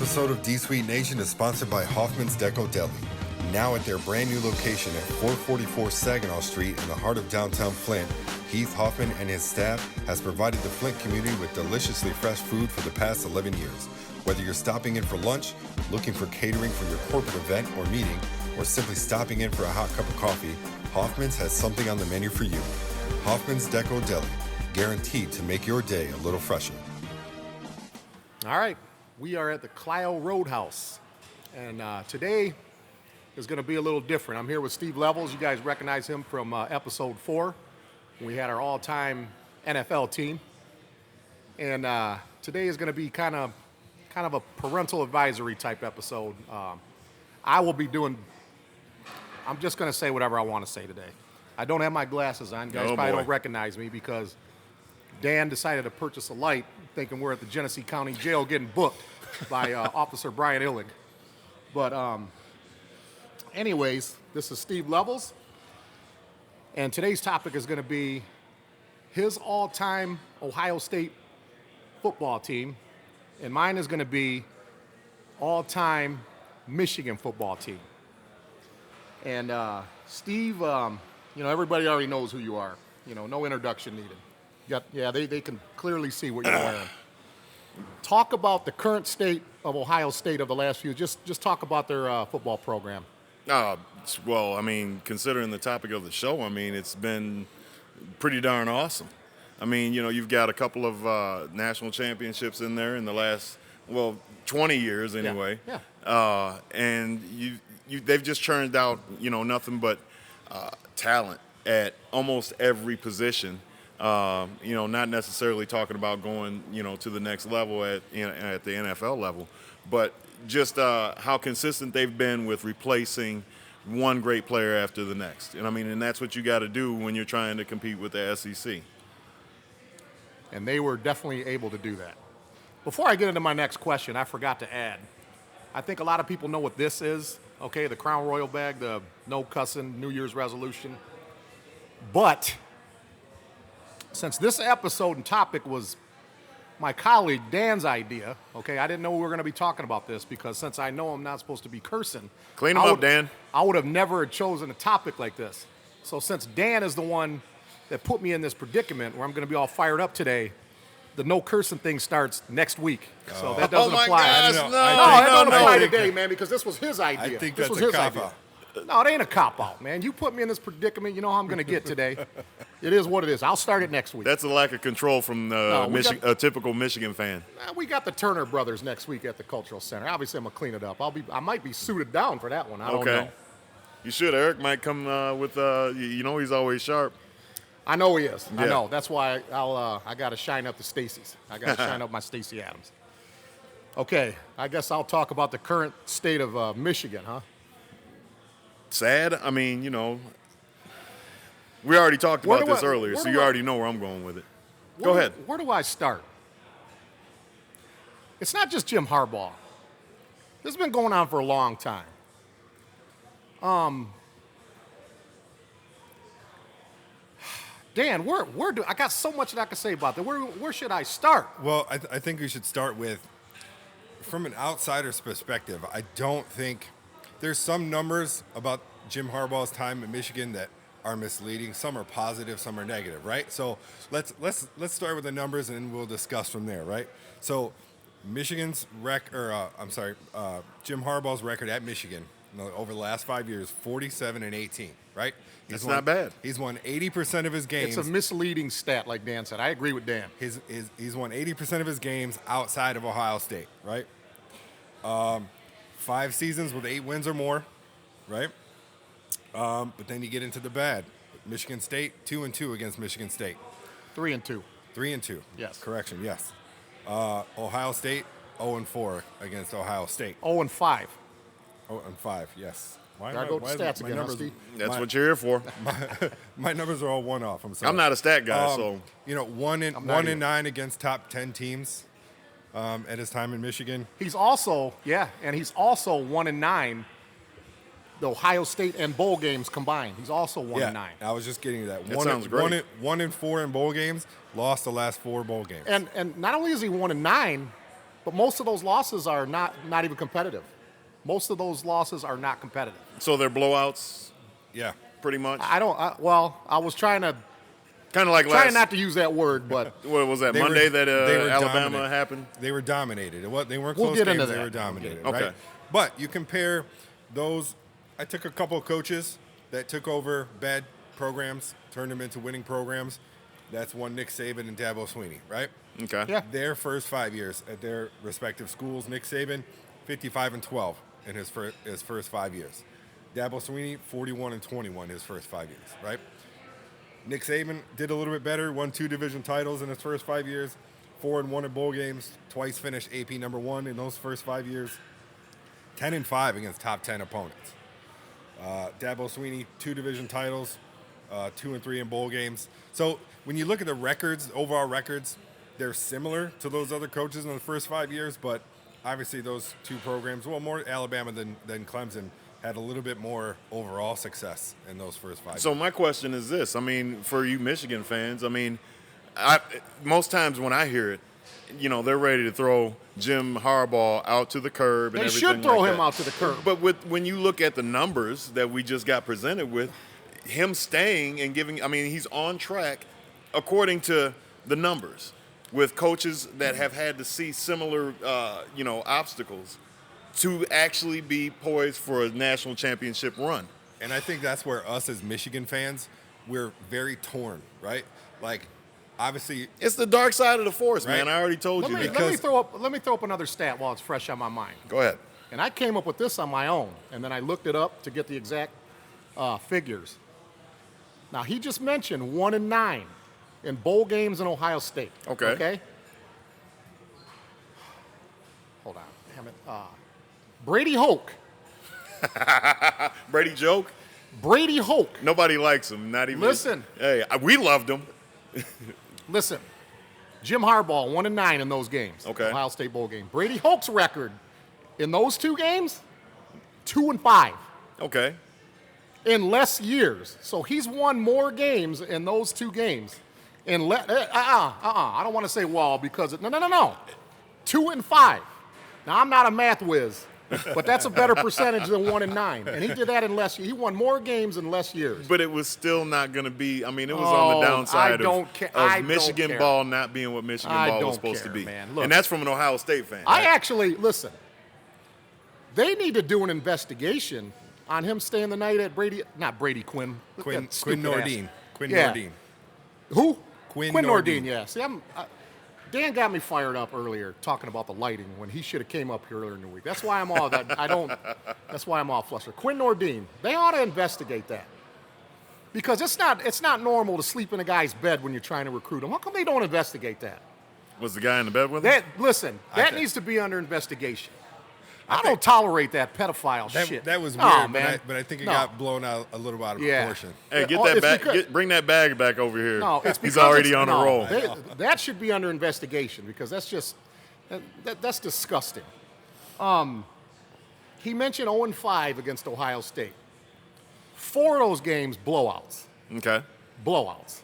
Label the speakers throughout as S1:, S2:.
S1: episode of D-Suite Nation is sponsored by Hoffman's Deco Deli. Now at their brand new location at 444 Saginaw Street in the heart of downtown Flint, Heath Hoffman and his staff has provided the Flint community with deliciously fresh food for the past 11 years. Whether you're stopping in for lunch, looking for catering for your corporate event or meeting, or simply stopping in for a hot cup of coffee, Hoffman's has something on the menu for you. Hoffman's Deco Deli, guaranteed to make your day a little fresher.
S2: All right, we are at the Clio Roadhouse, and today is going to be a little different. I'm here with Steve Levels. You guys recognize him from episode 4. We had our all-time NFL team, and today is going to be kind of a parental advisory type episode. I will be doing. I'm just going to say whatever I want to say today. I don't have my glasses on. You guys probably don't recognize me because Dan decided to purchase a light thinking we're at the Genesee County Jail getting booked by Officer Brian Illig. But anyways, this is Steve Levels, and today's topic is going to be his all-time Ohio State football team, and mine is going to be all-time Michigan football team. And Steve, everybody already knows who you are. No introduction needed. They can clearly see what you're wearing. Talk about the current state of Ohio State of the last few. Just talk about their football program.
S3: Well, considering the topic of the show, it's been pretty darn awesome. You've got a couple of national championships in there in the last, 20 years anyway.
S2: Yeah.
S3: And they've just churned out, nothing but talent at almost every position. Not necessarily talking about going, to the next level at the NFL level, but just how consistent they've been with replacing one great player after the next. And that's what you got to do when you're trying to compete with the SEC.
S2: And they were definitely able to do that. Before I get into my next question, I forgot to add, I think a lot of people know what this is, okay, the Crown Royal bag, the no cussing New Year's resolution. But since this episode and topic was my colleague Dan's idea, okay, I didn't know we were going to be talking about this because since I know I'm not supposed to be cursing.
S3: Clean them up, Dan.
S2: I would have never chosen a topic like this. So since Dan is the one that put me in this predicament where I'm going to be all fired up today, the no cursing thing starts next week. So that doesn't apply.
S3: Gosh,
S2: no, it don't apply today, man, because this was his idea.
S1: I think
S2: this
S1: that's
S2: was
S1: a
S2: his idea.
S1: cop-out.
S2: No, it ain't a cop-out, man. You put me in this predicament, you know how I'm going to get today. It is what it is. I'll start it next week.
S3: That's a lack of control from a typical Michigan fan.
S2: We got the Turner brothers next week at the Cultural Center. Obviously, I'm going to clean it up. I might be suited down for that one. I don't know.
S3: You should. Eric might come with, he's always sharp.
S2: I know he is.
S3: Yeah.
S2: I know. That's why I got to shine up the Stacy's. I got to shine up my Stacey Adams. Okay, I guess I'll talk about the current state of Michigan, huh?
S3: Sad. We already talked about this earlier, so you already know where I'm going with it. Go ahead.
S2: Where do I start? It's not just Jim Harbaugh. This has been going on for a long time. Dan, I got so much that I can say about that. Where should I start?
S1: Well, I think we should start with, from an outsider's perspective, I don't think there's some numbers about Jim Harbaugh's time at Michigan that are misleading. Some are positive, some are negative, right? So let's start with the numbers and then we'll discuss from there, right? So Jim Harbaugh's record at Michigan over the last 5 years, 47-18, right?
S3: That's not bad.
S1: He's won 80% of his games.
S2: It's a misleading stat, like Dan said. I agree with Dan.
S1: He's won 80% of his games outside of Ohio State, right? 5 seasons with 8 wins or more, right? But then you get into the bad. Michigan State, 2-2 against Michigan State.
S2: 3-2.
S1: 3-2.
S2: Yes.
S1: Correction, yes. Ohio State, 0-4 against Ohio State.
S2: 0-5.
S1: 0-5, yes.
S2: There I go with stats again,
S1: numbers,
S2: Steve.
S3: That's what you're here for.
S1: My numbers are all one off. I'm sorry.
S3: I'm not a stat guy, so.
S1: 1-9 against top 10 teams at his time in Michigan.
S2: He's also 1-9 the Ohio State and bowl games combined. He's also 1-9.
S1: I was just getting to that.
S3: That sounds great.
S1: 1-4 in bowl games, lost the last 4 bowl games.
S2: And not only is he 1-9, But most of those losses are not even competitive. Most of those losses are not competitive.
S3: So they're blowouts,
S1: Yeah.
S3: pretty much.
S2: I was trying
S3: Kind of like
S2: not to use that word, but
S3: what was that,
S1: They
S3: Monday
S1: were-
S3: that
S1: they were
S3: Alabama
S1: dominant.
S3: happened?
S1: They were dominated. They weren't
S2: We'll
S1: close
S2: get
S1: games.
S2: into
S1: They
S2: that.
S1: were dominated,
S3: Okay.
S1: right? But you compare those. I took a couple of coaches that took over bad programs, turned them into winning programs. That's one Nick Saban and Dabo Swinney, right?
S3: Okay.
S2: Yeah.
S1: Their first 5 years at their respective schools, Nick Saban, 55-12 in his first 5 years. Dabo Swinney, 41-21 his first 5 years, right? Nick Saban did a little bit better, won 2 division titles in his first 5 years, 4-1 in bowl games, twice finished AP #1 in those first 5 years, 10-5 against top 10 opponents. Dabo Swinney, 2 division titles, 2-3 in bowl games. So when you look at the records, overall records, they're similar to those other coaches in the first 5 years, but obviously those 2 programs, well, more Alabama than Clemson, had a little bit more overall success in those first 5
S3: So
S1: years.
S3: my question is this. I mean, for you Michigan fans, I mean, most times when I hear it, they're ready to throw Jim Harbaugh out to the curb and
S2: they
S3: everything
S2: should throw
S3: like
S2: him
S3: that.
S2: out to the curb.
S3: But when you look at the numbers that we just got presented with, him staying and giving, I mean, he's on track according to the numbers with coaches that have had to see similar, obstacles to actually be poised for a national championship run.
S1: And I think that's where us as Michigan fans, we're very torn, right? Like, obviously,
S3: It's the dark side of the force,
S1: Right.
S3: man. I already told
S2: let
S3: you
S2: me,
S3: that.
S2: let me throw up another stat while it's fresh on my mind.
S3: Go ahead.
S2: And I came up with this on my own, and then I looked it up to get the exact figures. Now, he just mentioned 1-9 in bowl games in Ohio State.
S3: Okay.
S2: Okay? Hold on. Damn it. Brady Hoke.
S3: Brady joke?
S2: Brady Hoke.
S3: Nobody likes him. Not even.
S2: Listen.
S3: Hey, we loved him.
S2: Listen. Jim Harbaugh, 1-9 in those games.
S3: Okay.
S2: Ohio State bowl game. Brady Hoke's record in those 2 games, 2-5.
S3: Okay.
S2: In less years. So he's won more games in those 2 games. I don't want to say because no. 2-5. Now I'm not a math whiz, but that's a better percentage than 1-9. And he did that in less. He won more games in less years.
S3: But it was still not going to be. I mean, it was on the downside of Michigan ball not being what Michigan ball was supposed to be.
S2: Man. Look,
S3: and that's from an Ohio State fan.
S2: I
S3: right?
S2: actually listen. They need to do an investigation on him staying the night at Quinn
S1: Nordine. Quinn
S2: Yeah.
S1: Nordine.
S2: Who?
S1: Quinn
S2: Nordine.
S1: Nordine.
S2: Yeah. See, Dan got me fired up earlier talking about the lighting when he should have came up here earlier in the week. That's why I'm all That's why I'm all flustered. Quinn Nordine. They ought to investigate that because it's not normal to sleep in a guy's bed when you're trying to recruit him. How come they don't investigate that?
S3: Was the guy in the bed with him?
S2: That needs to be under investigation. I don't tolerate that pedophile shit.
S1: That was
S2: Oh,
S1: weird,
S2: man.
S1: but I think it
S2: No.
S1: got blown out a little out of
S2: Yeah.
S1: proportion.
S3: Hey, get
S2: Oh,
S3: that
S2: it's
S3: back.
S2: because-
S3: Bring that bag back over here.
S2: No, it's because
S3: He's already
S2: it's-
S3: on a
S2: no,
S3: roll.
S2: That should be under investigation because that's just that's disgusting. He mentioned 0-5 against Ohio State. 4 of those games blowouts.
S3: Okay.
S2: Blowouts.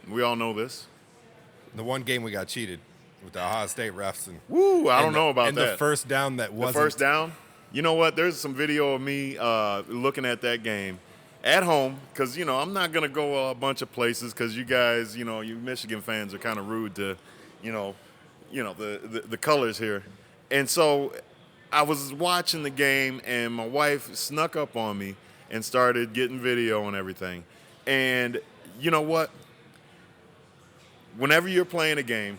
S3: We all know this.
S1: The one game we got cheated with the Ohio State refs.
S3: Woo! I don't know about
S1: and
S3: that.
S1: the first down that
S3: The
S1: wasn't.
S3: first down. You know what? There's some video of me looking at that game at home because I'm not gonna go a bunch of places because you guys, you Michigan fans are kind of rude to, the colors here, and so I was watching the game and my wife snuck up on me and started getting video and everything, and you know what? Whenever you're playing a game,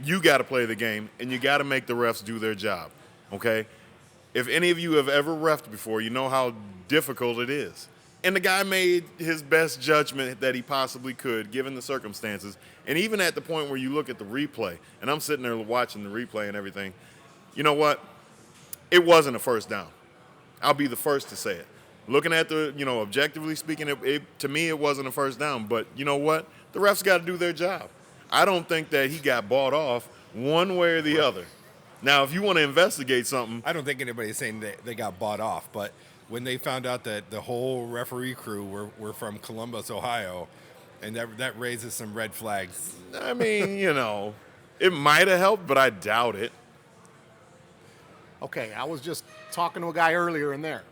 S3: you got to play the game and you got to make the refs do their job, okay? If any of you have ever reffed before, you know how difficult it is. And the guy made his best judgment that he possibly could, given the circumstances. And even at the point where you look at the replay, and I'm sitting there watching the replay and everything, you know what? It wasn't a first down. I'll be the first to say it. Looking at the, objectively speaking, to me, it wasn't a first down. But you know what? The refs got to do their job. I don't think that he got bought off one way or the other. Now, if you want to investigate something,
S1: I don't think anybody's saying they got bought off, but when they found out that the whole referee crew were from Columbus, Ohio, and that raises some red flags.
S3: I mean, it might have helped, but I doubt it.
S2: Okay, I was just talking to a guy earlier in there.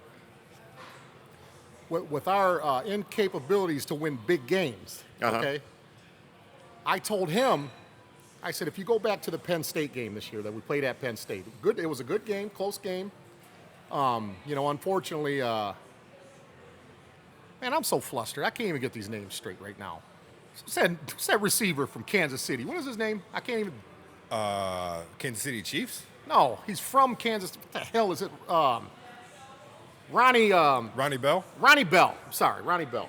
S2: With our incapabilities to win big games, okay, I told him, I said, if you go back to the Penn State game this year that we played at Penn State, it was a good game, close game. Unfortunately, man, I'm so flustered. I can't even get these names straight right now. Who's that receiver from Kansas City? What is his name? I can't even.
S1: Kansas City Chiefs?
S2: No, he's from Kansas. What the hell is it? Ronnie
S1: Bell?
S2: Ronnie Bell. Sorry, Ronnie Bell.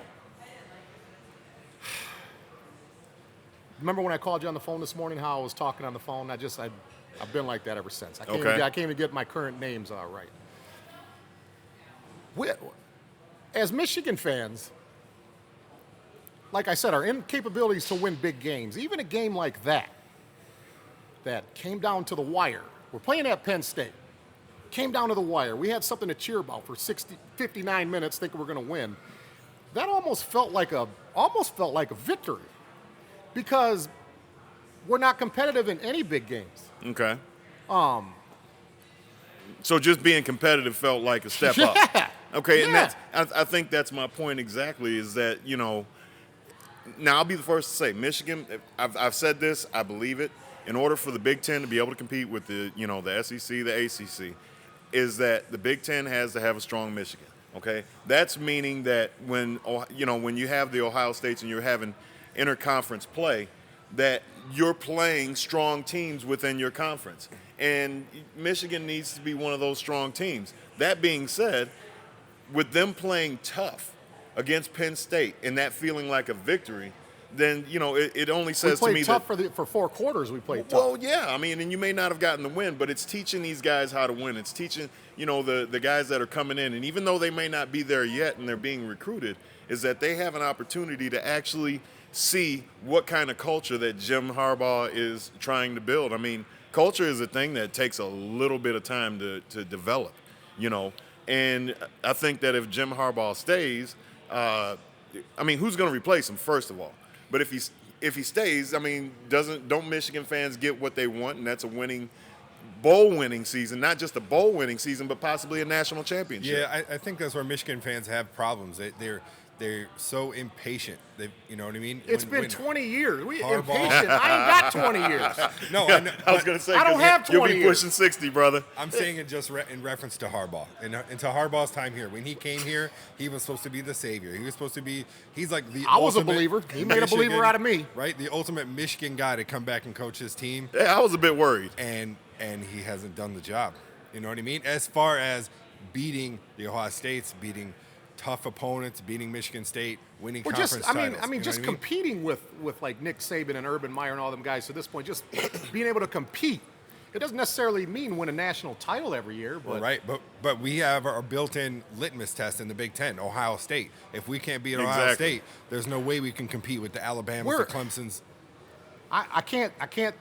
S2: Remember when I called you on the phone this morning, how I was talking on the phone? I've been like that ever since. I can't even get my current names right. As Michigan fans, like I said, our incapabilities to win big games, even a game like that came down to the wire. We're playing at Penn State. Came down to the wire. We had something to cheer about for 59 minutes, thinking we're going to win. That almost felt like a victory because we're not competitive in any big games.
S3: Okay. So just being competitive felt like a step up. Okay,
S2: yeah.
S3: And I think that's my point exactly. Is that now I'll be the first to say Michigan. I've said this. I believe it. In order for the Big Ten to be able to compete with the SEC, the ACC, is that the Big Ten has to have a strong Michigan. Okay, that's meaning that when you have the Ohio States and you're having interconference play, that you're playing strong teams within your conference, and Michigan needs to be one of those strong teams. That being said, with them playing tough against Penn State and that feeling like a victory, then it only says to me
S2: that
S3: we played
S2: tough for 4 quarters. We played tough.
S3: Well, yeah, I mean, and you may not have gotten the win, but it's teaching these guys how to win. It's teaching the guys that are coming in, and even though they may not be there yet and they're being recruited, is that they have an opportunity to actually see what kind of culture that Jim Harbaugh is trying to build. I mean, culture is a thing that takes a little bit of time to develop, and I think that if Jim Harbaugh stays, who's going to replace him, first of all? But if he stays, I mean, don't Michigan fans get what they want, and that's a bowl-winning season, not just a bowl-winning season, but possibly a national championship?
S1: Yeah, I think that's where Michigan fans have problems. They're so impatient. You know what I mean?
S2: It's been 20 years. Impatient. I ain't got 20 years.
S1: No, I know,
S3: I was going to say,
S2: I don't have 20
S3: you'll be
S2: years.
S3: pushing 60, brother.
S1: I'm saying it just in reference to Harbaugh and to Harbaugh's time here. When he came here, he was supposed to be the savior. He was supposed to be. He's like the.
S2: I was a believer. He made a believer out of me.
S1: Right, the ultimate Michigan guy to come back and coach his team.
S3: Yeah, I was a bit worried.
S1: And he hasn't done the job. You know what I mean? As far as beating the Ohio States, beating tough opponents, beating Michigan State, winning conference titles.
S2: Competing with like Nick Saban and Urban Meyer and all them guys to this point, just being able to compete. It doesn't necessarily mean win a national title every year. But
S1: right, but we have our built-in litmus test in the Big Ten, Ohio State. If we can't beat Ohio State, there's no way we can compete with the Alabamas, the Clemsons.
S2: I can't.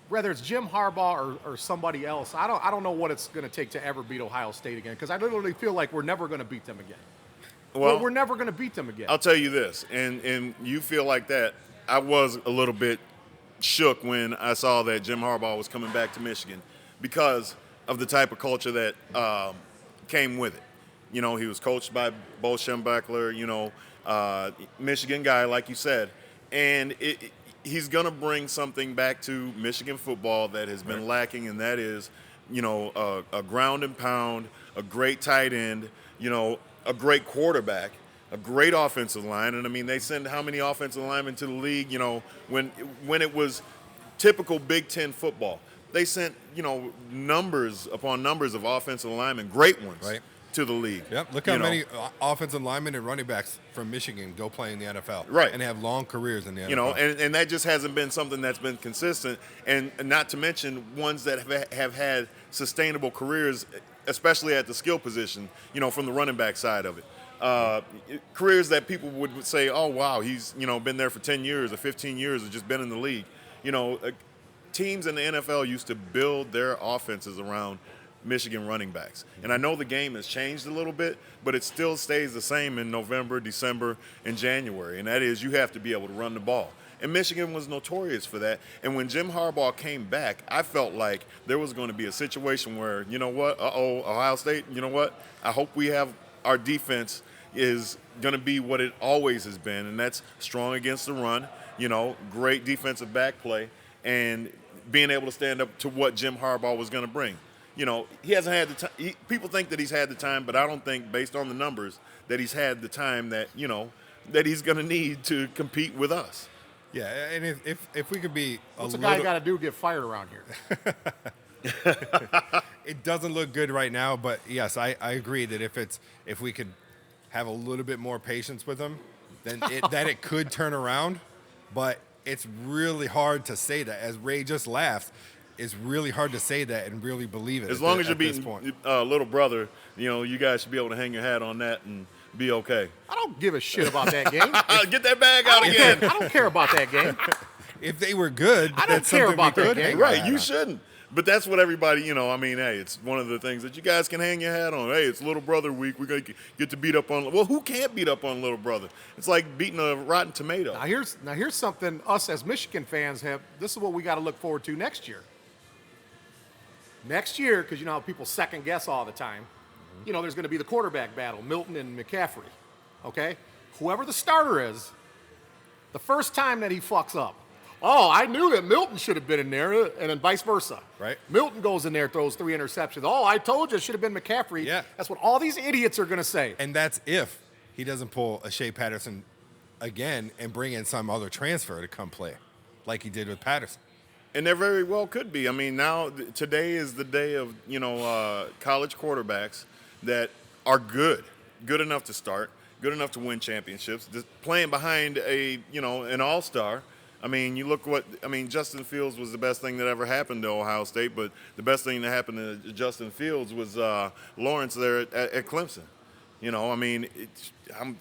S2: Whether it's Jim Harbaugh or somebody else, I don't know what it's going to take to ever beat Ohio State again, because I literally feel like we're never going to beat them again. Well, we're never going to beat them again.
S3: I'll tell you this, and you feel like that. I was a little bit shook when I saw that Jim Harbaugh was coming back to Michigan because of the type of culture that came with it. He was coached by Bo Schembechler, Michigan guy, like you said, and he's going to bring something back to Michigan football that has been lacking, and that is, a ground and pound, a great tight end, a great quarterback, a great offensive line. And, I mean, they send how many offensive linemen to the league, when it was typical Big Ten football. They sent, numbers upon numbers of offensive linemen, great ones, to the league.
S1: Yep. Look how many offensive linemen and running backs from Michigan go play in the NFL.
S3: Right.
S1: And have long careers in the NFL.
S3: And that just hasn't been something that's been consistent. And not to mention ones that have had sustainable careers, especially at the skill position, from the running back side of it. Careers that people would say, oh, wow, he's, been there for 10 years or 15 years or just been in the league. Teams in the NFL used to build their offenses around Michigan running backs. And I know the game has changed a little bit, but it still stays the same in November, December, and January. And that is you have to be able to run the ball. And Michigan was notorious for that. And when Jim Harbaugh came back, I felt like there was going to be a situation where, you know what, Ohio State, you know what, I hope we have our defense is going to be what it always has been, and that's strong against the run, great defensive back play, and being able to stand up to what Jim Harbaugh was going to bring. He hasn't had the time. People think that he's had the time, but I don't think, based on the numbers, that he's had the time that, that he's going to need to compete with us.
S1: Yeah, and if we could be
S2: what's a guy got to do to get fired around here?
S1: It doesn't look good right now, but yes, I agree that if we could have a little bit more patience with him, then it could turn around. But it's really hard to say that. As Ray just laughed, it's really hard to say that and really believe it.
S3: As long as you're beating little brother, you guys should be able to hang your hat on that and be okay.
S2: I don't give a shit about that game.
S3: Get that bag out again.
S2: I don't care about that game.
S1: If they were good,
S2: I don't care about that game.
S3: Right, you shouldn't. But that's what everybody, hey, it's one of the things that you guys can hang your hat on. Hey, it's little brother week. We're going to get to beat up on. Well, who can't beat up on little brother? It's like beating a rotten tomato.
S2: Now here's something us as Michigan fans have. This is what we got to look forward to next year. Next year, because you know how people second guess all the time. There's going to be the quarterback battle, Milton and McCaffrey. Okay, whoever the starter is, the first time that he fucks up. Oh, I knew that Milton should have been in there, and then vice versa.
S1: Right.
S2: Milton goes in there, throws 3 interceptions. Oh, I told you it should have been McCaffrey.
S1: Yeah.
S2: That's what all these idiots are going to say.
S1: And that's if he doesn't pull a Shea Patterson again and bring in some other transfer to come play, like he did with Patterson.
S3: And there very well could be. I mean, today is the day of, college quarterbacks that are good enough to start, good enough to win championships, just playing behind an all-star. I mean, Justin Fields was the best thing that ever happened to Ohio State, but the best thing that happened to Justin Fields was Lawrence there at Clemson.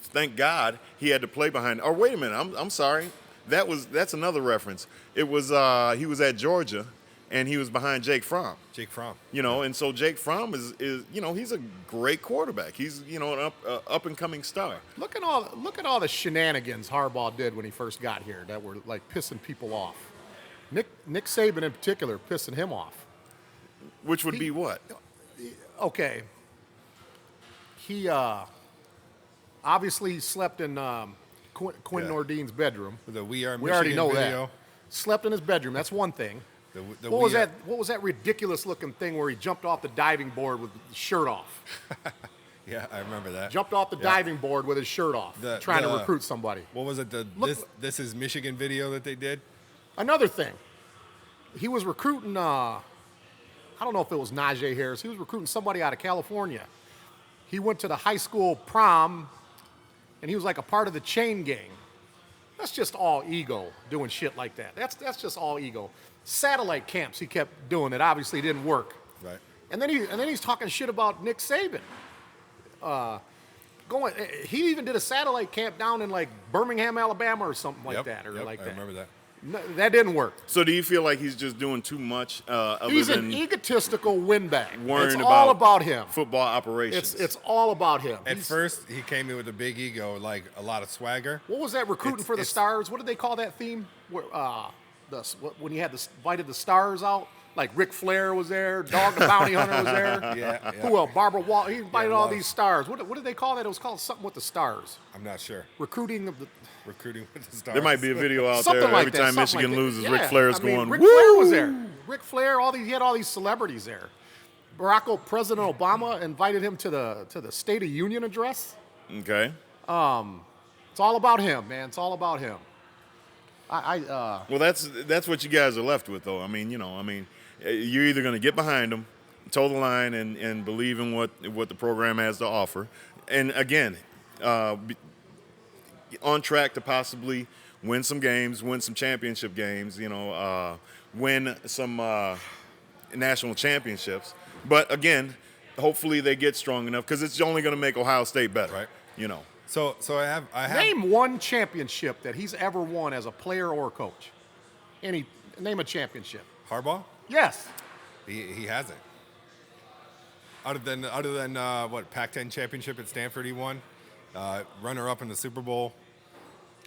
S3: Thank God he had to play behind. Or wait a minute, I'm sorry. That's another reference. It was he was at Georgia, and he was behind Jake Fromm. And so Jake Fromm is he's a great quarterback. He's an up and coming star.
S2: Look at all the shenanigans Harbaugh did when he first got here that were like pissing people off. Nick Saban in particular pissing him off.
S3: Which would be what?
S2: Okay. He obviously slept in Quinn Nordin's bedroom.
S1: The We Are Michigan
S2: we already know
S1: video.
S2: that. Slept in his bedroom. That's one thing. What was that ridiculous looking thing where he jumped off the diving board with his shirt off?
S1: Yeah, I remember that.
S2: Jumped off the diving board with his shirt off, trying to recruit somebody.
S1: What was it? This is Michigan video that they did?
S2: Another thing. He was recruiting, I don't know if it was Najee Harris. He was recruiting somebody out of California. He went to the high school prom, and he was like a part of the chain gang. That's just all ego, doing shit like that. That's just all ego. Satellite camps he kept doing that obviously didn't work.
S1: Right.
S2: And then he's talking shit about Nick Saban. He even did a satellite camp down in like Birmingham, Alabama, or something like that, or like that.
S1: I remember that.
S2: No, that didn't work.
S3: So do you feel like he's just doing too much?
S2: He's an egotistical windbag.
S3: Worrying
S2: it's all about him.
S3: Football operations.
S2: It's all about him.
S1: At first, he came in with a big ego, like a lot of swagger.
S2: What was that recruiting for the stars? What did they call that theme? Where, when you had invited the stars out, like Ric Flair was there, Dawg the Bounty Hunter was there.
S1: Yeah.
S2: Who else? Barbara Wall. He invited all these stars. What did they call that? It was called something with the stars.
S1: I'm not sure.
S2: Recruiting with the stars.
S3: There might be a video out
S2: something
S3: there
S2: like
S3: every time Michigan loses. Ric Flair's going.
S2: Ric Flair was there. Ric Flair. He had all these celebrities there. President Obama invited him to the State of Union address.
S3: Okay.
S2: It's all about him, man. It's all about him.
S3: Well, that's what you guys are left with, though. I mean, you're either going to get behind them, toe the line, and believe in what the program has to offer, and again, on track to possibly win some games, win some championship games, win some national championships. But again, hopefully they get strong enough because it's only going to make Ohio State better,
S1: right? So I have
S2: name one championship that he's ever won as a player or coach. Name a championship.
S1: Harbaugh?
S2: Yes.
S1: He hasn't. Other than what Pac-10 championship at Stanford he won, runner-up in the Super Bowl.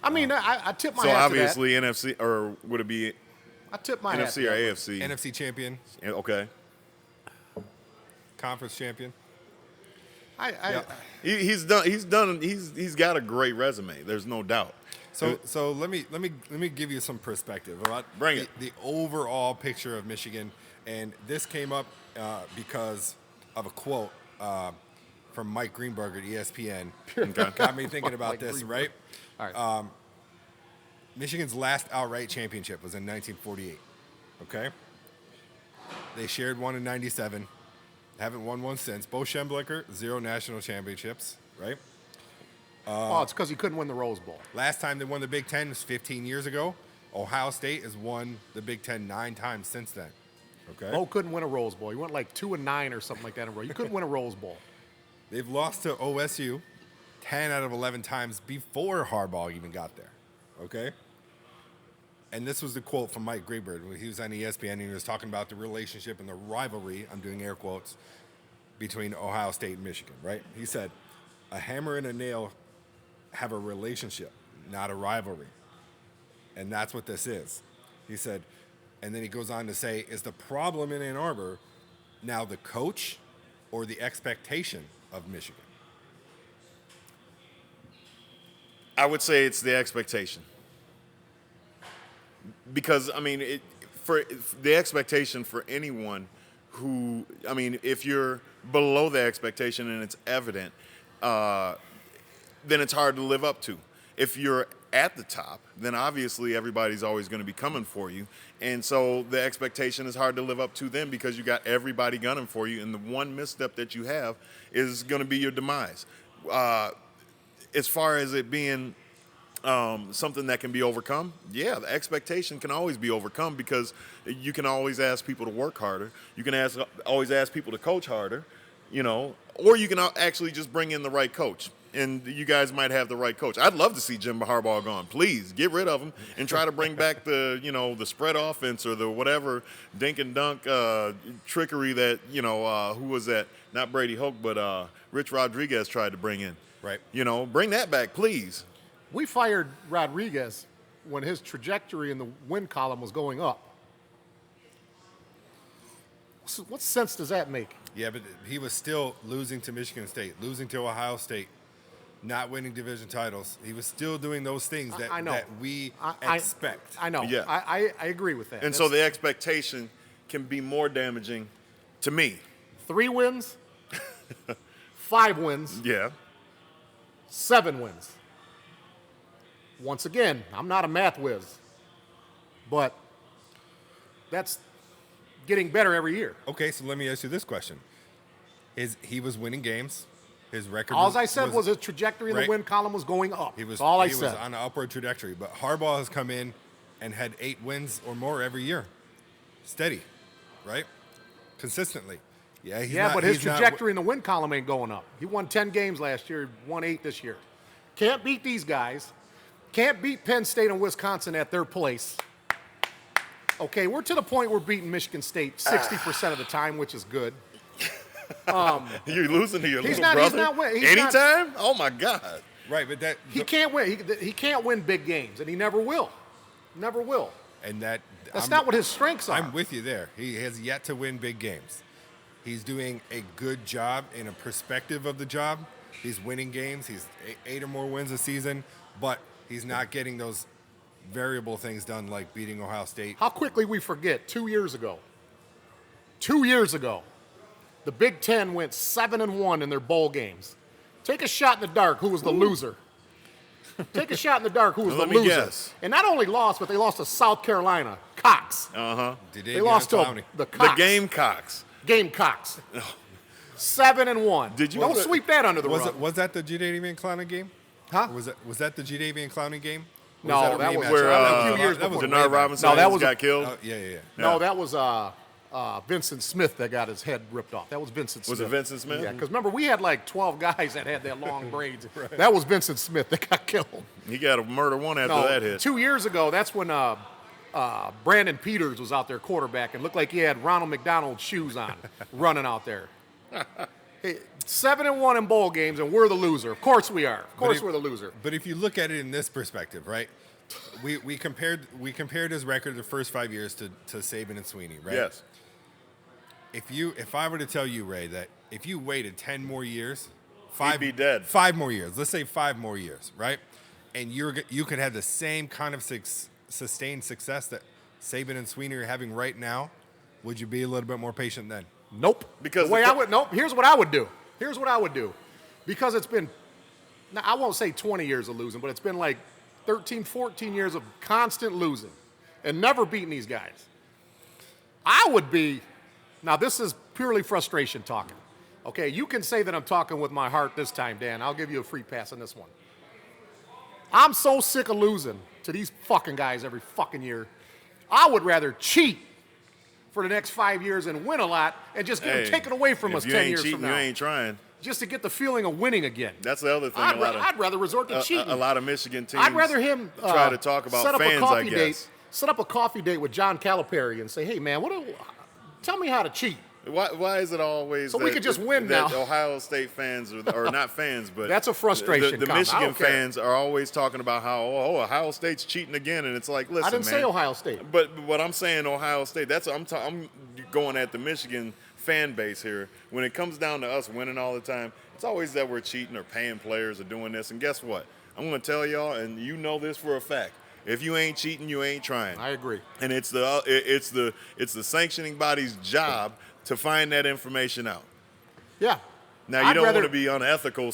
S2: I mean, I tip my
S3: So
S2: hat to that.
S3: obviously NFC, or would it be
S2: I tip my hat to
S3: NFC or
S2: that.
S3: AFC?
S1: NFC champion,
S3: Okay.
S1: conference champion.
S3: He's got a great resume. There's no doubt.
S1: So let me give you some perspective about the overall picture of Michigan, and this came up because of a quote from Mike Greenberg at ESPN. Got me thinking about this, right?
S2: All right.
S1: Michigan's last outright championship was in 1948. Okay, they shared one in '97. Haven't won one since. Bo Schembechler, 0 national championships, right?
S2: It's because he couldn't win the Rose Bowl.
S1: Last time they won the Big Ten was 15 years ago. Ohio State has won the Big Ten 9 times since then. Okay.
S2: Bo couldn't win a Rose Bowl. He went like 2-9 or something like that in a row. You couldn't win a Rose Bowl.
S1: They've lost to OSU 10 out of 11 times before Harbaugh even got there. Okay. And this was the quote from Mike Greenberg when he was on ESPN and he was talking about the relationship and the rivalry, I'm doing air quotes, between Ohio State and Michigan, right? He said, a hammer and a nail have a relationship, not a rivalry. And that's what this is. He said, and then he goes on to say, is the problem in Ann Arbor now the coach or the expectation of Michigan?
S3: I would say it's the expectation. Because, I mean, for the expectation for anyone who, I mean, if you're below the expectation and it's evident, then it's hard to live up to. If you're at the top, then obviously everybody's always going to be coming for you. And so the expectation is hard to live up to then because you got everybody gunning for you, and the one misstep that you have is going to be your demise. As far as it being something that can be overcome, yeah, the expectation can always be overcome because you can always ask people to work harder. You can always ask people to coach harder, you know, or you can actually just bring in the right coach. And you guys might have the right coach. I'd love to see Jim Harbaugh gone. Please get rid of him and try to bring back the spread offense or the whatever dink and dunk trickery that, who was that? Not Brady Hoke, but Rich Rodriguez tried to bring in.
S1: Right.
S3: Bring that back, please.
S2: We fired Rodriguez when his trajectory in the win column was going up. So what sense does that make?
S1: Yeah, but he was still losing to Michigan State, losing to Ohio State, not winning division titles. He was still doing those things that we expect.
S2: I know.
S3: Yeah.
S2: I agree with that.
S3: And so the expectation can be more damaging to me.
S2: 3 wins, 5 wins,
S3: Yeah.
S2: 7 wins. Once again, I'm not a math whiz, but that's getting better every year.
S1: Okay, so let me ask you this question. He was winning games. His record
S2: All I said was his trajectory in the win column was going up.
S1: He was
S2: all I
S1: said.
S2: said.
S1: He was on an upward trajectory. But Harbaugh has come in and had 8 wins or more every year. Steady, right? Consistently. Yeah,
S2: but his trajectory in the win column ain't going up. He won 10 games last year, won 8 this year. Can't beat these guys. Can't beat Penn State and Wisconsin at their place. Okay, we're to the point we're beating Michigan State 60% of the time, which is good.
S3: You're losing to your little
S2: not,
S3: brother
S2: he's not winning.
S3: anytime? Oh, my God.
S1: Right, but
S2: he can't win. He can't win big games, and he never will. Never will.
S1: And
S2: that's not what his strengths are.
S1: I'm with you there. He has yet to win big games. He's doing a good job in a perspective of the job. He's winning games. He's 8 or more wins a season, but he's not getting those variable things done like beating Ohio State.
S2: How quickly we forget 2 years ago. 2 years ago, the Big Ten went 7-1 in their bowl games. Take a shot in the dark. Who was the loser? Take a shot in the dark. Who was the
S3: Let
S2: loser?
S3: me guess.
S2: And not only lost, but they lost to South Carolina. Cox. They lost to the Cox.
S3: The Gamecocks.
S2: Gamecocks. 7-1.
S3: Did you-
S2: Don't sweep that under the rug.
S1: Was that the Jadavian Clowney game?
S2: Huh?
S1: Was that the Jadavian Clowney game? Or
S2: No,
S1: a
S2: that was
S1: rematch?
S3: Where
S2: a few years
S1: that was
S2: before.
S1: way
S3: Denard
S1: back.
S3: Robinson
S2: No, that was
S3: got killed?
S1: Yeah.
S2: No, that was Vincent Smith that got his head ripped off. That was Vincent Smith.
S3: Was it Vincent Smith?
S2: Yeah, because remember, we had like 12 guys that had that long braids. That was Vincent Smith that got killed.
S3: He got a murder one after that hit.
S2: 2 years ago, that's when Brandon Peters was out there quarterback and looked like he had Ronald McDonald shoes on running out there. Hey, 7-1 in bowl games, and we're the loser. Of course we are. Of course we're the loser.
S1: But if you look at it in this perspective, right? We compared his record the first 5 years to Saban and Sweeney, right?
S3: Yes.
S1: If I were to tell you, Ray, that if you waited 10 more years,
S3: He'd be dead.
S1: 5 more years. Let's say 5 more years, right? And you could have the same kind of sustained success that Saban and Sweeney are having right now. Would you be a little bit more patient then?
S2: Nope.
S3: Because
S2: nope. Here's what I would do. Because it's been, now I won't say 20 years of losing, but it's been like 13, 14 years of constant losing and never beating these guys. I would be, now this is purely frustration talking. Okay, you can say that I'm talking with my heart this time, Dan. I'll give you a free pass on this one. I'm so sick of losing to these fucking guys every fucking year. I would rather cheat for the next 5 years and win a lot and just get them taken away from us 10 years from now.
S3: You ain't trying.
S2: Just to get the feeling of winning again.
S3: That's the other thing.
S2: I'd rather resort to cheating.
S3: A lot of Michigan teams
S2: I'd rather him
S3: try to talk about fans, I guess.
S2: Set up a coffee date with John Calipari and say, hey, man, tell me how to cheat.
S3: Why is it always
S2: so we could just win
S3: that
S2: now?
S3: Ohio State fans, or not fans, but
S2: that's a frustration.
S3: The Michigan fans are always talking about how Ohio State's cheating again, and it's like, listen,
S2: I didn't say Ohio State,
S3: but what I'm saying, Ohio State. I'm going at the Michigan fan base here. When it comes down to us winning all the time, it's always that we're cheating or paying players or doing this. And guess what? I'm going to tell y'all, and you know this for a fact. If you ain't cheating, you ain't trying.
S2: I agree.
S3: And it's the sanctioning body's job to find that information out.
S2: Yeah.
S3: Now you don't want to be unethical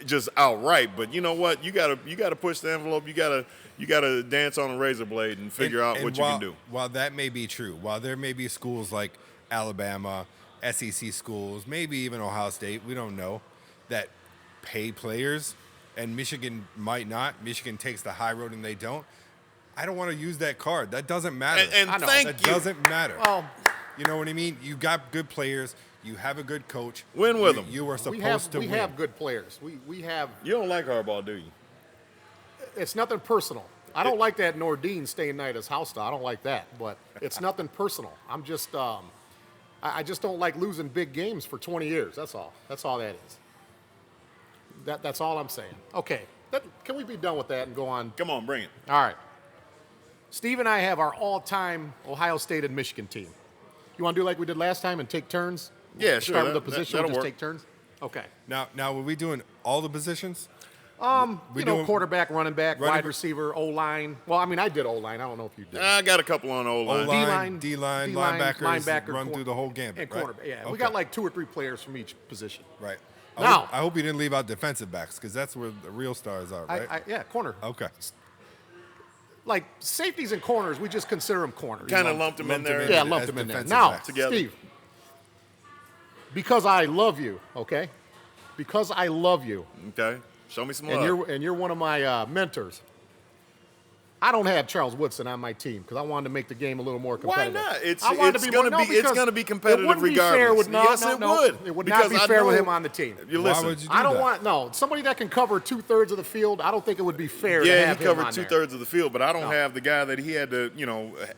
S3: just outright, but you know what? You gotta push the envelope. You gotta dance on a razor blade and figure out what you can do.
S1: While that may be true, while there may be schools like Alabama, SEC schools, maybe even Ohio State, we don't know, that pay players, and Michigan might not. Michigan takes the high road and they don't. I don't want to use that card. That doesn't matter.
S3: And
S1: that doesn't matter.
S2: Well,
S1: you know what I mean? You got good players. You have a good coach.
S3: Win with them.
S1: You are supposed to win.
S2: We have good players. We have.
S3: You don't like Harbaugh, do you?
S2: It's nothing personal. I don't like that Nordine staying night as house style. I don't like that, but it's nothing personal. I'm just, I just don't like losing big games for 20 years. That's all. That's all that is. That's all I'm saying. Okay, can we be done with that and go on?
S3: Come on, bring it.
S2: All right. Steve and I have our all-time Ohio State and Michigan team. You want to do like we did last time and take turns?
S3: Yeah, sure.
S2: Start with the position and just
S3: work.
S2: take turns? Okay.
S1: Now, were we doing all the positions?
S2: Quarterback, running back, wide receiver, O-line. Well, I mean, I did O-line. I don't know if you did.
S3: I got a couple on O-line.
S1: O-line, D-line, linebackers, run
S2: through
S1: through the whole gambit,
S2: and
S1: right?
S2: quarterback. Yeah,
S1: Okay.
S2: we got like 2 or 3 players from each position.
S1: Right.
S2: Now,
S1: I hope you didn't leave out defensive backs because that's where the real stars are, right?
S2: Corner.
S1: Okay.
S2: Like safeties and corners, we just consider them corners.
S3: Kind of lumped them in there.
S2: Yeah, lumped them in there.
S1: defensive
S2: Now,
S1: backs.
S3: Together.
S2: Steve, because I love you, okay? Because I love you,
S3: Okay. Show me some love.
S2: and you're one of my mentors. I don't have Charles Woodson on my team because I wanted to make the game a little more
S3: Why
S2: competitive.
S3: not? It's
S2: going
S3: to be competitive regardless. Yes, it would.
S2: It would
S3: Because
S2: not be
S3: I
S2: fair with
S3: know-
S2: him on the team.
S3: You
S1: Why
S3: listen.
S1: would you do
S2: I don't
S1: that?
S2: want somebody that can cover 2/3 of the field. I don't think it would be fair. to
S3: Yeah,
S2: have
S3: he
S2: him
S3: covered
S2: on there.
S3: 2/3 of the field, but I don't
S2: No.
S3: have the guy that he had to,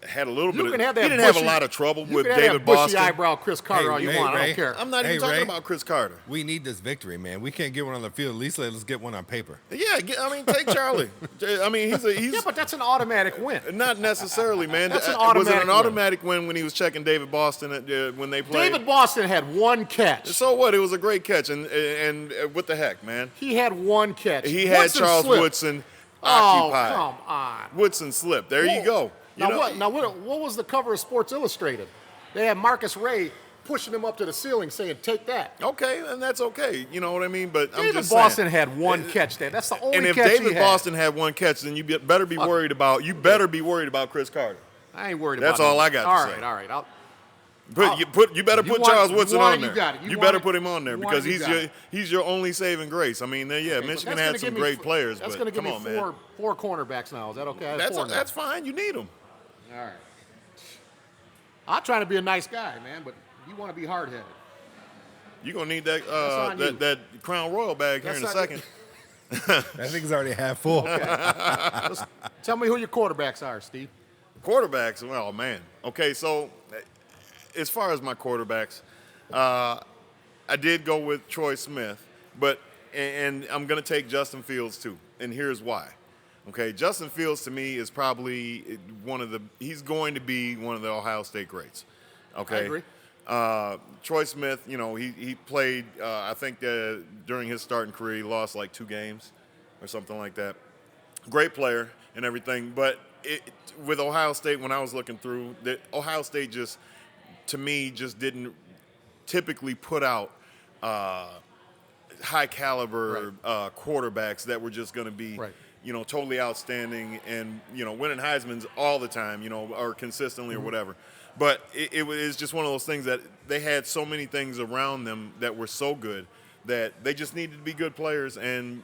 S3: had a little
S2: You
S3: bit.
S2: can have that
S3: He didn't have a
S2: bushy-
S3: lot of trouble
S2: You
S3: with
S2: can have
S3: David
S2: that bushy
S3: Boston.
S2: eyebrow Chris Carter all you
S1: Hey,
S2: want. I
S1: Ray.
S2: don't care.
S3: I'm not even talking
S1: Ray.
S3: about Chris Carter.
S1: We need this victory, man. We can't get one on the field. At least let's get one on paper.
S3: Yeah, take Charlie. I mean, he's
S2: Yeah, but that's an automatic win.
S3: not necessarily, man.
S2: That's an
S3: Was it
S2: automatic
S3: an automatic win when he was checking David Boston when they played?
S2: David Boston had 1 catch.
S3: So what? It was a great catch, and what the heck, man?
S2: He had 1 catch.
S3: He had
S2: Woodson
S3: Charles
S2: slipped.
S3: Woodson
S2: Oh,
S3: occupied.
S2: come on.
S3: Woodson slipped. There you go.
S2: What was the cover of Sports Illustrated? They had Marcus Ray pushing him up to the ceiling saying, take that.
S3: Okay, and that's okay. You know what I mean? But I'm
S2: David
S3: just
S2: Boston
S3: saying.
S2: had 1 catch there. That's the only
S3: And if
S2: catch he
S3: David
S2: had.
S3: Boston had 1 catch, then you better be worried about Chris Carter.
S2: I ain't worried about
S3: That's all
S2: him.
S3: I got to
S2: All
S3: say.
S2: right, all right.
S3: You better put
S2: want-
S3: Charles
S2: you
S3: Woodson
S2: want
S3: on
S2: it,
S3: there.
S2: you got it. You
S3: You
S2: want
S3: better
S2: it,
S3: put him on there
S2: you want
S3: because
S2: it, you got it.
S3: he's your only saving grace. I mean,
S2: Okay, but
S3: Michigan
S2: that's
S3: had
S2: gonna
S3: some
S2: give me
S3: great players,
S2: That's
S3: but
S2: going to give
S3: come
S2: me
S3: on, man.
S2: four cornerbacks now. Is that okay? I have 4 now.
S3: That's fine. You need them.
S2: All right. I'm trying to be a nice guy, man, but you want to be hard-headed.
S3: You're gonna need that
S2: on you.
S3: that Crown Royal bag here
S2: That's
S3: in a
S2: not-
S3: second.
S1: I think it's already half full.
S2: Tell me who your quarterbacks are, Steve.
S3: Quarterbacks, well, man. Okay, so as far as my quarterbacks, I did go with Troy Smith, but and I'm going to take Justin Fields too, and here's why. Okay, Justin Fields to me is probably he's going to be one of the Ohio State greats. Okay,
S2: I agree.
S3: Troy Smith, he played. I think during his starting career, he lost like 2 games or something like that. Great player and everything, but with Ohio State, when I was looking through, Ohio State just didn't typically put out high caliber quarterbacks that were just going to be totally outstanding and winning Heisman's all the time, or consistently or whatever. But it was just one of those things that they had so many things around them that were so good that they just needed to be good players. And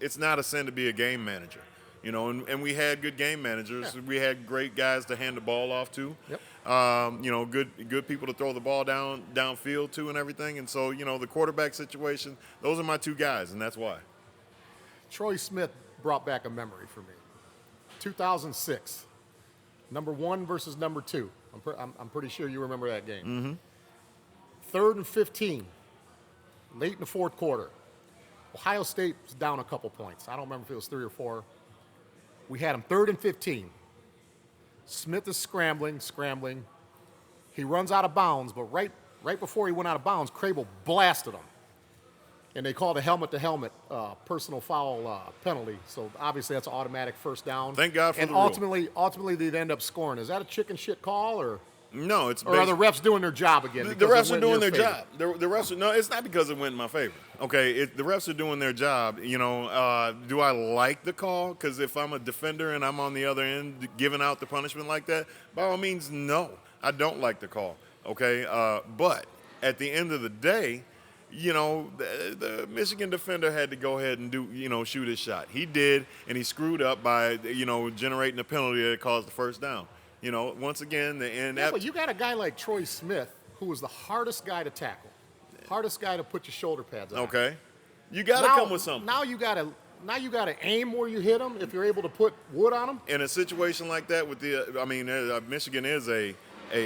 S3: it's not a sin to be a game manager. And we had good game managers. Yeah. We had great guys to hand the ball off to.
S2: Yep.
S3: Good people to throw the ball downfield to and everything. And so, the quarterback situation, those are my 2 guys, and that's why.
S2: Troy Smith brought back a memory for me. 2006, number 1 versus number 2. I'm pretty sure you remember that game. Mm-hmm. 3rd and 15, late in the 4th quarter. Ohio State was down a couple points. I don't remember if it was 3 or 4. We had him 3rd and 15. Smith is scrambling. He runs out of bounds, but right before he went out of bounds, Crable blasted him. And they called a helmet-to-helmet personal foul penalty. So obviously that's an automatic first down.
S3: Thank God for the
S2: rule. Ultimately they'd end up scoring. Is that a chicken shit call or?
S3: No,
S2: or are the refs doing their job again?
S3: The refs are doing their job. The refs no, it's not because it went in my favor. Okay, the refs are doing their job. Do I like the call? Because if I'm a defender and I'm on the other end giving out the punishment like that, by all means, no, I don't like the call. Okay, but at the end of the day, the Michigan defender had to go ahead and shoot his shot. He did, and he screwed up by generating a penalty that caused the first down. Once again,
S2: but you got a guy like Troy Smith, who was the hardest guy to tackle, hardest guy to put your shoulder pads on.
S3: Okay, you got to come with something.
S2: Now you got to aim where you hit him if you're able to put wood on him.
S3: In a situation like that, Michigan is a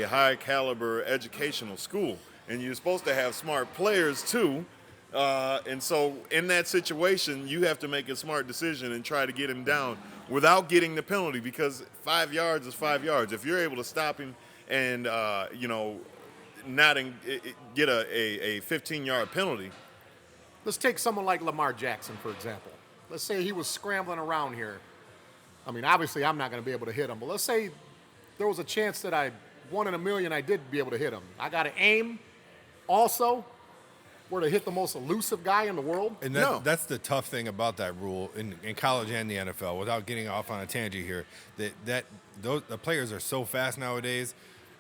S3: high caliber educational school, and you're supposed to have smart players too. And so in that situation, you have to make a smart decision and try to get him down without getting the penalty, because 5 yards is 5 yards. If you're able to stop him and, get a 15-yard penalty.
S2: Let's take someone like Lamar Jackson, for example. Let's say he was scrambling around here. Obviously I'm not going to be able to hit him, but let's say there was a chance that 1 in a million I did be able to hit him. I got to aim also. Were to hit the most elusive guy in the world?
S1: And that's the tough thing about that rule in college and the NFL, without getting off on a tangent here, the players are so fast nowadays.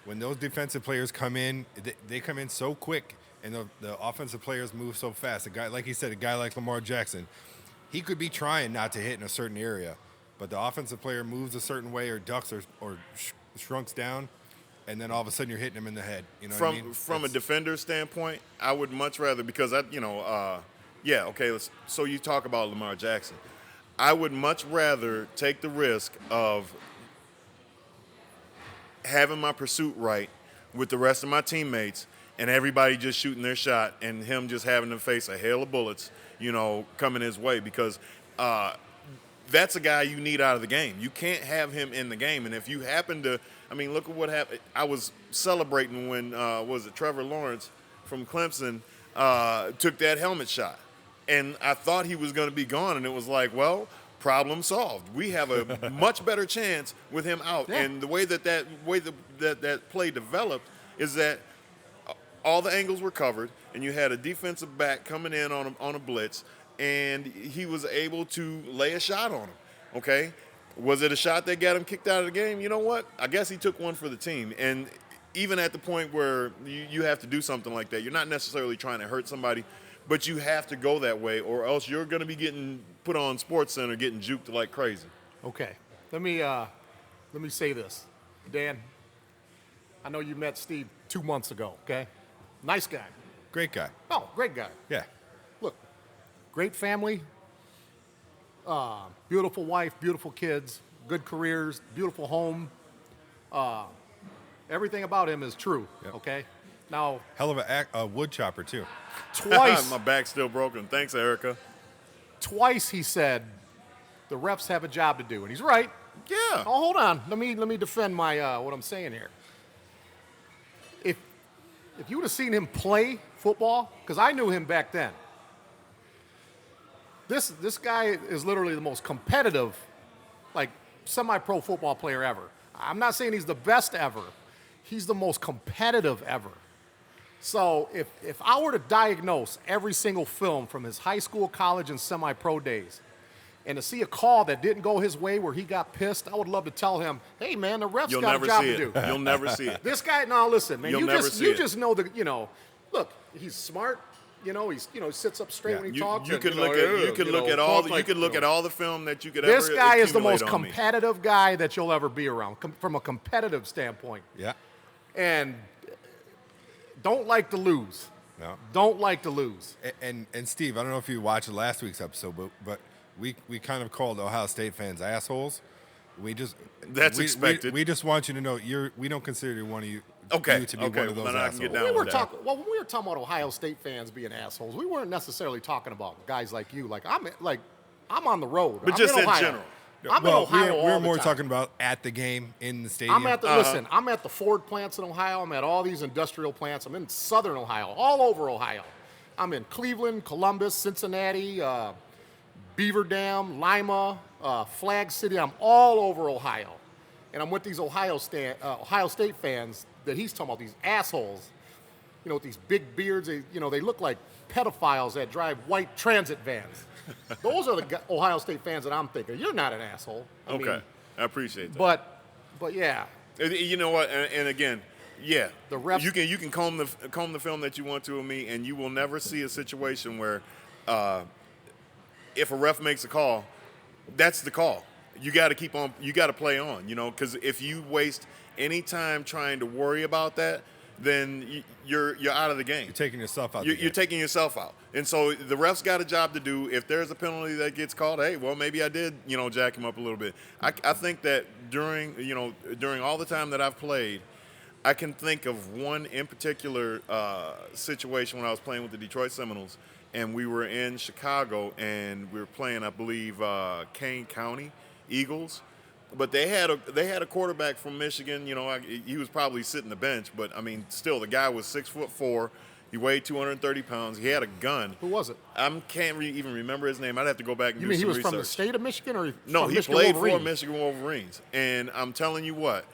S1: When those defensive players come in, they come in so quick, and the offensive players move so fast. A guy, like he said, a guy like Lamar Jackson, he could be trying not to hit in a certain area, but the offensive player moves a certain way or ducks or shrunks down, and then all of a sudden you're hitting him in the head.
S3: From a defender standpoint, I would much rather, because so you talk about Lamar Jackson. I would much rather take the risk of having my pursuit right with the rest of my teammates and everybody just shooting their shot and him just having to face a hail of bullets, coming his way, because that's a guy you need out of the game. You can't have him in the game. And if you happen to, look at what happened. I was celebrating when, Trevor Lawrence from Clemson took that helmet shot. And I thought he was going to be gone. And it was like, well, problem solved. We have a much better chance with him out. Yeah. And the way that play developed is that all the angles were covered, and you had a defensive back coming in on a blitz, and he was able to lay a shot on him, okay? Was it a shot that got him kicked out of the game? You know what? I guess he took one for the team. And even at the point where you have to do something like that, you're not necessarily trying to hurt somebody, but you have to go that way, or else you're going to be getting put on SportsCenter, getting juked like crazy.
S2: Okay. Let me say this. Dan, I know you met Steve 2 months ago, okay? Nice guy.
S1: Great guy.
S2: Oh, great guy.
S1: Yeah.
S2: Look, great family, beautiful wife, beautiful kids, good careers, beautiful home. Everything about him is true,
S1: Yep.
S2: okay? Now,
S1: Hell of a wood chopper, too.
S2: twice,
S3: My back's still broken. Thanks, Erica.
S2: twice he said the refs have a job to do, and he's right.
S3: Yeah.
S2: Oh, hold on. Let me defend my what I'm saying here. If you would have seen him play football, because I knew him back then. This guy is literally the most competitive, like, semi-pro football player ever. I'm not saying he's the best ever. He's the most competitive ever. So if I were to diagnose every single film from his high school, college, and semi-pro days, and to see a call that didn't go his way where he got pissed, I would love to tell him, hey, man, the ref's
S3: You'll
S2: got
S3: never
S2: a job
S3: see
S2: to
S3: it.
S2: do.
S3: You'll never see it.
S2: This guy, no, listen, man,
S3: You'll
S2: you
S3: never
S2: just
S3: see
S2: you
S3: it.
S2: just know the, look, he's smart. He's sits up straight when he talks.
S3: You
S2: and,
S3: can
S2: you
S3: look
S2: know,
S3: at you can look at
S2: talk
S3: all
S2: like,
S3: you can look at all the film that you could
S2: This
S3: ever
S2: guy is the most
S3: accumulate on me.
S2: competitive guy that you'll ever be around, from a competitive standpoint.
S1: Yeah.
S2: And don't like to lose.
S1: No.
S2: Don't like to lose.
S1: And Steve, I don't know if you watched last week's episode, but we kind of called Ohio State fans assholes.
S3: That's expected.
S1: We just want you to know we don't consider one of you
S3: Okay,
S1: you to be
S3: okay,
S1: one of those
S3: then I can
S1: assholes.
S3: get down
S2: We were
S3: with that.
S2: when we were talking about Ohio State fans being assholes, we weren't necessarily talking about guys like you. I'm on the road.
S3: But
S2: I'm
S3: just in
S2: Ohio.
S3: general.
S2: I'm in Ohio
S1: we're
S2: all
S1: more
S2: the time.
S1: talking about at the game in the stadium.
S2: I'm at the listen. I'm at the Ford plants in Ohio. I'm at all these industrial plants. I'm in Southern Ohio, all over Ohio. I'm in Cleveland, Columbus, Cincinnati, Beaver Dam, Lima, Flag City. I'm all over Ohio, and I'm with these Ohio State fans that he's talking about. These assholes, with these big beards. They look like pedophiles that drive white transit vans. Those are the Ohio State fans that I'm thinking. You're not an asshole. I mean,
S3: I appreciate that.
S2: but yeah.
S3: You know what? And again, yeah,
S2: The refs-
S3: you can comb the film that you want to of me, and you will never see a situation where if a ref makes a call, that's the call. You got to keep on. You got to play on. Because if you waste any time trying to worry about that, then you're out of the game.
S1: You're taking yourself out.
S3: You're taking yourself out. And so the ref's got a job to do. If there's a penalty that gets called, hey, well, maybe I did, jack him up a little bit. I think that during all the time that I've played, I can think of one in particular situation when I was playing with the Detroit Seminoles, and we were in Chicago, and we were playing, I believe, Kane County Eagles. But they had a quarterback from Michigan. He was probably sitting the bench, but I mean, still, the guy was 6'4". He weighed 230 pounds. He had a gun.
S2: Who was it?
S3: I can't even remember his name. I'd have to go back and
S2: You
S3: do
S2: mean he
S3: some
S2: was
S3: research.
S2: from the state of Michigan, or
S3: No,
S2: from
S3: he
S2: Michigan
S3: played
S2: Wolverines?
S3: for Michigan Wolverines. And I'm telling you what,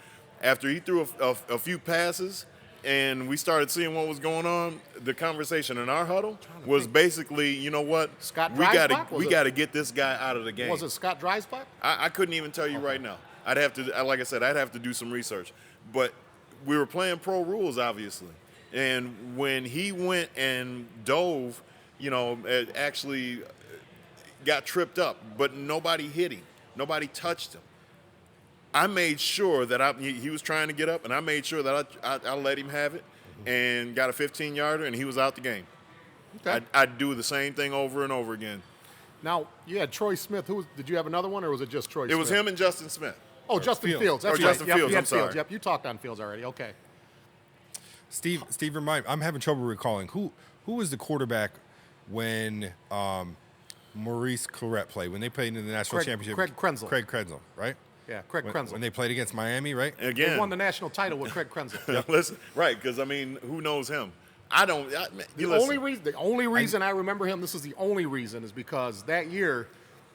S3: after he threw a few passes and we started seeing what was going on, the conversation in our huddle was basically, you know what,
S2: Scott
S3: we
S2: Dreisbach?
S3: we got to get this guy out of the game.
S2: Was it Scott Dreisbach?
S3: I couldn't even tell you right now. I'd have to, like I said, I'd have to do some research. But we were playing pro rules, obviously. And when he went and dove, it actually got tripped up, but nobody hit him. Nobody touched him. I made sure that he was trying to get up, and I made sure that I let him have it and got a 15-yarder, and he was out the game.
S2: Okay.
S3: I'd do the same thing over and over again.
S2: Now, you had Troy Smith. Did you have another one, or was it just Troy Smith?
S3: It was him and Justin Smith.
S2: Oh, Justin Fields. That's
S3: Or
S2: right.
S3: Justin
S2: Yep,
S3: Fields,
S2: you had
S3: I'm sorry.
S2: Fields. Yep, you talked on Fields already. Okay.
S1: Steve, I'm having trouble recalling who was the quarterback when Maurice Clarett played when they played in the national championship.
S2: Craig Krenzel.
S1: Craig Krenzel, right?
S2: Yeah, Craig Krenzel.
S1: When they played against Miami, right?
S3: Again,
S2: They won the national title with Craig Krenzel.
S3: Listen, right? Because I mean, who knows him? I don't.
S2: The only reason I remember him, this is the only reason, is because that year,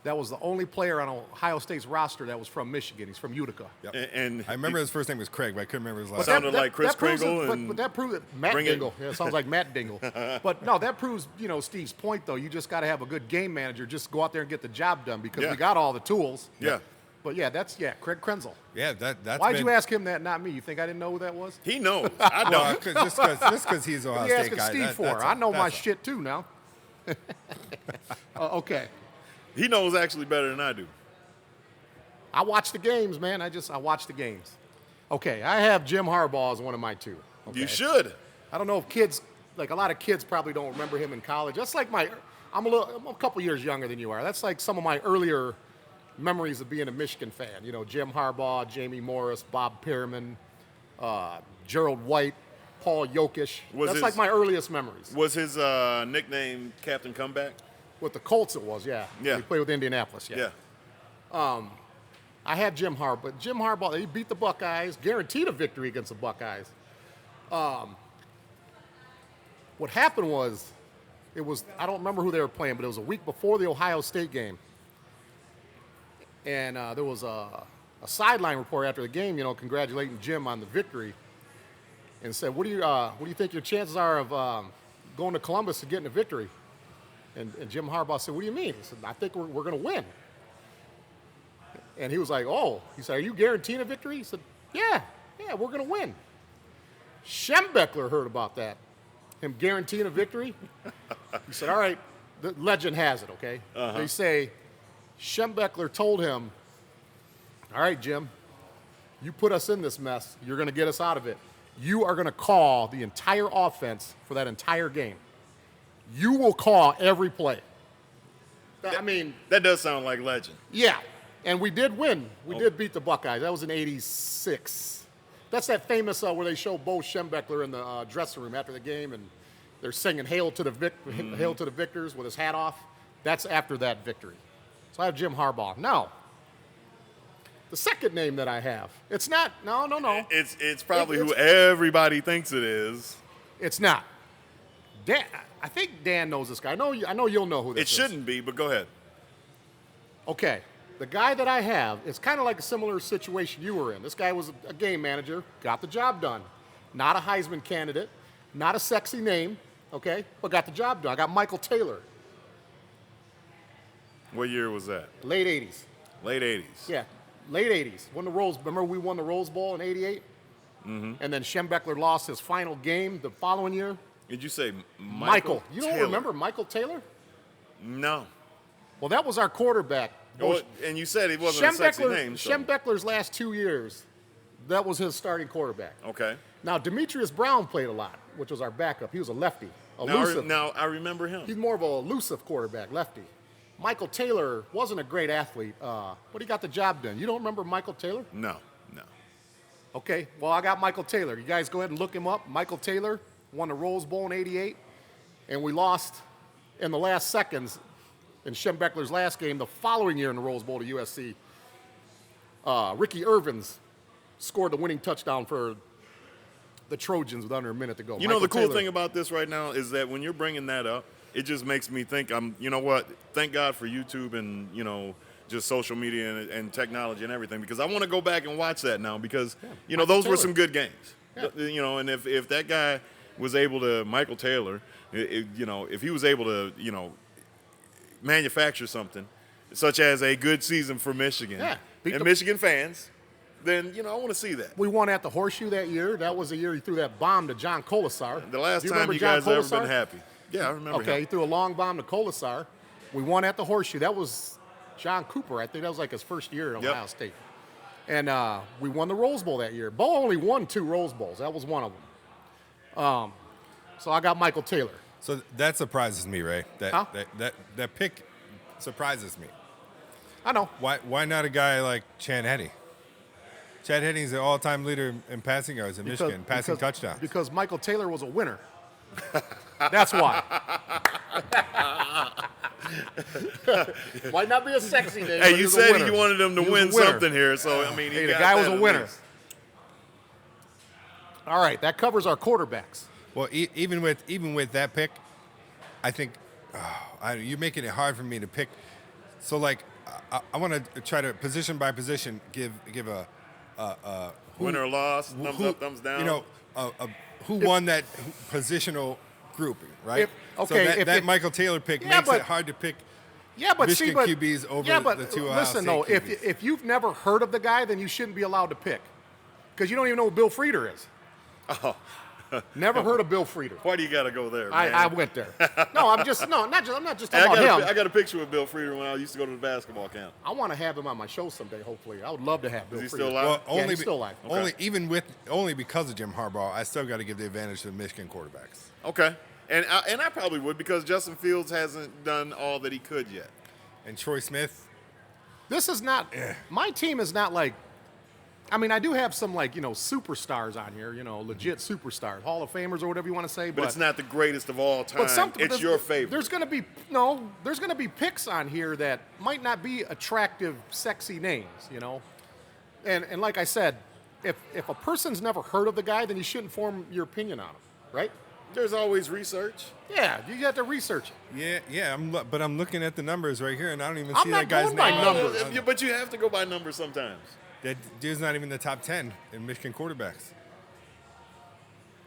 S2: that was the only player on Ohio State's roster that was from Michigan. He's from Utica.
S1: Yep.
S3: And
S1: I remember his first name was Craig, but I couldn't remember his last.
S3: Sounded like Chris
S2: proves
S3: Kringle
S2: but that proves it. Matt
S3: bring it-
S2: Dingle. Yeah, it sounds like Matt Dingle. But no, that proves, Steve's point, though. You just got to have a good game manager. Just go out there and get the job done because
S3: Yeah.
S2: we got all the tools.
S3: Yeah.
S2: But Craig Krenzel.
S1: Yeah, that's.
S2: Why'd you ask him that, not me? You think I didn't know who that was?
S3: he knows. I don't.
S1: Well, just because he's an
S2: What
S1: Ohio
S2: are you
S1: State
S2: asking
S1: guy.
S2: Steve for? I know my shit too now. Okay.
S3: He knows actually better than I do.
S2: I watch the games, man. I watch the games. Okay, I have Jim Harbaugh as one of my two. Okay?
S3: You should.
S2: I don't know if kids, like a lot of kids probably don't remember him in college. That's like I'm a couple years younger than you are. That's like some of my earlier memories of being a Michigan fan. Jim Harbaugh, Jamie Morris, Bob Pearman, Gerald White. Paul Jokic.
S3: Was
S2: That's
S3: his-
S2: like my earliest memories.
S3: Was his nickname Captain Comeback?
S2: With the Colts it was, yeah.
S3: Yeah.
S2: He played with Indianapolis, yeah. I had Jim Harbaugh, but Jim Harbaugh, he beat the Buckeyes, guaranteed a victory against the Buckeyes. What happened was, I don't remember who they were playing, but it was a week before the Ohio State game. And there was a sideline report after the game, congratulating Jim on the victory, and said, what do you think your chances are of going to Columbus and getting a victory? And Jim Harbaugh said, what do you mean? He said, I think we're going to win. And he was like, oh. He said, are you guaranteeing a victory? He said, yeah, we're going to win. Schembechler heard about that, him guaranteeing a victory. He said, all right, the legend has it, okay? They say Schembechler told him, all right, Jim, you put us in this mess. You're going to get us out of it. You are going to call the entire offense for that entire game. You will call every play.
S3: That does sound like legend.
S2: Yeah, and we did win. We did beat the Buckeyes. That was in '86. That's that famous where they show Bo Schembechler in the dressing room after the game, and they're singing "Hail to the Hail to the Victors" with his hat off. That's after that victory. So I have Jim Harbaugh. Now, the second name that I have, it's not. No.
S3: It's probably who everybody thinks it is.
S2: It's not. Dan, I think Dan knows this guy. I know you'll know who this is.
S3: It shouldn't be, but go ahead.
S2: Okay. The guy that I have, it's kind of like a similar situation you were in. This guy was a game manager, got the job done. Not a Heisman candidate, not a sexy name, okay, but got the job done. I got Michael Taylor.
S3: What year was that?
S2: Late 80s.
S3: Late 80s.
S2: Yeah, late 80s. Remember we won the Rose Bowl in '88? Mm-hmm. And then Schembechler lost his final game the following year.
S3: Did you say
S2: Michael? You don't
S3: Taylor?
S2: remember Michael Taylor?
S3: No.
S2: Well, that was our quarterback.
S3: Well, and you said it wasn't a sexy name. So.
S2: Schembechler's last 2 years, that was his starting quarterback.
S3: Okay.
S2: Now, Demetrius Brown played a lot, which was our backup. He was a lefty, elusive.
S3: Now I remember him.
S2: He's more of an elusive quarterback, lefty. Michael Taylor wasn't a great athlete, but he got the job done. You don't remember Michael Taylor?
S3: No.
S2: Okay, well, I got Michael Taylor. You guys go ahead and look him up. Michael Taylor won the Rose Bowl in '88, and we lost in the last seconds in Schembechler's last game the following year in the Rose Bowl to USC. Ricky Irvins scored the winning touchdown for the Trojans with under a minute to go.
S3: You know, the cool thing about this right now is that when you're bringing that up, it just makes me think, you know what, thank God for YouTube and, just social media and technology and everything, because I want to go back and watch that now because, those were some good games. Yeah. And if that guy was able to, Michael Taylor, if he was able to, manufacture something such as a good season for Michigan and Michigan fans, then, I want to see that.
S2: We won at the Horseshoe that year. That was the year he threw that bomb to John Colasar.
S3: The last time you guys have ever been happy. Yeah, I remember him.
S2: He threw a long bomb to Colasar. We won at the Horseshoe. That was John Cooper. I think that was like his first year at Ohio State. And we won the Rose Bowl that year. Bo only won 2 Rose Bowls. That was one of them. So I got Michael Taylor.
S1: So that surprises me, Ray. That pick surprises me.
S2: I know.
S1: Why not a guy like Chad Henne? Chad Henne's the all-time leader in passing yards in Michigan, passing touchdowns.
S2: Because Michael Taylor was a winner. That's why. Might not be a sexy name.
S3: Hey, you said you wanted him to win something here, so
S2: the guy was a winner. All right, that covers our quarterbacks.
S1: Well, even with that pick, I think you're making it hard for me to pick. So, I want to try to position by position give a
S3: win or loss, thumbs up, thumbs down.
S1: Who won that positional grouping, right? If Michael Taylor pick makes it hard to pick.
S2: Yeah, but
S1: Michigan QBs over the 2 Ohio
S2: listen,
S1: State QBs.
S2: if you've never heard of the guy, then you shouldn't be allowed to pick, because you don't even know who Bill Frieder is.
S3: Oh.
S2: Never heard of Bill Frieder.
S3: Why do you got to go there, man?
S2: I went there. No, I'm not just talking about him.
S3: I got a picture with Bill Frieder when I used to go to the basketball camp.
S2: I want to have him on my show someday, hopefully. I would love to have Bill Frieder.
S3: Is he still alive?
S1: Well,
S2: he's still alive.
S1: Okay. Only because of Jim Harbaugh, I still got to give the advantage to the Michigan quarterbacks.
S3: Okay. And I probably would, because Justin Fields hasn't done all that he could yet.
S1: And Troy Smith.
S2: This is not – my team is not like I mean, I do have some superstars on here, legit superstars, Hall of Famers or whatever you want to say.
S3: But it's not the greatest of all time. It's your favorite.
S2: There's going to be picks on here that might not be attractive, sexy names, And like I said, if a person's never heard of the guy, then you shouldn't form your opinion on him, right?
S3: There's always research.
S2: Yeah, you have to research it.
S1: Yeah. But I'm looking at the numbers right here, and I don't even
S2: I'm
S1: see
S2: not
S1: that guy's
S2: going by
S1: name.
S2: numbers.
S3: But you have to go by numbers sometimes.
S1: That dude's not even in the top 10 in Michigan quarterbacks.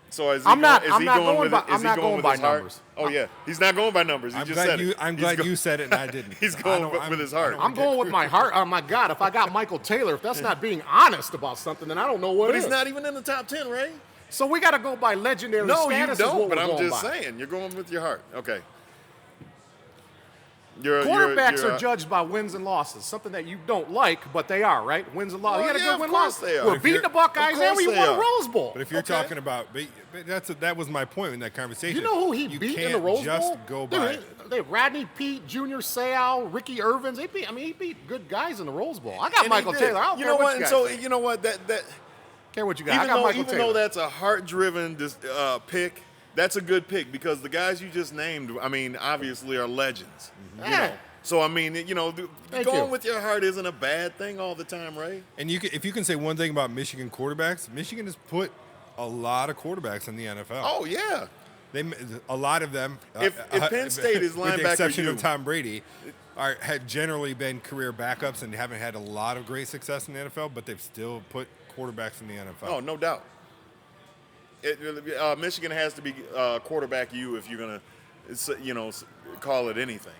S3: So is he
S2: I'm not
S3: going
S2: going
S3: with
S2: by.
S3: it? Is
S2: I'm
S3: he
S2: not
S3: going
S2: going
S3: with
S2: by
S3: his heart?
S2: numbers.
S3: Oh yeah, he's not going by numbers.
S1: I'm glad you said it and I didn't.
S3: He's going with his heart.
S2: I'm going with my heart. Oh my God! If I got Michael Taylor, if that's not being honest about something, then I don't know what
S3: But
S2: is.
S3: he's not even in the top 10, right?
S2: So we got to go by legendary
S3: No,
S2: status.
S3: you
S2: is
S3: don't.
S2: what
S3: But
S2: we're
S3: I'm
S2: going
S3: just
S2: by.
S3: saying, you're going with your heart. Okay.
S2: Quarterbacks are judged by wins and losses, something that you don't like, but they are, right? Wins and losses.
S3: Well,
S2: You got a
S3: yeah,
S2: good win
S3: of course
S2: loss.
S3: they are.
S2: We're
S3: If
S2: beating the Buckeyes, and we
S3: they
S2: won a
S3: are.
S2: Rose Bowl.
S1: But if you're
S3: Okay.
S1: talking about, that was my point in that conversation.
S2: You know who he
S1: You
S2: beat in
S1: can't
S2: the Rose
S1: just
S2: Bowl?
S1: go
S2: Dude,
S1: by.
S2: they Rodney Peete, Junior Seau, Ricky Irvins. He beat good guys in the Rose Bowl. I got
S3: And
S2: Michael
S3: he did.
S2: Taylor. I don't
S3: You
S2: care
S3: know
S2: what
S3: what?
S2: you
S3: And
S2: guys
S3: so
S2: think.
S3: you know what? That
S2: Care what you got. I got Michael Taylor.
S3: though that's a heart-driven pick, that's a good pick because the guys you just named, I mean, obviously are legends. You
S2: Yeah.
S3: know? So I mean,
S2: Thank
S3: going
S2: you.
S3: with your heart isn't a bad thing all the time, right?
S1: And if you can say one thing about Michigan quarterbacks, Michigan has put a lot of quarterbacks in the NFL.
S3: Oh yeah.
S1: A lot of them.
S3: If Penn State is
S1: with the
S3: linebacker
S1: exception
S3: you-
S1: of Tom Brady, had generally been career backups and haven't had a lot of great success in the NFL, but they've still put quarterbacks in the NFL.
S3: Oh, no doubt. Michigan has to be quarterback you if you're gonna, call it anything.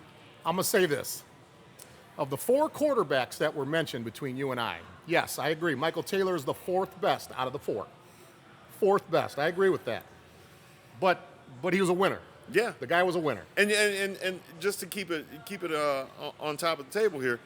S2: I'm going to say this. Of the 4 quarterbacks that were mentioned between you and I, yes, I agree. Michael Taylor is the 4th best out of the 4. 4th best. I agree with that. But he was a winner.
S3: Yeah.
S2: The guy was a winner.
S3: And just to keep it on top of the table here,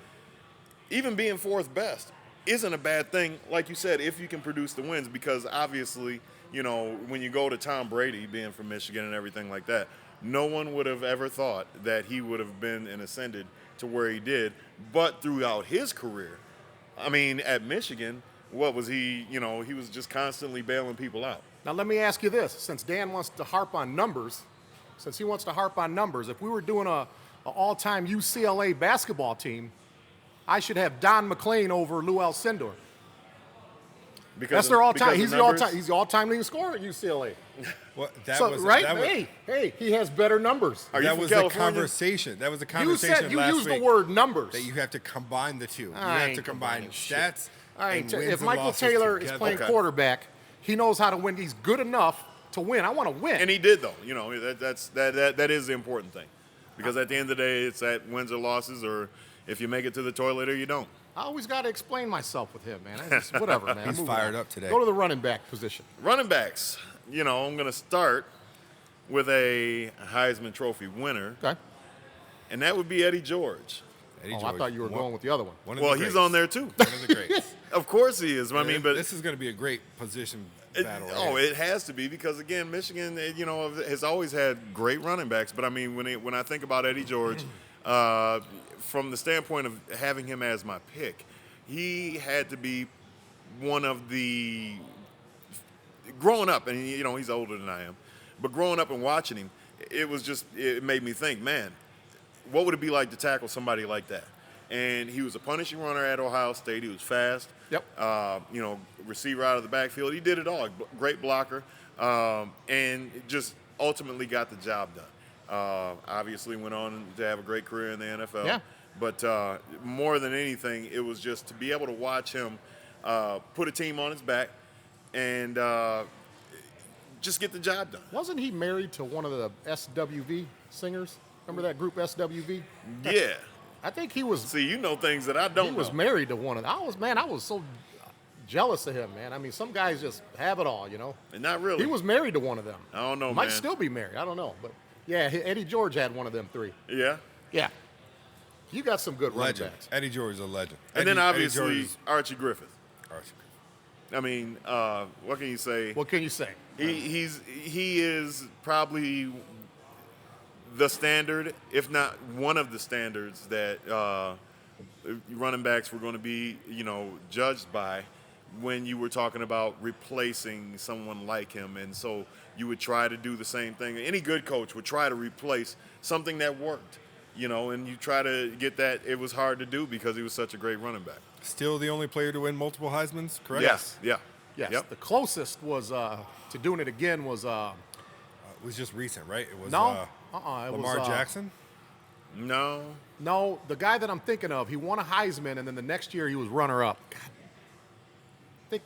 S3: even being 4th best isn't a bad thing, like you said, if you can produce the wins, because obviously, when you go to Tom Brady being from Michigan and everything like that, no one would have ever thought that he would have been and ascended to where he did. But throughout his career, I mean, at Michigan, what was he? He was just constantly bailing people out.
S2: Now, let me ask you this. Since Dan wants to harp on numbers, if we were doing an all-time UCLA basketball team, I should have Don McClain over Lou Alcindor. That's their all-time. He's the all-time leading scorer at UCLA.
S1: Well,
S2: Hey, he has better numbers.
S3: That was
S1: the conversation. That was the conversation
S2: You
S1: last
S2: used
S1: week.
S2: The word numbers.
S1: That you have to combine the two. You
S2: I
S1: have
S2: ain't
S1: to combine
S2: combining
S1: stats.
S2: All right,
S1: and
S2: if
S1: wins and
S2: Michael
S1: losses
S2: Taylor is
S1: together.
S2: playing quarterback, he knows how to win. He's good enough to win. I want to win.
S3: And he did, though. That is the important thing, because at the end of the day, it's that wins or losses, or if you make it to the toilet or you don't.
S2: I always got to explain myself with him, man. Whatever, man.
S1: He's
S2: Move
S1: fired
S2: on.
S1: up today.
S2: Go to the running back position.
S3: Running backs. I'm going to start with a Heisman Trophy winner,
S2: Okay.
S3: and that would be Eddie George.
S1: Eddie
S2: I
S1: George,
S2: thought you were going with the other one.
S3: Well, he's on there too.
S1: One of the greats.
S3: Of course he is. I mean, but
S1: this is going to be a great position battle.
S3: it has to be, because again, Michigan, has always had great running backs. But I mean, when I think about Eddie George, from the standpoint of having him as my pick, he had to be one of the growing up, and he's older than I am, but growing up and watching him, it made me think, man, what would it be like to tackle somebody like that? And he was a punishing runner at Ohio State. He was fast.
S2: Yep.
S3: Receiver out of the backfield. He did it all. Great blocker, and just ultimately got the job done. Obviously went on to have a great career in the NFL.
S2: Yeah.
S3: But more than anything, it was just to be able to watch him put a team on his back and just get the job done.
S2: Wasn't he married to one of the SWV singers? Remember that group SWV?
S3: Yeah.
S2: I think he was.
S3: See, you know things that I don't know.
S2: He was married to one of them. I was so jealous of him, man. I mean, some guys just have it all,
S3: And not really.
S2: He was married to one of them.
S3: I don't know,
S2: Might
S3: man.
S2: still be married. I don't know. But, yeah, Eddie George had one of them 3.
S3: Yeah.
S2: Yeah. You got some good running
S1: Legend.
S2: backs.
S1: Eddie George is a legend.
S3: And then obviously
S1: Eddie George is-
S3: Archie Griffith.
S1: Archie.
S3: I mean, what can you say?
S2: What can you say?
S3: He is probably the standard, if not one of the standards that running backs were going to be, judged by when you were talking about replacing someone like him. And so you would try to do the same thing. Any good coach would try to replace something that worked, and you try to get that. It was hard to do because he was such a great running back.
S1: Still the only player to win multiple Heismans, correct?
S3: Yes. Yeah.
S2: Yes.
S3: Yep.
S2: The closest was to doing it again was
S1: It was just recent, right? It was
S2: it
S1: Lamar
S2: was,
S1: Jackson.
S3: No.
S2: No, the guy that I'm thinking of, he won a Heisman, and then the next year he was runner-up. God, I think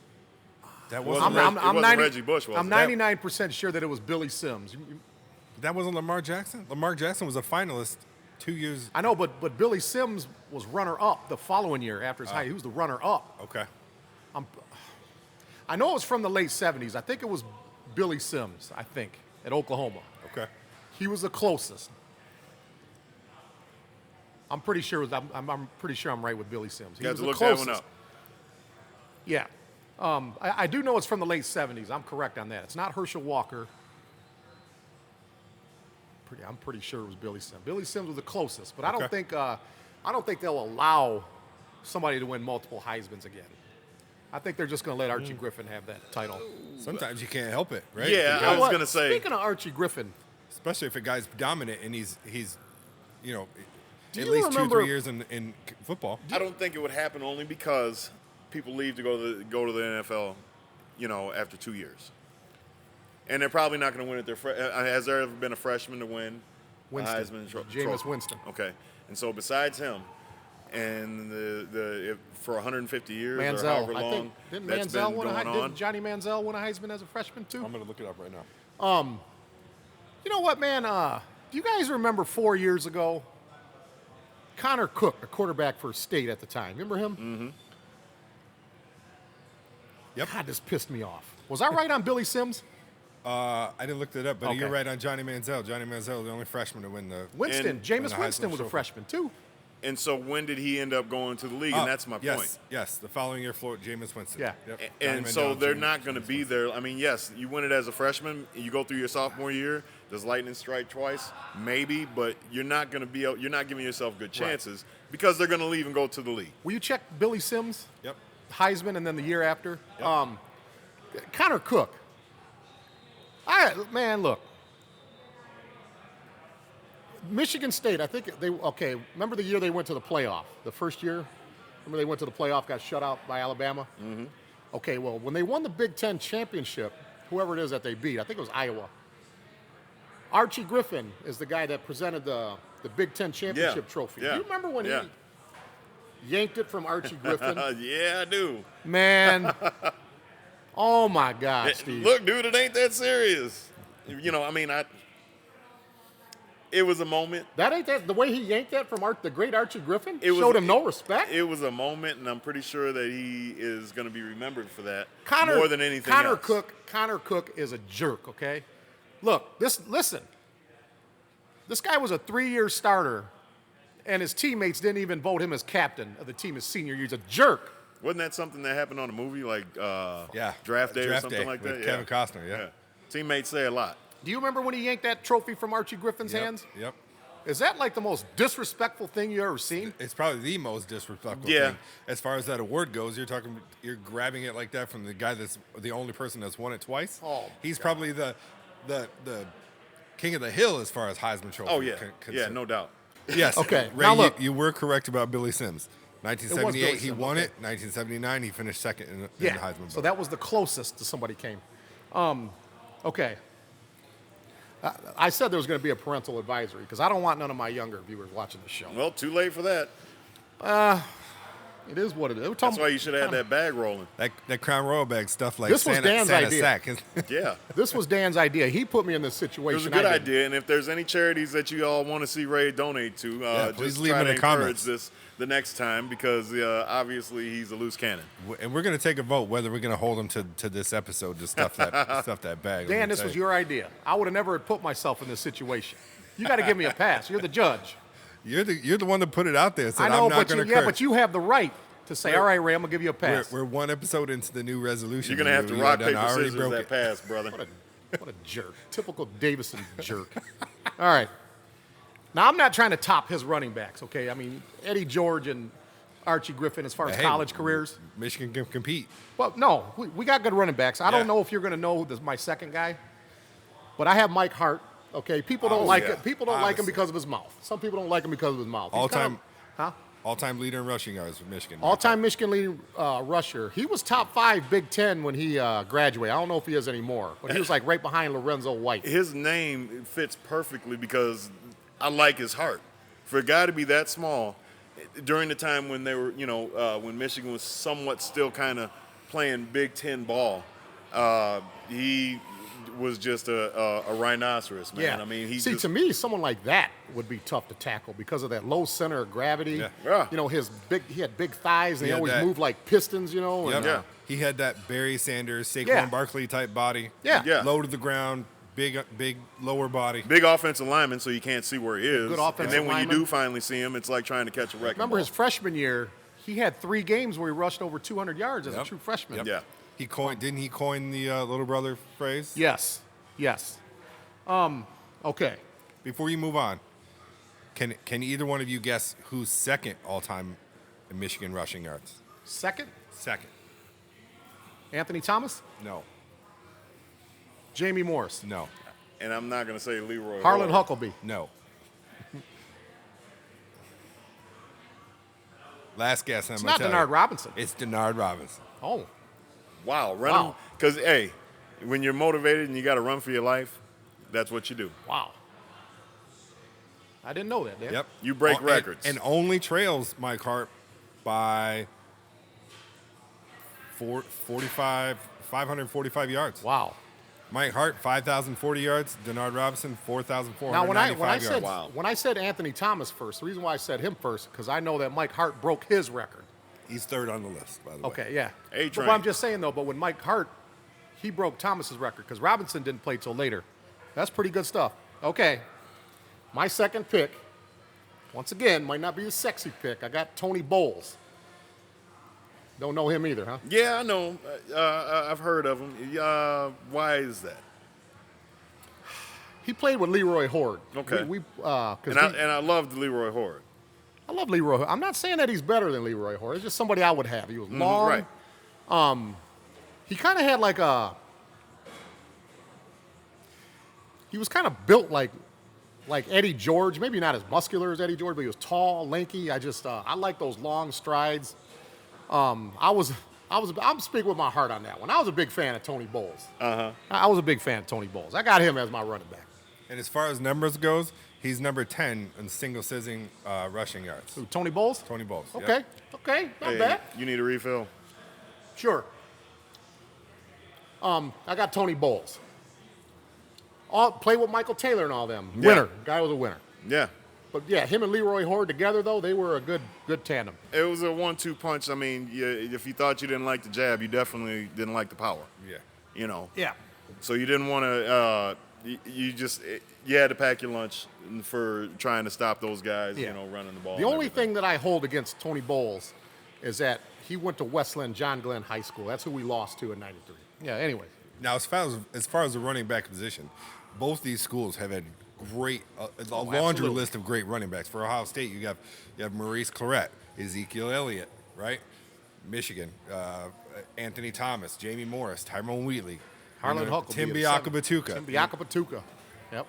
S1: That
S3: wasn't
S1: wasn't.
S3: It wasn't Reggie Bush, was
S2: I'm
S3: it?
S2: 99% sure that it was Billy Sims.
S1: That wasn't Lamar Jackson. Lamar Jackson was a finalist 2 years.
S2: I know, but Billy Sims was runner-up the following year after his high. He was the runner-up.
S1: Okay.
S2: I know it was from the late 70s. I think it was Billy Sims, at Oklahoma.
S1: Okay.
S2: He was the closest. I'm pretty sure I'm pretty sure I'm right with Billy Sims. He
S3: You have
S2: was
S3: to
S2: the
S3: look
S2: closest.
S3: that one up.
S2: Yeah. I do know it's from the late 70s. I'm correct on that. It's not Herschel Walker. I'm pretty sure it was Billy Sims. Billy Sims was the closest, but I don't think they'll allow somebody to win multiple Heismans again. I think they're just going to let Archie Griffin have that title.
S1: Sometimes you can't help it, right?
S3: Yeah,
S2: You know
S3: I was
S2: what?
S3: going to say.
S2: Speaking of Archie Griffin,
S1: Especially if a guy's dominant and he's
S2: Do
S1: at
S2: you
S1: least
S2: remember-
S1: 2-3 years in football.
S3: I don't think it would happen only because people leave to go to the NFL, after 2 years. And they're probably not going to win it. Has there ever been a freshman to win
S2: Winston,
S3: the Heisman Trophy?
S2: Jameis Winston.
S3: Okay. And so besides him, and for 150 years or
S2: Manziel.
S3: however
S2: I
S3: long
S2: think didn't
S3: that's
S2: Manziel
S3: been
S2: win
S3: going on.
S2: didn't Johnny Manziel win a Heisman as a freshman too?
S1: I'm going to look it up right now.
S2: You know what, man? Do you guys remember 4 years ago? Connor Cook, the quarterback for State at the time. Remember him? Mm-hmm.
S1: Yep.
S2: God, this pissed me off. Was I right on Billy Sims?
S1: I didn't look that up, but
S2: Okay.
S1: you're right on Johnny Manziel. Johnny Manziel, the only freshman to win the.
S2: Winston.
S3: And-
S2: Jameis
S1: and the
S2: Winston
S1: Heisman
S2: was a
S1: Trophy.
S2: freshman too.
S3: And so when did he end up going to the league? And that's my
S1: yes,
S3: point.
S1: Yes, the following year, Jameis Winston.
S2: Yeah.
S1: Yep.
S3: And
S1: Johnny
S3: so
S1: Manziel,
S3: they're
S1: Jameis-
S3: not going to be there. I mean, yes, you win it as a freshman. You go through your sophomore year. Does lightning strike twice? Maybe, but you're not going to be. You're not giving yourself good chances because they're going to leave and go to the league.
S2: Will you check Billy Sims?
S1: Yep.
S2: Heisman, and then the year after.
S1: Yep.
S2: Connor Cook. Man, look. Michigan State, I think remember the year they went to the playoff? The first year? Remember they went to the playoff, got shut out by Alabama? Mm-hmm. Okay, well, when they won the Big Ten championship, whoever it is that they beat, I think it was Iowa, Archie Griffin is the guy that presented the Big Ten championship trophy.
S3: Yeah.
S2: Do you remember when he yanked it from Archie Griffin?
S3: Yeah, I do.
S2: Man. Oh, my God, Steve.
S3: Look, dude, it ain't that serious. It was a moment.
S2: That ain't that. The way he yanked that from the great Archie Griffin
S3: It was-
S2: showed him no respect.
S3: It was a moment, and I'm pretty sure that he is going to be remembered for that
S2: Connor,
S3: more than anything
S2: Connor
S3: else.
S2: Connor Cook is a jerk, okay? Look, listen. This guy was a 3-year starter, and his teammates didn't even vote him as captain of the team his senior year. He's a jerk.
S3: Wasn't that something that happened on a movie like
S1: Yeah.
S3: Draft Day or
S1: Draft
S3: something
S1: Day
S3: like that?
S1: with Kevin Costner, yeah.
S3: Teammates say a lot.
S2: Do you remember when he yanked that trophy from Archie Griffin's hands?
S1: Yep.
S2: Is that like the most disrespectful thing you ever seen?
S1: It's probably the most disrespectful
S3: Yeah.
S1: thing. As far as that award goes, you're grabbing it like that from the guy that's the only person that's won it twice.
S2: Oh,
S1: He's probably the king of the hill as far as Heisman Trophy.
S3: Oh, yeah. Yeah, no doubt.
S1: Yes.
S2: Okay,
S1: Ray,
S2: now look.
S1: you were correct about Billy Sims.
S2: Billy
S1: 1978, he
S2: Sims,
S1: won
S2: okay.
S1: it. 1979, he finished second in the
S2: Yeah.
S1: Heisman.
S2: So that was the closest to somebody came. Okay. I said there was going to be a parental advisory because I don't want none of my younger viewers watching the show.
S3: Well, too late for that.
S2: It is what it is.
S3: That's why you should have had that bag rolling.
S1: That Crown Royal bag stuff like
S2: This was Dan's
S1: Santa
S2: idea.
S1: sack.
S3: Yeah.
S2: This was Dan's idea. He put me in this
S3: It
S2: situation.
S3: was a good
S2: I didn't.
S3: idea, and if there's any charities that you all want to see Ray donate to,
S1: please
S3: just
S1: leave
S3: try
S1: in
S3: to
S1: the
S3: encourage
S1: comments.
S3: this the next time because obviously he's a loose cannon.
S1: And we're going to take a vote whether we're going to hold him to this episode to stuff that bag.
S2: Dan, this was your idea. I would have never put myself in this situation. You got to give me a pass. You're the judge.
S1: You're the one that put it out there. Said,
S2: I know,
S1: I'm not
S2: but
S1: going to
S2: but you have the right to say, all right, Ray, I'm going to give you a pass.
S1: We're one episode into the new resolution.
S3: You're gonna have to
S1: You
S3: rock
S1: done
S3: paper
S1: already
S3: scissors
S1: broke
S3: that
S1: it.
S3: pass, brother.
S2: What a jerk. Typical Davison jerk. All right. Now, I'm not trying to top his running backs, okay? I mean, Eddie George and Archie Griffin as far as
S1: Hey,
S2: college careers.
S1: Michigan can compete.
S2: Well, no, we got good running backs. I
S1: Yeah.
S2: don't know if you're going to know my second guy, but I have Mike Hart. Okay, people don't like
S3: yeah.
S2: it. People don't like him
S1: Obviously.
S2: because of his mouth. Some people don't like him because of his mouth. He's kind of-
S1: All-time leader in rushing yards for Michigan.
S2: All-time Michigan leading rusher. He was top 5 Big Ten when he graduated. I don't know if he is anymore, but he was like right behind Lorenzo White.
S3: His name fits perfectly because I like his heart. For a guy to be that small, during the time when they were, when Michigan was somewhat still kind of playing Big Ten ball, he was just a rhinoceros, man.
S2: Yeah.
S3: I mean,
S2: to me, someone like that would be tough to tackle because of that low center of gravity.
S1: Yeah.
S3: Yeah.
S2: You know, he had big thighs and
S1: He
S2: he
S1: had
S2: always
S1: that-
S2: moved like pistons, you know.
S1: Yep.
S2: And,
S3: Yeah.
S1: He had that Barry Sanders, Saquon
S2: Yeah.
S1: Barkley type body.
S2: Yeah.
S3: Yeah.
S1: Low to the ground, big lower body.
S3: big offensive lineman, so you can't see where he is.
S2: Good offensive
S3: and then when
S2: lineman.
S3: you do finally see him, it's like trying to catch a wrecking
S2: Remember
S3: ball.
S2: his freshman year, he had 3 games where he rushed over 200 yards as a
S1: Yep.
S2: true freshman.
S1: Yep.
S3: Yeah.
S1: Didn't he coin the little brother phrase?
S2: Yes. Okay.
S1: Before you move on, can either one of you guess who's second all-time in Michigan rushing yards?
S2: Second,
S1: Second.
S2: Anthony Thomas,
S1: No.
S2: Jamie Morris,
S1: No.
S3: And I'm not going to say Leroy
S2: Harlan
S3: Hall.
S2: Huckleby.
S1: No. Last guess.
S2: It's not Denard Robinson.
S1: It's Denard Robinson.
S2: Oh,
S3: Wow, run
S2: Wow.
S3: him. Because, hey, when you're motivated and you got to run for your life, that's what you do.
S2: wow. I didn't know that, Dan.
S1: Yep.
S3: You break
S1: And-
S3: records.
S1: And only trails Mike Hart by 545 yards.
S2: Wow.
S1: Mike Hart, 5,040 yards. Denard Robinson, 4,495
S2: Now,
S1: yards.
S2: when I said Anthony Thomas first, the reason why I said him first because I know that Mike Hart broke his record.
S1: He's third on the list, by the way.
S2: Okay, yeah.
S3: A-train.
S2: But I'm just saying though, but when Mike Hart, he broke Thomas's record because Robinson didn't play till later. That's pretty good stuff. Okay, my second pick, once again, might not be the sexy pick. I got Tony Bowles. Don't know him either, huh?
S3: Yeah, I know. I've heard of him. Why is that?
S2: He played with Leroy Horde.
S3: Okay.
S2: Because
S3: And I loved Leroy Horde.
S2: I love Leroy Horde. I'm not saying that he's better than Leroy Horde. It's just somebody I would have. He was long.
S3: Right.
S2: He kind of had like he was kind of built like Eddie George. Maybe not as muscular as Eddie George, but he was tall, lanky. I like those long strides. I'm speaking with my heart on that one. I was a big fan of Tony Bowles. I was a big fan of Tony Bowles. I got him as my running back.
S1: And as far as numbers goes, he's number 10 in single-season rushing yards.
S2: Who, Tony Bowles?
S1: Tony Bowles. yep.
S2: Okay, not
S3: Hey,
S2: bad.
S3: you need a refill?
S2: Sure. I got Tony Bowles. Play with Michael Taylor and all them.
S3: Yeah.
S2: Winner. Guy was a winner.
S3: Yeah.
S2: But yeah, him and Leroy Horde together though, they were a good tandem.
S3: It was a 1-2 punch. I mean, if you thought you didn't like the jab, you definitely didn't like the power.
S1: Yeah.
S3: You know.
S2: Yeah.
S3: So you didn't want to. You had to pack your lunch for trying to stop those guys.
S2: Yeah.
S3: Running the ball.
S2: The
S3: and
S2: only
S3: everything.
S2: thing that I hold against Tony Bowles is that he went to Westland John Glenn High School. That's who we lost to in '93. Yeah. Anyway.
S1: Now, as far as the running back position, both these schools have had great a laundry
S2: absolutely.
S1: list of great running backs. For Ohio State, you have Maurice Clarett, Ezekiel Elliott, right? Michigan, Anthony Thomas, Jamie Morris, Tyrone Wheatley,
S2: Harlan Huckleby.
S1: Tim Biakabatuka.
S2: Tim Biakabatuka. Yep.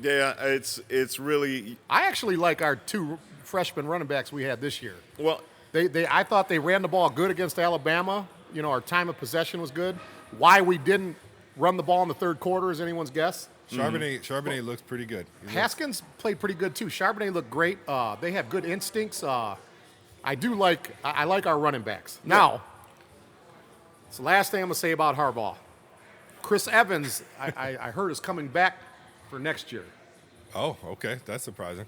S3: Yeah, it's really
S2: I actually like our 2 freshman running backs we had this year.
S3: well.
S2: I thought they ran the ball good against Alabama. Our time of possession was good. Why we didn't run the ball in the third quarter is anyone's guess.
S1: Charbonnet looks pretty good.
S2: Haskins played pretty good too. Charbonnet looked great. They have good instincts. I like our running backs. Now, it's the last thing I'm gonna say about Harbaugh. Chris Evans, I heard is coming back for next year.
S1: Oh, okay. That's surprising.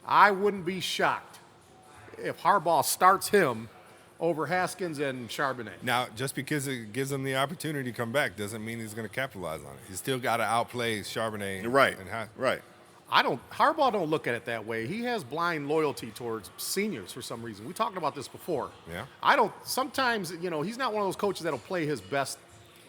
S2: I wouldn't be shocked if Harbaugh starts him over Haskins and Charbonnet.
S1: Now, just because it gives him the opportunity to come back doesn't mean he's going to capitalize on it. He's still got to outplay Charbonnet.
S3: Right.
S1: And
S3: Right.
S2: Harbaugh don't look at it that way. He has blind loyalty towards seniors for some reason. We talked about this before.
S1: Yeah.
S2: Sometimes, he's not one of those coaches that'll play his best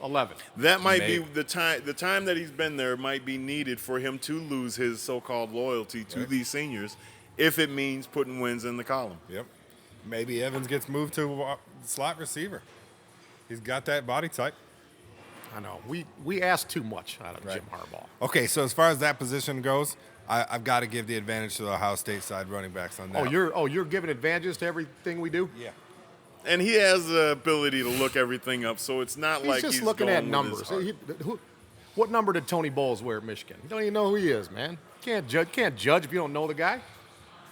S2: 11.
S3: That might
S1: Maybe.
S3: be the time. The time that he's been there might be needed for him to lose his so-called loyalty to these seniors, if it means putting wins in the column.
S1: Yep. Maybe Evans gets moved to slot receiver. He's got that body type.
S2: I know. We ask too much out of
S1: Right.
S2: Jim Harbaugh.
S1: Okay, so as far as that position goes, I've got to give the advantage to the Ohio State side running backs on that.
S2: You're giving advantages to everything we do?
S1: Yeah.
S3: And he has the ability to look everything up, so it's not like
S2: He's
S3: he's
S2: just looking
S3: going
S2: at
S3: with
S2: numbers.
S3: his heart.
S2: What number did Tony Bowles wear at Michigan? You don't even know who he is, man. Can't judge if you don't know the guy.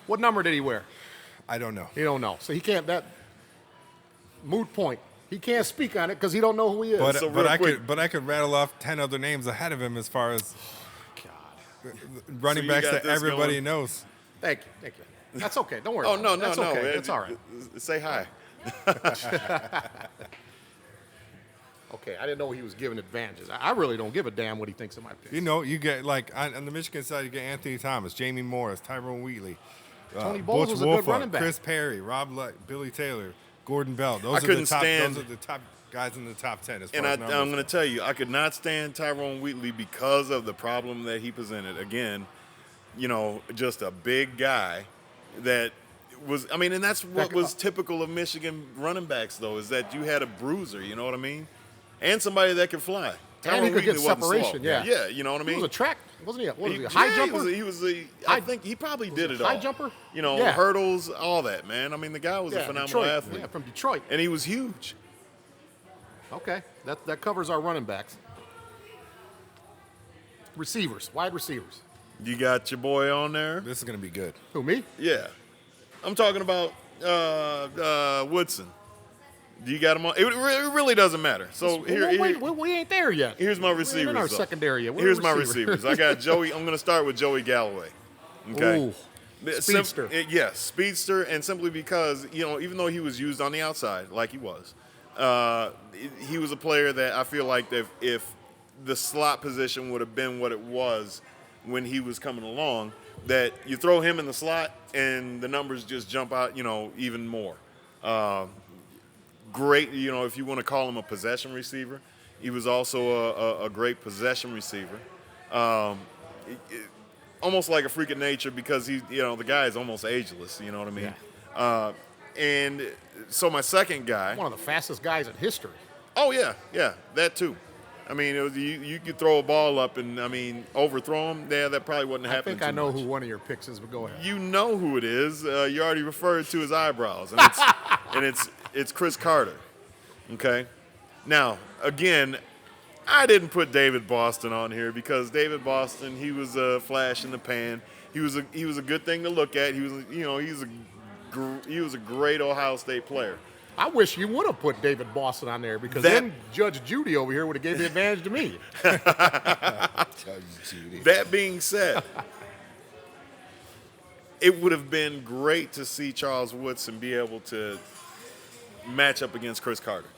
S2: What number did he wear?
S1: I don't know.
S2: He don't know. So he can't. That moot point. He can't speak on it because he don't know who he is.
S3: So real quick-
S1: I could rattle off 10 other names ahead of him as far as
S2: God.
S1: running
S3: So you
S1: backs
S3: got
S1: that
S3: this
S1: everybody
S3: going.
S1: knows.
S2: Thank you. That's okay. Don't worry.
S3: Oh,
S2: about
S3: no,
S2: it. That's
S3: no.
S2: okay. That's all right.
S3: Say hi.
S2: Okay, I didn't know he was giving advantages. I really don't give a damn what he thinks of my picks.
S1: You know, you get, like, on the Michigan side, you get Anthony Thomas, Jamie Morris, Tyrone Wheatley,
S2: Tony Bowles
S1: Butch
S2: was a good
S1: Wolford,
S2: running back.
S1: Chris Perry, Rob Luck, Billy Taylor, Gordon Bell. Those
S3: I
S1: are
S3: couldn't
S1: the top.
S3: stand-
S1: Those are the top guys in the top 10 as far
S3: And
S1: as
S3: I'm
S1: numbers
S3: going to
S1: go.
S3: tell you, I could not stand Tyrone Wheatley because of the problem that he presented. Again, just a big guy that was, and that's what was typical of Michigan running backs, though, is that you had a bruiser, you know what I mean? And somebody that could fly.
S2: And he could get
S3: Wheatley wasn't slow.
S2: separation, yeah.
S3: Yeah, you know what I mean?
S2: He was a track, wasn't he? What was he, a high jumper?
S3: He was I think he probably did
S2: he
S3: it
S2: a
S3: all.
S2: high jumper?
S3: Yeah. Hurdles, all that, man. The guy was a phenomenal
S2: Detroit.
S3: athlete.
S2: Yeah, from Detroit.
S3: And he was huge.
S2: Okay, that covers our running backs. Receivers, wide receivers.
S3: You got your boy on there?
S1: This is going to be good.
S2: Who, me?
S3: Yeah. I'm talking about Woodson. Do you got him on? It really doesn't matter. So
S2: We ain't there yet.
S3: here's my
S2: We
S3: receivers.
S2: ain't in our
S3: though.
S2: secondary yet. We're
S3: Here's my
S2: receiver.
S3: receivers. I got Joey. I'm going to start with Joey Galloway. Okay.
S2: Ooh, speedster.
S3: Yes, speedster, and simply because even though he was used on the outside like he was, he was a player that I feel like that if the slot position would have been what it was when he was coming along, that you throw him in the slot and the numbers just jump out, even more. Great, if you want to call him a possession receiver, he was also a great possession receiver. Almost like a freak of nature because the guy is almost ageless. You know what I mean?
S2: Yeah.
S3: And so my second guy.
S2: One of the fastest guys in history.
S3: Oh yeah, that too. You could throw a ball up and overthrow him. Yeah, that probably wouldn't happen.
S2: I think I know who one of your picks is, but go ahead.
S3: You know who it is. You already referred to his eyebrows, and it's Chris Carter. Okay. Now again, I didn't put David Boston on here because David Boston, he was a flash in the pan. He was a good thing to look at. He was a great Ohio State player.
S2: I wish you would have put David Boston on there because then Judge Judy over here would have gave the advantage to me.
S3: That being said, it would have been great to see Charles Woodson be able to match up against Chris Carter.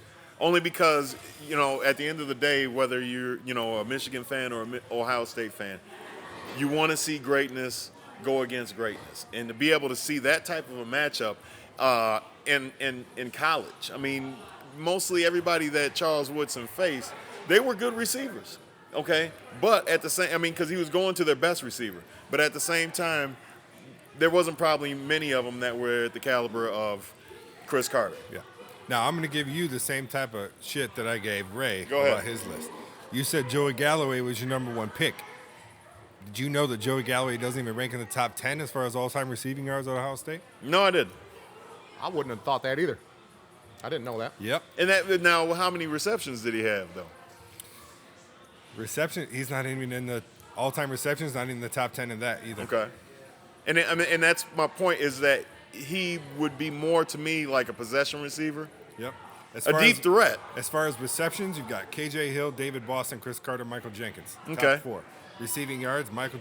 S3: Only because, at the end of the day, whether you're, a Michigan fan or an Ohio State fan, you want to see greatness go against greatness. And to be able to see that type of a matchup in college, mostly everybody that Charles Woodson faced, they were good receivers, okay? But at the same, because he was going to their best receiver. But at the same time, there wasn't probably many of them that were at the caliber of Chris Carter.
S1: Yeah. Now, I'm going to give you the same type of shit that I gave Ray
S3: Go ahead.
S1: about his list. You said Joey Galloway was your number one pick. Did you know that Joey Galloway doesn't even rank in the top 10 as far as all-time receiving yards at Ohio State?
S3: No, I didn't.
S2: I wouldn't have thought that either. I didn't know that.
S1: Yep.
S3: And now, how many receptions did he have, though?
S1: Reception, he's not even in the all-time receptions, not in the top 10 in that either.
S3: Okay. And that's my point, is that he would be more to me like a possession receiver.
S1: Yep.
S3: A deep threat.
S1: As far as receptions, you've got KJ Hill, David Boston, Chris Carter, Michael Jenkins.
S3: Okay.
S1: Top 4. Receiving yards, Michael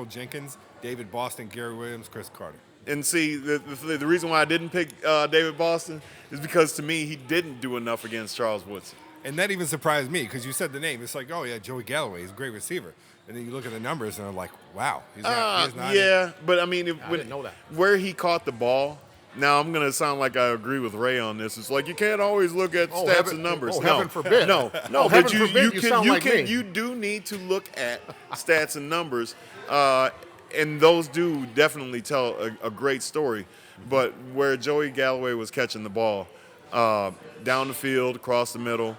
S1: Jenkins, David Boston, Gary Williams, Chris Carter.
S3: And see, the reason why I didn't pick David Boston is because, to me, he didn't do enough against Charles Woodson.
S1: And that even surprised me because you said the name. It's like, oh, yeah, Joey Galloway is a great receiver. And then you look at the numbers and I'm like, wow. He's not
S3: yeah, but
S2: I didn't know that.
S3: Where he caught the ball, now I'm going to sound like I agree with Ray on this. It's like you can't always look at stats and numbers.
S2: Oh,
S3: no,
S2: heaven forbid.
S3: No,
S2: Oh,
S3: but
S2: heaven forbid you sound like me.
S3: You do need to look at stats and numbers, and those do definitely tell a great story. But where Joey Galloway was catching the ball, down the field, across the middle,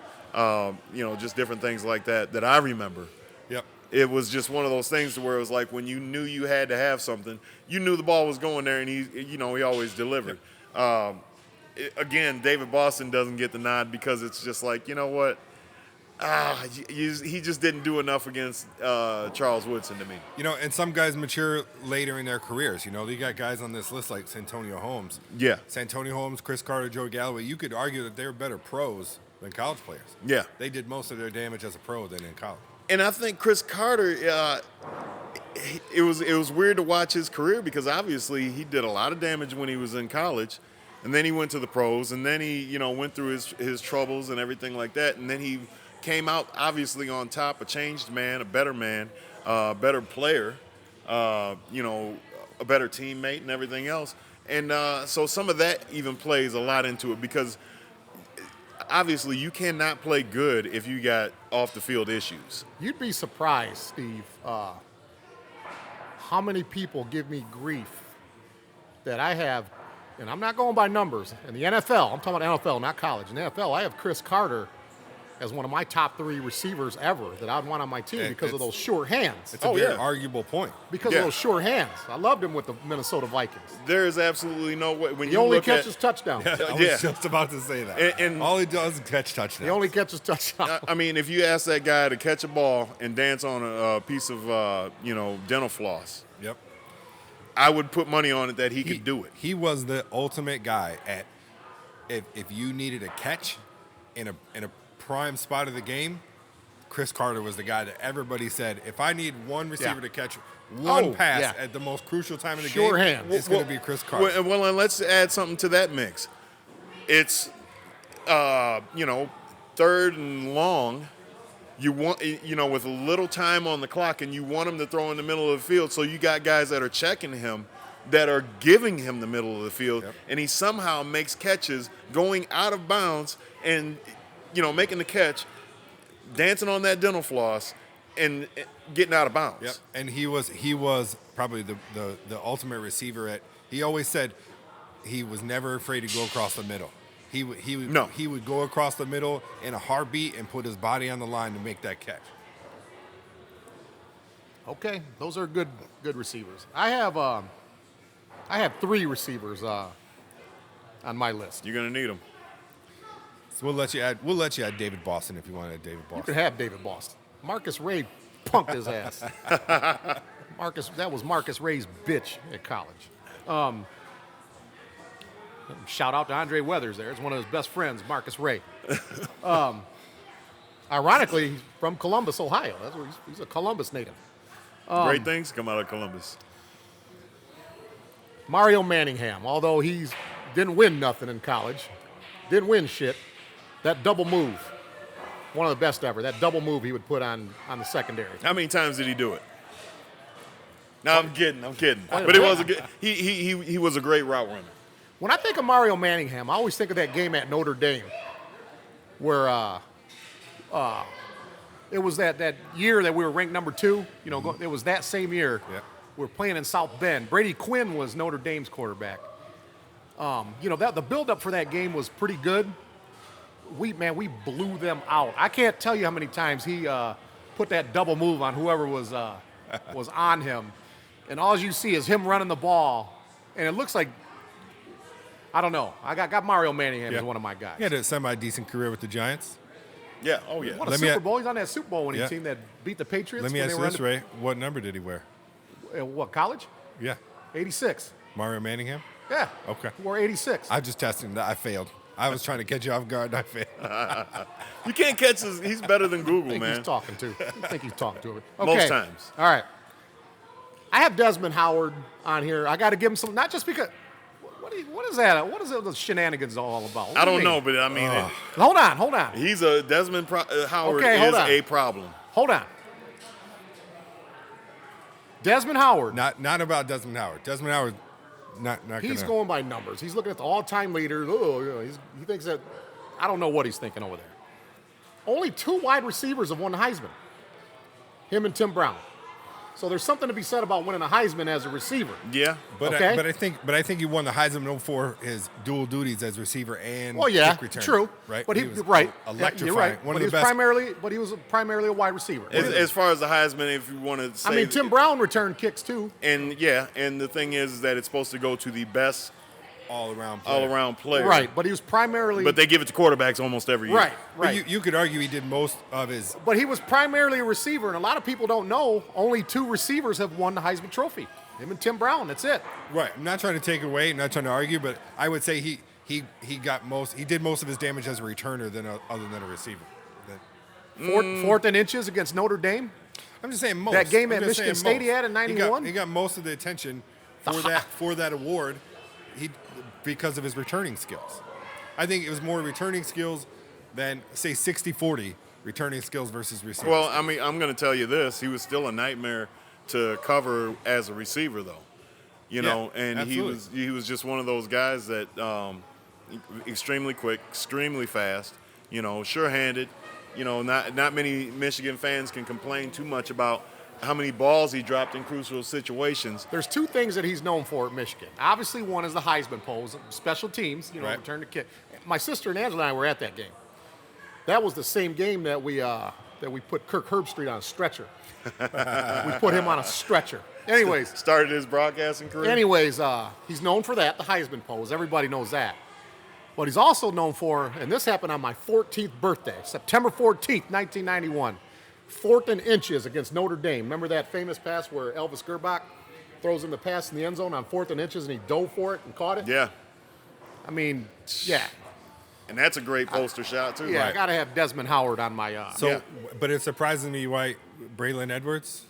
S3: just different things like that I remember.
S1: Yep.
S3: It was just one of those things where it was like when you knew you had to have something, you knew the ball was going there, and he always delivered.
S1: Yep.
S3: Again, David Boston doesn't get the nod because it's just like, you know what? He just didn't do enough against Charles Woodson to me.
S1: And some guys mature later in their careers. You got guys on this list like Santonio Holmes.
S3: Yeah.
S1: Santonio Holmes, Chris Carter, Joe Galloway. You could argue that they're better pros than college players.
S3: Yeah.
S1: They did most of their damage as a pro than in college.
S3: And I think Chris Carter, it was weird to watch his career because obviously he did a lot of damage when he was in college, and then he went to the pros, and then he went through his troubles and everything like that, and then he came out obviously on top, a changed man, a better player, a better teammate and everything else. And so some of that even plays a lot into it because obviously you cannot play good if you got off the field issues.
S2: You'd be surprised, Steve, how many people give me grief that I have, and I'm not going by numbers, in the NFL, I'm talking about NFL, not college. In the NFL, I have Chris Carter as one of my top 3 receivers ever that I'd want on my team because of those short hands.
S1: It's a very arguable point.
S2: Because of those short hands. I loved him with the Minnesota Vikings.
S3: There is absolutely no way. When
S2: he only catches touchdowns.
S1: I was just about to say that.
S3: And
S1: all he does is catch touchdowns.
S2: He only catches touchdowns.
S3: I mean, if you ask that guy to catch a ball and dance on a piece of, dental floss,
S1: yep,
S3: I would put money on it that he could do it.
S1: He was the ultimate guy at if you needed a catch in a prime spot of the game, Chris Carter was the guy that everybody said, if I need one receiver to catch one pass at the most crucial time of the game,
S2: hands.
S1: It's going to be Chris Carter.
S3: Well, and let's add something to that mix. It's, 3rd and long. You want, with a little time on the clock, and you want him to throw in the middle of the field. So you got guys that are checking him, that are giving him the middle of the field, and he somehow makes catches going out of bounds and, making the catch, dancing on that dental floss, and getting out of bounds.
S1: Yep. And he was probably the ultimate receiver he always said he was never afraid to go across the middle. He would go across the middle in a heartbeat and put his body on the line to make that catch.
S2: Okay, those are good receivers. I have 3 receivers on my list.
S3: You're gonna need them.
S1: So we'll let you add David Boston if you want to add David Boston.
S2: You could have David Boston. Marcus Ray punked his ass. That was Marcus Ray's bitch at college. Shout out to Andre Weathers there. It's one of his best friends, Marcus Ray. Ironically, he's from Columbus, Ohio. That's where he's a Columbus native.
S3: Great things come out of Columbus.
S2: Mario Manningham, although he didn't win nothing in college, didn't win shit, that double move, one of the best ever. That double move he would put on the secondary.
S3: How many times did he do it? No, I'm kidding. But it was a good. He was a great route runner.
S2: When I think of Mario Manningham, I always think of that game at Notre Dame, where it was that year that we were ranked number 2. It was that same year.
S1: Yeah.
S2: We were playing in South Bend. Brady Quinn was Notre Dame's quarterback. The build-up for that game was pretty good. We blew them out. I can't tell you how many times he put that double move on whoever was on him, and all you see is him running the ball, and it looks like, I don't know. I got Mario Manningham as one of my guys.
S1: He had a semi-decent career with the Giants.
S3: Yeah. Oh yeah.
S2: What a Super Bowl! He's on that Super Bowl winning team that beat the Patriots.
S1: Let me ask you this, Ray. What number did he wear?
S2: What, college?
S1: Yeah.
S2: 86.
S1: Mario Manningham?
S2: Yeah.
S1: Okay.
S2: He wore 86.
S1: I just tested him. I failed. I was trying to catch you off guard, and I failed.
S3: You can't catch he's better than Google, man.
S2: He's talking to. I think he's talking to him. Okay.
S3: Most times.
S2: All right. I have Desmond Howard on here. I got to give him some, not just because. What is that? What is the shenanigans all about?
S3: I don't know, but I mean,
S2: hold on.
S3: He's Desmond Howard
S2: is
S3: a problem.
S2: Hold on. Desmond Howard.
S1: Not about Desmond Howard. Desmond Howard, not
S2: he's going by numbers. He's looking at the all-time leaders. He thinks that, I don't know what he's thinking over there. Only 2 wide receivers have won the Heisman. Him and Tim Brown. So there's something to be said about winning a Heisman as a receiver.
S3: Yeah.
S1: But
S2: Okay.
S1: I think he won the Heisman for his dual duties as receiver and
S2: Well, yeah,
S1: kick returner.
S2: true.
S1: Right.
S2: But
S1: was
S2: right.
S1: electrifying.
S2: You're right.
S1: One
S2: but
S1: of the best.
S2: he was primarily a wide receiver.
S3: As far as the Heisman, if you want to say,
S2: I mean, Tim Brown returned kicks too.
S3: and the thing is that it's supposed to go to the best
S1: all-around
S3: player.
S2: Right, but he was primarily.
S3: But they give it to quarterbacks almost every year.
S2: Right,
S1: But
S2: right.
S1: you could argue he did most of his.
S2: But he was primarily a receiver, and a lot of people don't know only 2 receivers have won the Heisman Trophy. Him and Tim Brown. That's it.
S1: Right. I'm not trying to take it away. I'm not trying to argue, but I would say he did most of his damage as a returner other than a receiver.
S2: Fourth and inches against Notre Dame.
S1: I'm just saying most.
S2: That game
S1: I'm
S2: at
S1: just
S2: Michigan
S1: saying
S2: State
S1: most.
S2: he had in '91?
S1: He got most of the attention for that award. Because of his returning skills. I think it was more returning skills than, say, 60-40 returning skills versus receiving.
S3: Well, I mean, I'm going to tell you this: he was still a nightmare to cover as a receiver, though. You know, and
S1: absolutely.
S3: he was just one of those guys that extremely quick, extremely fast. You know, sure-handed. You know, not many Michigan fans can complain too much about how many balls he dropped in crucial situations.
S2: There's 2 things that he's known for at Michigan. Obviously, one is the Heisman pose, special teams,
S1: Right.
S2: return to kick. My sister and Angela and I were at that game. That was the same game that we put Kirk Herbstreit on a stretcher. We put him on a stretcher. Anyways,
S3: Started his broadcasting career.
S2: he's known for that, the Heisman pose. Everybody knows that. But he's also known for, and this happened on my 14th birthday, September 14th, 1991. 4th and inches against Notre Dame. Remember that famous pass where Elvis Gerbach throws him the pass in the end zone on 4th and inches and he dove for it and caught it?
S3: Yeah.
S2: I mean, yeah.
S3: And that's a great poster shot, too.
S2: Yeah, I
S3: Right.
S2: got to have Desmond Howard on my.
S1: But it surprises me why Braylon Edwards.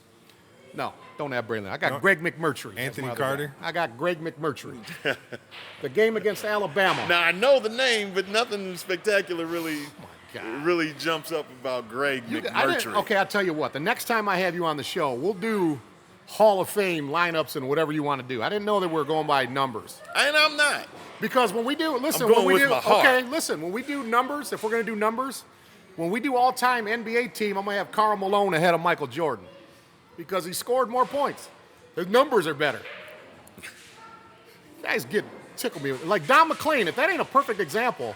S2: No, don't have Braylon. I got
S1: No.
S2: Greg McMurtry. That's
S1: Anthony
S2: my other
S1: Carter?
S2: guy. I got Greg McMurtry. The game against Alabama.
S3: Now, I know the name, but nothing spectacular really
S2: God.
S3: really jumps up about Greg McMurtry.
S2: Okay, I'll tell you what. The next time I have you on the show, we'll do Hall of Fame lineups and whatever you want to do. I didn't know that we were going by numbers.
S3: And I'm not.
S2: Because when we do, listen,
S3: I'm going
S2: when we
S3: with
S2: do,
S3: my heart.
S2: okay, listen, when we do numbers, if we're going to do numbers, when we do all-time NBA team, I'm going to have Karl Malone ahead of Michael Jordan because he scored more points. His numbers are better. You guys tickle me. Like Don McClain, if that ain't a perfect example,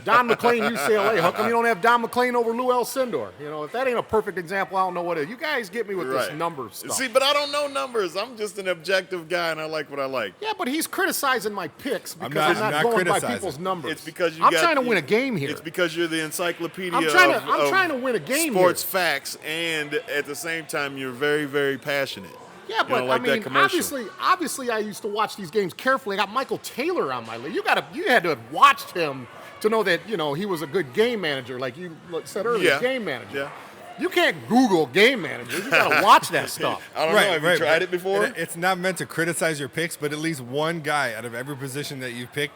S2: Don McClain, UCLA, how come you don't have Don McClain over Lou Alcindor? You know, if that ain't a perfect example, I don't know what is. You guys get me with this number stuff.
S3: See, but I don't know numbers. I'm just an objective guy, and I like what I like.
S2: Yeah, but he's criticizing my picks because I'm not going by
S1: criticizing.
S2: people's numbers.
S3: It's because
S2: I'm trying to win a game here.
S3: It's because you're the encyclopedia
S2: I'm trying to win a game
S3: sports
S2: here.
S3: facts, and at the same time, you're very, very passionate.
S2: Yeah, but
S3: like that
S2: I mean,
S3: commercial.
S2: obviously, I used to watch these games carefully. I got Michael Taylor on my list. You had to have watched him to know that he was a good game manager, like you said earlier.
S3: Yeah.
S2: Game manager.
S3: Yeah.
S2: You can't Google game manager. You got to watch that stuff.
S3: I don't know. Have you tried it before?
S1: It's not meant to criticize your picks, but at least one guy out of every position that you've picked,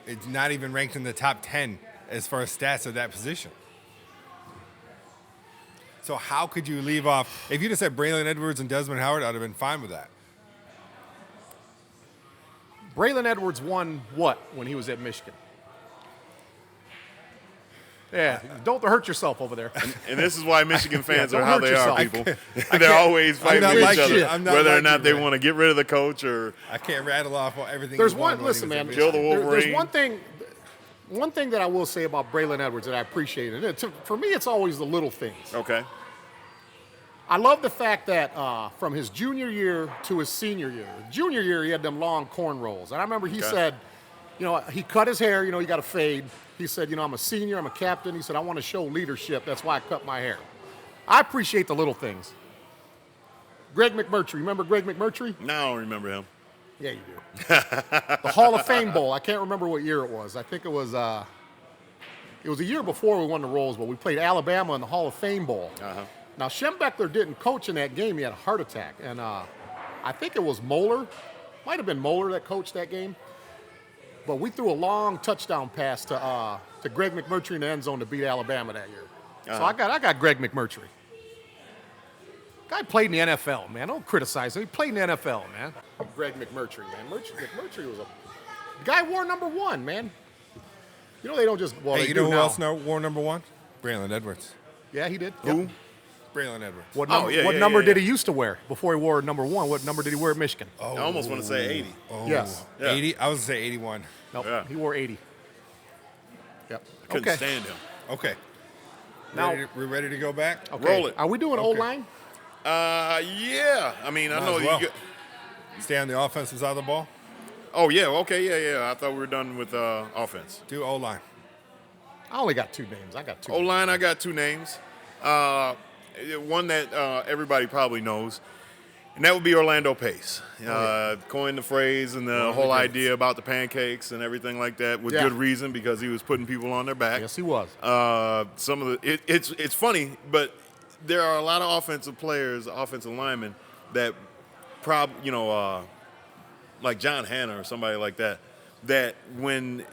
S1: it's not even ranked in the top 10 as far as stats of that position. So how could you leave off? If you just said Braylon Edwards and Desmond Howard, I'd have been fine with that.
S2: Braylon Edwards won what when he was at Michigan? Yeah, don't hurt yourself over there.
S3: And this is why Michigan fans
S2: don't
S3: are how
S2: hurt
S3: they are,
S2: yourself.
S3: people. They're always fighting
S1: not
S3: with
S1: like
S3: each other,
S1: you. I'm not
S3: whether or
S1: like
S3: not
S1: you,
S3: they
S1: man.
S3: want to get rid of the coach or
S1: I can't rattle off everything.
S2: There's
S1: he won
S2: one.
S1: when he
S2: Listen,
S1: was at
S2: man.
S3: Kill the
S1: Michigan.
S3: Wolverine.
S2: There's one thing that I will say about Braylon Edwards that I appreciate, and for me, it's always the little things.
S3: okay.
S2: I love the fact that from his junior year to his senior year, junior year he had them long cornrows, and I remember he said, he cut his hair. You got to fade. He said, I'm a senior, I'm a captain. He said, I want to show leadership. That's why I cut my hair. I appreciate the little things. Greg McMurtry, remember Greg McMurtry?
S3: Now I don't remember him.
S2: Yeah, you do. The Hall of Fame Bowl. I can't remember what year it was. I think it was a year before we won the Rose Bowl. We played Alabama in the Hall of Fame Bowl.
S3: Uh-huh.
S2: Now, Schembechler didn't coach in that game. He had a heart attack. And I think it was Moeller. Might have been Moeller that coached that game. But we threw a long touchdown pass to Greg McMurtry in the end zone to beat Alabama that year. So I got Greg McMurtry. Guy played in the NFL, man. Don't criticize him. He played in the NFL, man. Greg McMurtry, man. McMurtry was a guy wore number 1, man. They don't just. Well,
S1: Hey,
S2: they
S1: you
S2: do
S1: know who
S2: now.
S1: else wore number 1? Braylon Edwards.
S2: Yeah, he did.
S3: Who?
S2: Yep.
S1: Braylon Edwards.
S2: What number did he used to wear before he wore number 1? What number did he wear at Michigan?
S3: I almost want to say 80.
S2: Yes.
S3: Yeah.
S1: 80? I was going to say 81.
S2: Nope,
S3: Yeah.
S2: he wore 80. Yep.
S3: Couldn't stand him.
S1: Okay.
S2: Now,
S1: We're ready to go back?
S2: okay.
S3: Roll it.
S2: Are we doing O-line?
S3: Yeah. I mean, I
S1: Might
S3: know
S1: as well.
S3: you.
S1: Stay on the offensive side of the ball.
S3: Oh yeah. Okay. Yeah. I thought we were done with offense.
S1: Do O-line.
S2: I only got 2 names. I got 2.
S3: O line. I got 2 names. One that everybody probably knows, and that would be Orlando Pace. Coined the phrase and the whole idea about the pancakes and everything like that with good reason, because he was putting people on their back.
S2: Yes, he was.
S3: Some of the it's funny, but there are a lot of offensive players, offensive linemen that like John Hanna or somebody like that, that when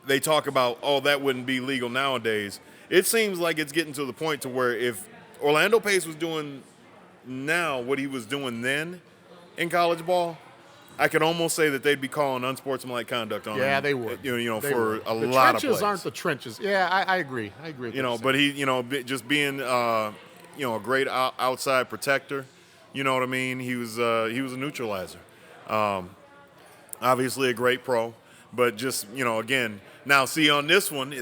S3: they talk about, oh, that wouldn't be legal nowadays, it seems like it's getting to the point to where if Orlando Pace was doing now what he was doing then in college ball, I could almost say that they'd be calling unsportsmanlike conduct on him.
S2: Yeah, they would.
S3: They for
S2: would.
S3: a lot of plays.
S2: The trenches aren't the trenches. Yeah, I agree. I agree. With
S3: But he, just being, a great outside protector. You know what I mean? He was a neutralizer. Obviously a great pro, but just, again, now see on this one,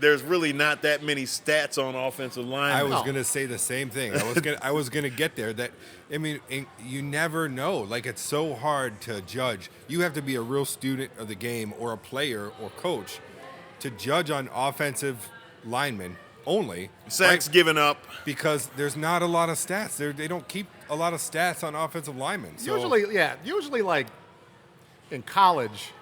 S3: there's really not that many stats on offensive line.
S1: I was going to say the same thing. I was going to get there. You never know. Like, it's so hard to judge. You have to be a real student of the game or a player or coach to judge on offensive linemen only.
S3: Sacks given up.
S1: Because there's not a lot of stats. They don't keep a lot of stats on offensive linemen. So.
S2: Usually like in college,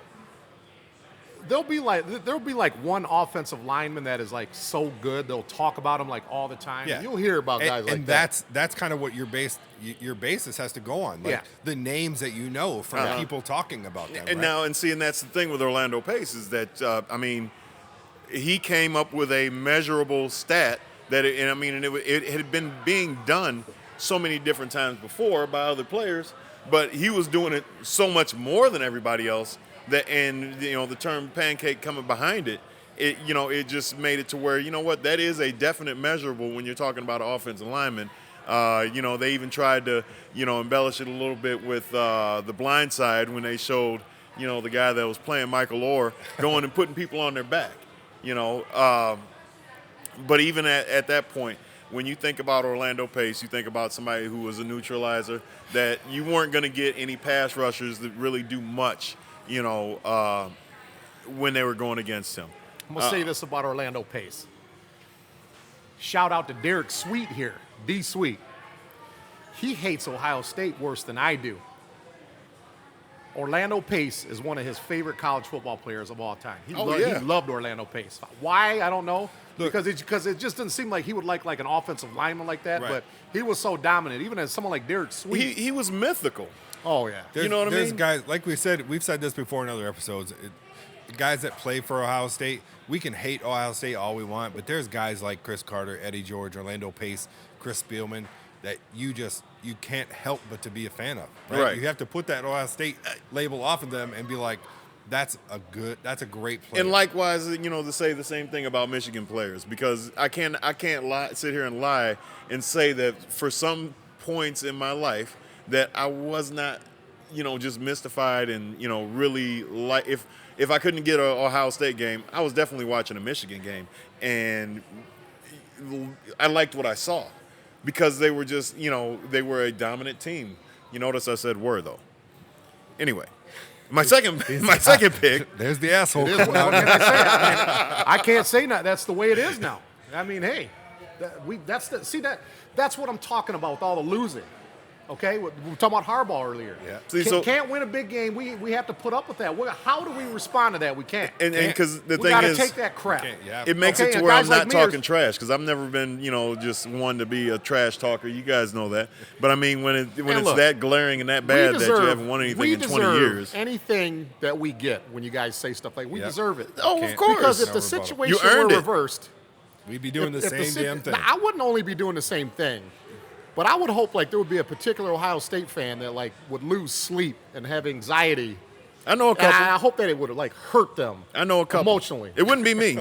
S2: there'll be like one offensive lineman that is like so good they'll talk about him like all the time.
S1: Yeah.
S2: You'll hear about guys like that.
S1: And that's kind of what your basis has to go on. Like the names that you know from people talking about them.
S3: And
S1: right?
S3: that's the thing with Orlando Pace is that he came up with a measurable stat that it had been being done so many different times before by other players, but he was doing it so much more than everybody else the term pancake coming behind it, it just made it to where, that is a definite measurable when you're talking about an offensive lineman. They even tried to, embellish it a little bit with the blind side when they showed, the guy that was playing Michael Orr going and putting people on their back, but even at that point, when you think about Orlando Pace, you think about somebody who was a neutralizer, that you weren't going to get any pass rushers that really do much, when they were going against him.
S2: I'm going to say this about Orlando Pace. Shout out to Derek Sweet here, D Sweet. He hates Ohio State worse than I do. Orlando Pace is one of his favorite college football players of all time. He loved Orlando Pace. Why? I don't know. Look, because it just didn't seem like he would like an offensive lineman like that. Right. But he was so dominant, even as someone like Derek Sweet.
S3: He was mythical.
S2: Oh yeah.
S3: You know what I mean?
S1: There's guys, like we've said this before in other episodes. Guys that play for Ohio State, we can hate Ohio State all we want, but there's guys like Chris Carter, Eddie George, Orlando Pace, Chris Spielman that you can't help but to be a fan of. Right? You have to put that Ohio State label off of them and be like, that's a great player.
S3: And likewise, to say the same thing about Michigan players, because I can't sit here and lie and say that for some points in my life that I was not, just mystified and, really like if I couldn't get an Ohio State game, I was definitely watching a Michigan game, and I liked what I saw because they were just, they were a dominant team. You notice I said were though. Anyway. My second pick.
S1: There's the asshole.
S2: What can I say? I can't say that. That's the way it is now. I mean, hey, that's what I'm talking about with all the losing. Okay, we were talking about Harbaugh earlier.
S3: Yeah.
S2: Can't win a big game. We have to put up with that. How do we respond to that? We can't.
S3: And because the
S2: we
S3: thing
S2: gotta
S3: is,
S2: take that crap.
S3: It makes it to where I'm not talking trash, because I've never been, just one to be a trash talker. You guys know that. But I mean, when it's that glaring and that bad that you haven't won anything in 20 years.
S2: Anything that we get when you guys say stuff like we deserve it.
S3: Oh, of course.
S2: Because if the situation were reversed,
S1: we'd be doing the same damn thing.
S2: Now, I wouldn't only be doing the same thing. But I would hope there would be a particular Ohio State fan that would lose sleep and have anxiety.
S3: I know a couple.
S2: And I hope that it would hurt them.
S3: I know a couple.
S2: Emotionally.
S3: It wouldn't be me.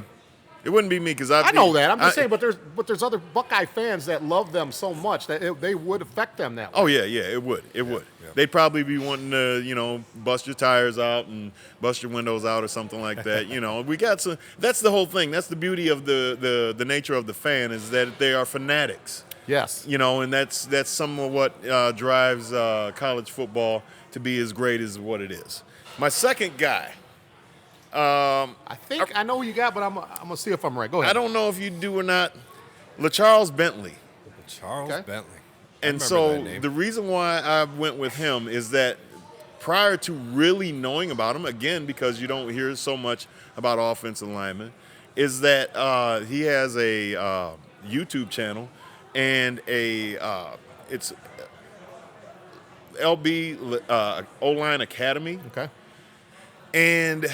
S3: It wouldn't be me because
S2: I know that. I'm just saying, but there's other Buckeye fans that love them so much that they would affect them that way.
S3: Oh yeah, it would. It would.
S1: Yeah.
S3: They'd probably be wanting to, bust your tires out and bust your windows out or something like that. We got some. That's the whole thing. That's the beauty of the nature of the fan is that they are fanatics.
S2: Yes.
S3: And that's some of what drives college football to be as great as what it is. My second guy.
S2: I think I know who you got, but I'm gonna see if I'm right. Go ahead.
S3: I don't know if you do or not. LaCharles Bentley.
S1: Charles Bentley.
S3: And so the reason why I went with him is that prior to really knowing about him, again, because you don't hear so much about offensive linemen, is that he has a YouTube channel and it's LB O-Line Academy.
S2: Okay.
S3: And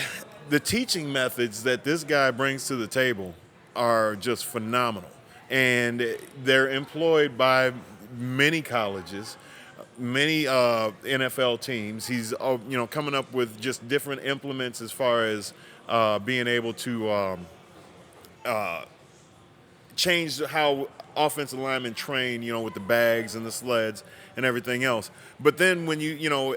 S3: the teaching methods that this guy brings to the table are just phenomenal. And they're employed by many colleges, many NFL teams. He's coming up with just different implements as far as being able to change how offensive linemen train, with the bags and the sleds and everything else. But then when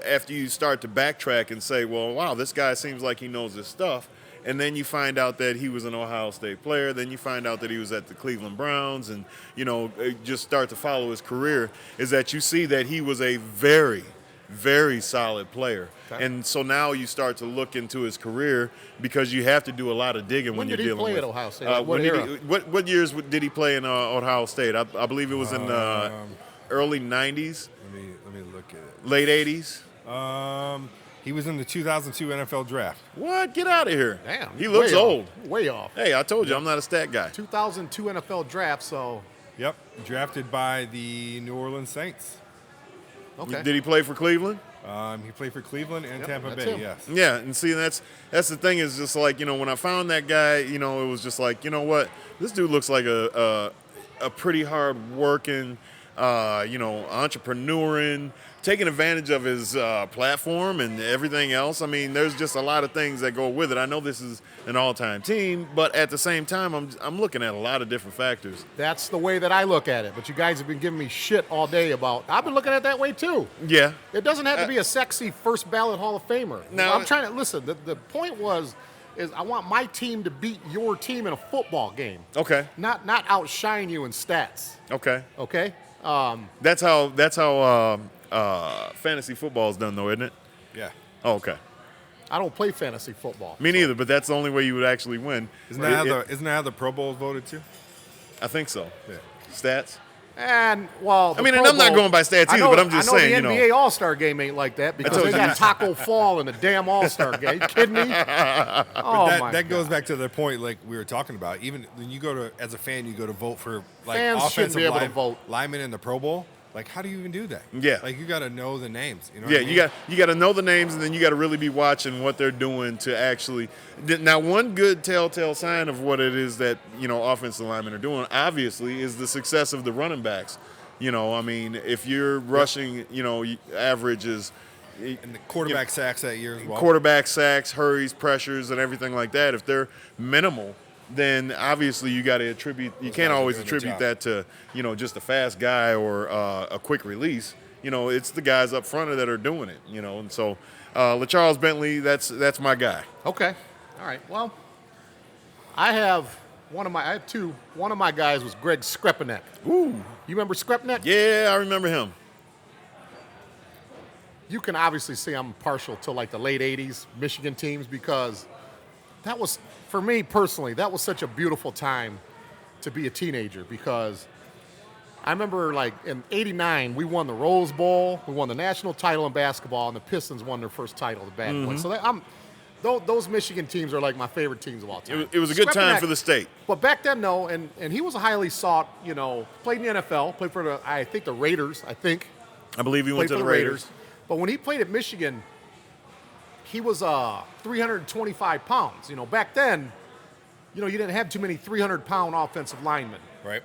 S3: after you start to backtrack and say, well, wow, this guy seems like he knows his stuff, and then you find out that he was an Ohio State player, then you find out that he was at the Cleveland Browns, and, just start to follow his career, is that you see that he was a very, very solid player. Okay. And so now you start to look into his career because you have to do a lot of digging when you're dealing with.
S2: When did he play at Ohio State?
S3: What years did he play in Ohio State? I believe it was in early 90s.
S1: Let me look at it.
S3: Late 80s.
S1: He was in the 2002 NFL draft.
S3: What? Get out of here.
S2: Damn.
S3: He looks old.
S2: Way off.
S3: Hey, I told you, I'm not a stat guy.
S2: 2002 NFL draft, so.
S1: Yep. Drafted by the New Orleans Saints.
S2: Okay.
S3: Did he play for Cleveland?
S1: He played for Cleveland and Tampa
S2: that's
S1: Bay,
S2: him.
S1: yes.
S3: Yeah, and see, that's the thing is just like, when I found that guy, it was just like, you know what? This dude looks like a pretty hard working, entrepreneuring, taking advantage of his platform and everything else. I mean, there's just a lot of things that go with it. I know this is an all-time team, but at the same time, I'm looking at a lot of different factors.
S2: That's the way that I look at it. But you guys have been giving me shit all day about. I've been looking at it that way too.
S3: Yeah.
S2: It doesn't have to be a sexy first ballot Hall of Famer.
S3: No,
S2: I'm trying to listen. The point is I want my team to beat your team in a football game.
S3: Okay.
S2: Not outshine you in stats.
S3: Okay.
S2: Okay.
S3: That's how fantasy football is done, though, isn't it?
S1: Yeah.
S3: Oh, okay.
S2: I don't play fantasy football.
S3: Me neither, but that's the only way you would actually win.
S1: Isn't that how the Pro Bowl is voted too?
S3: I think so.
S1: Yeah.
S3: Stats?
S2: And, well,
S3: I mean, and I'm not going by stats either, but I'm just saying,
S2: I know the NBA All-Star game ain't like that because they got Taco Fall in the damn All-Star game. You kidding me?
S1: That goes back to the point like we were talking about. Even when you go to, as a fan, you go to vote for like
S2: Fans shouldn't
S1: offensive
S2: be able to vote.
S1: linemen in the Pro Bowl. Like, how do you even do that?
S3: Yeah.
S1: Like, you got to know the names. You know
S3: Yeah,
S1: what I mean?
S3: you got to know the names, and then you got to really be watching what they're doing to actually. Now, one good telltale sign of what it is that offensive linemen are doing, obviously, is the success of the running backs. I mean, if you're rushing, averages.
S1: And the quarterback sacks that year as well.
S3: Quarterback sacks, hurries, pressures, and everything like that. If they're minimal, then obviously you got to attribute. You can't always attribute that to just a fast guy or a quick release. It's the guys up front that are doing it. And so LaCharles Bentley, that's my guy.
S2: Okay, all right. Well, I have two. One of my guys was Greg Skrepenek.
S3: Ooh,
S2: you remember Skrepenek?
S3: Yeah, I remember him.
S2: You can obviously see I'm partial to like the late '80s Michigan teams because that was. For me personally, that was such a beautiful time to be a teenager because I remember like in '89, we won the Rose Bowl, we won the national title in basketball, and the Pistons won their first title, the Bad Boys. So those Michigan teams are like my favorite teams of all time.
S3: It was a good time for the state.
S2: But back then, no, and he was a highly sought, played in the NFL, played for the Raiders, I
S3: believe he went to the Raiders.
S2: But when he played at Michigan, he was 325 pounds. Back then, you didn't have too many 300-pound offensive linemen.
S1: Right.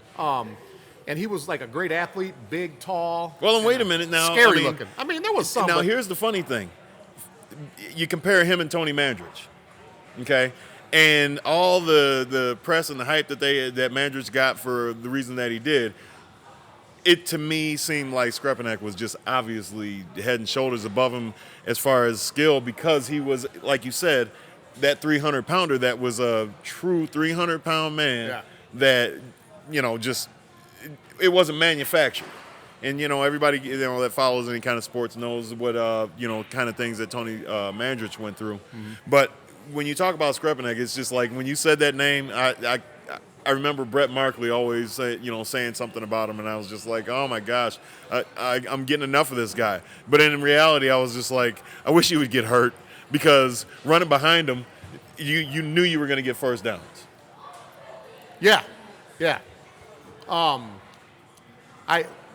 S2: And he was like a great athlete, big, tall.
S3: Well, and wait a minute now.
S2: Scary looking. I mean, there was some.
S3: Now, here's the funny thing. You compare him and Tony Mandrich, okay? And all the press and the hype that Mandrich got for the reason that he did, it to me seemed like Skrepenak was just obviously head and shoulders above him as far as skill, because he was, like you said, that 300-pounder that was a true 300-pound man that, just it wasn't manufactured. And, everybody, that follows any kind of sports knows what, kind of things that Tony Mandrich went through. Mm-hmm. But when you talk about Skrepenak, it's just like when you said that name, I remember Brett Markley always saying something about him, and I was just like, oh my gosh, I'm getting enough of this guy. But in reality, I was just like, I wish he would get hurt, because running behind him, you knew you were going to get first downs.
S2: Yeah.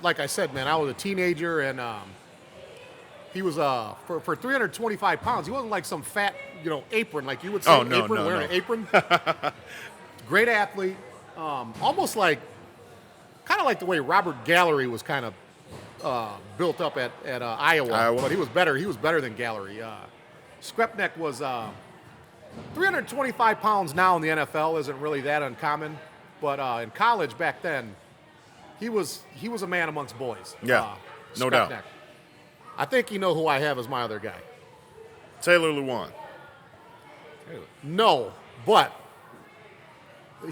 S2: Like I said, man, I was a teenager, and he was for 325 pounds. He wasn't like some fat, apron like you would say. Wearing an apron. Great athlete, almost like, kind of like the way Robert Gallery was kind of built up at Iowa, but he was better. He was better than Gallery. Skrepenak was 325 pounds now in the NFL isn't really that uncommon, but in college back then, he was a man amongst boys.
S3: Yeah, no doubt.
S2: I think you know who I have as my other guy.
S3: Taylor Lewan.
S2: No, but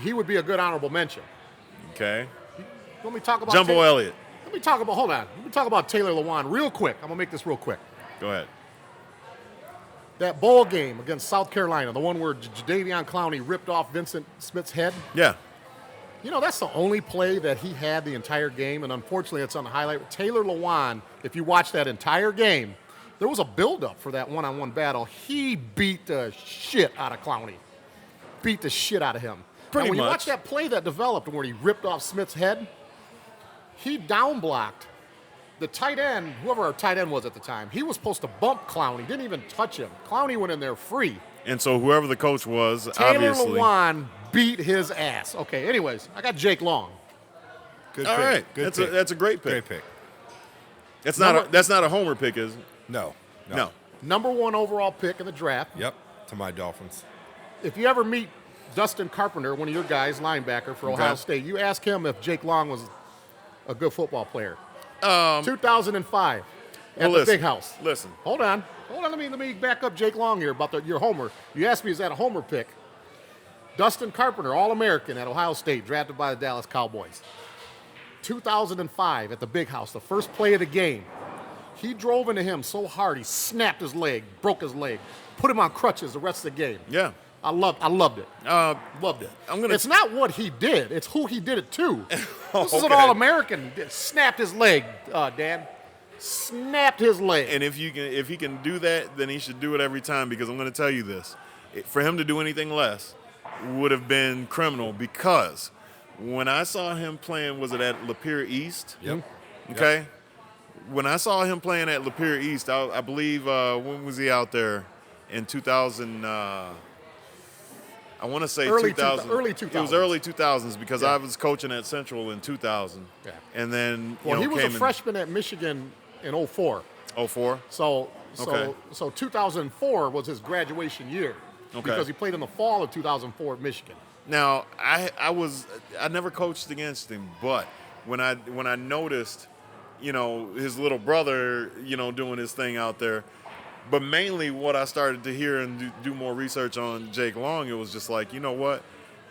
S2: he would be a good honorable mention.
S3: Okay.
S2: Let me talk about
S3: Jumbo Elliott.
S2: Hold on. Let me talk about Taylor Lewan real quick. I'm going to make this real quick.
S3: Go ahead.
S2: That bowl game against South Carolina, the one where Jadeveon Clowney ripped off Vincent Smith's head.
S3: Yeah.
S2: That's the only play that he had the entire game, and unfortunately it's on the highlight. Taylor Lewan, if you watch that entire game, there was a buildup for that one-on-one battle. He beat the shit out of Clowney. Beat the shit out of him.
S3: Pretty
S2: when
S3: much.
S2: you watch that play that developed where he ripped off Smith's head, he down-blocked the tight end, whoever our tight end was at the time. He was supposed to bump Clowney, didn't even touch him. Clowney went in there free.
S3: And so whoever the coach was,
S2: Taylor
S3: obviously.
S2: Lewan beat his ass. Okay, anyways, I got Jake Long.
S1: Good
S3: All
S1: pick.
S3: right.
S1: Good
S3: That's
S1: pick.
S3: that's a great pick.
S1: Great pick.
S3: That's not a homer pick, is it?
S1: No.
S2: Number 1 overall pick in the draft.
S1: Yep. To my Dolphins.
S2: If you ever meet Dustin Carpenter, one of your guys, linebacker for Ohio State, you ask him if Jake Long was a good football player. 2005 at the Big House.
S3: Listen.
S2: Hold on. Let me back up Jake Long here about your homer. You asked me, is that a homer pick? Dustin Carpenter, All-American at Ohio State, drafted by the Dallas Cowboys. 2005 at the Big House, the first play of the game. He drove into him so hard he snapped his leg, broke his leg, put him on crutches the rest of the game.
S3: Yeah.
S2: I loved it. Loved it. It's not what he did; it's who he did it to. This is an All-American. Snapped his leg, Dan. Snapped his leg.
S3: And if he can do that, then he should do it every time, because I'm going to tell you this: for him to do anything less would have been criminal. Because when I saw him playing, was it at Lapeer East?
S1: Yep.
S3: Okay.
S1: Yep.
S3: When I saw him playing at Lapeer East, I believe when was he out there in 2000? I want to say
S2: early
S3: 2000.
S2: Early 2000s.
S3: It was early 2000s, because I was coaching at Central in 2000.
S2: Yeah.
S3: And then
S2: he was a freshman at Michigan in 04.
S3: 04.
S2: So
S3: Okay.
S2: 2004 was his graduation year.
S3: Okay.
S2: Because he played in the fall of 2004 at Michigan.
S3: Now I never coached against him, but when I noticed, his little brother, doing his thing out there. But mainly what I started to hear and do more research on Jake Long, it was just like, you know what?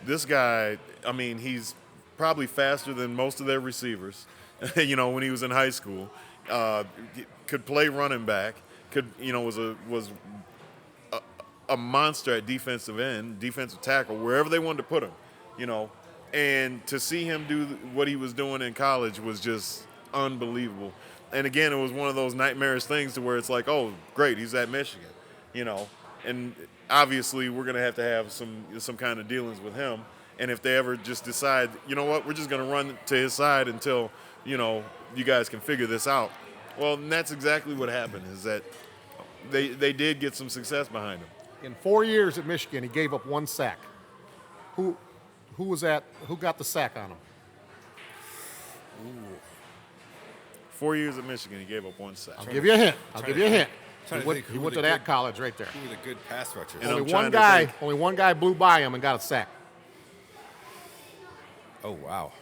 S3: This guy, he's probably faster than most of their receivers, when he was in high school. Could play running back, was a monster at defensive end, defensive tackle, wherever they wanted to put him, And to see him do what he was doing in college was just unbelievable. And again, it was one of those nightmarish things to where it's like, oh, great, he's at Michigan, And obviously, we're going to have some kind of dealings with him. And if they ever just decide, you know what, we're just going to run to his side until, you guys can figure this out. Well, and that's exactly what happened, is that they did get some success behind him.
S2: In 4 years at Michigan, he gave up 1 sack. Who was that? Who got the sack on him?
S3: Ooh. 4 years at Michigan, he gave up 1 sack.
S2: I'll give you a hint. He went to that college right there.
S1: Who were the good pass rushers?
S3: And I'm
S2: Only
S3: trying
S2: one
S3: to
S2: guy.
S3: think.
S2: Only one guy blew by him and got a sack.
S1: Oh, wow.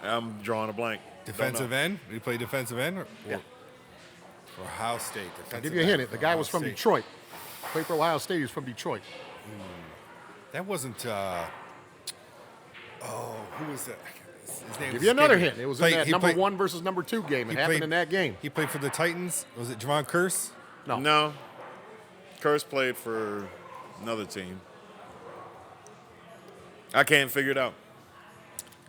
S3: I'm drawing a blank.
S1: Defensive end? Did he play defensive end?
S2: Yeah.
S1: For Ohio State.
S2: I'll give you a hint. The guy was from Detroit. Played for Ohio State. He was from Detroit.
S1: That wasn't. Who was that? His name
S2: Give
S1: was
S2: you another
S1: escaping
S2: hint.
S1: me.
S2: It was
S1: Played-
S2: in that
S1: he
S2: number
S1: played-
S2: 1 versus number 2 game. It
S1: he
S2: happened
S1: played-
S2: in that game.
S1: He played for the Titans. Was it Javon Curse?
S2: No.
S3: No. Curse played for another team. I can't figure it out.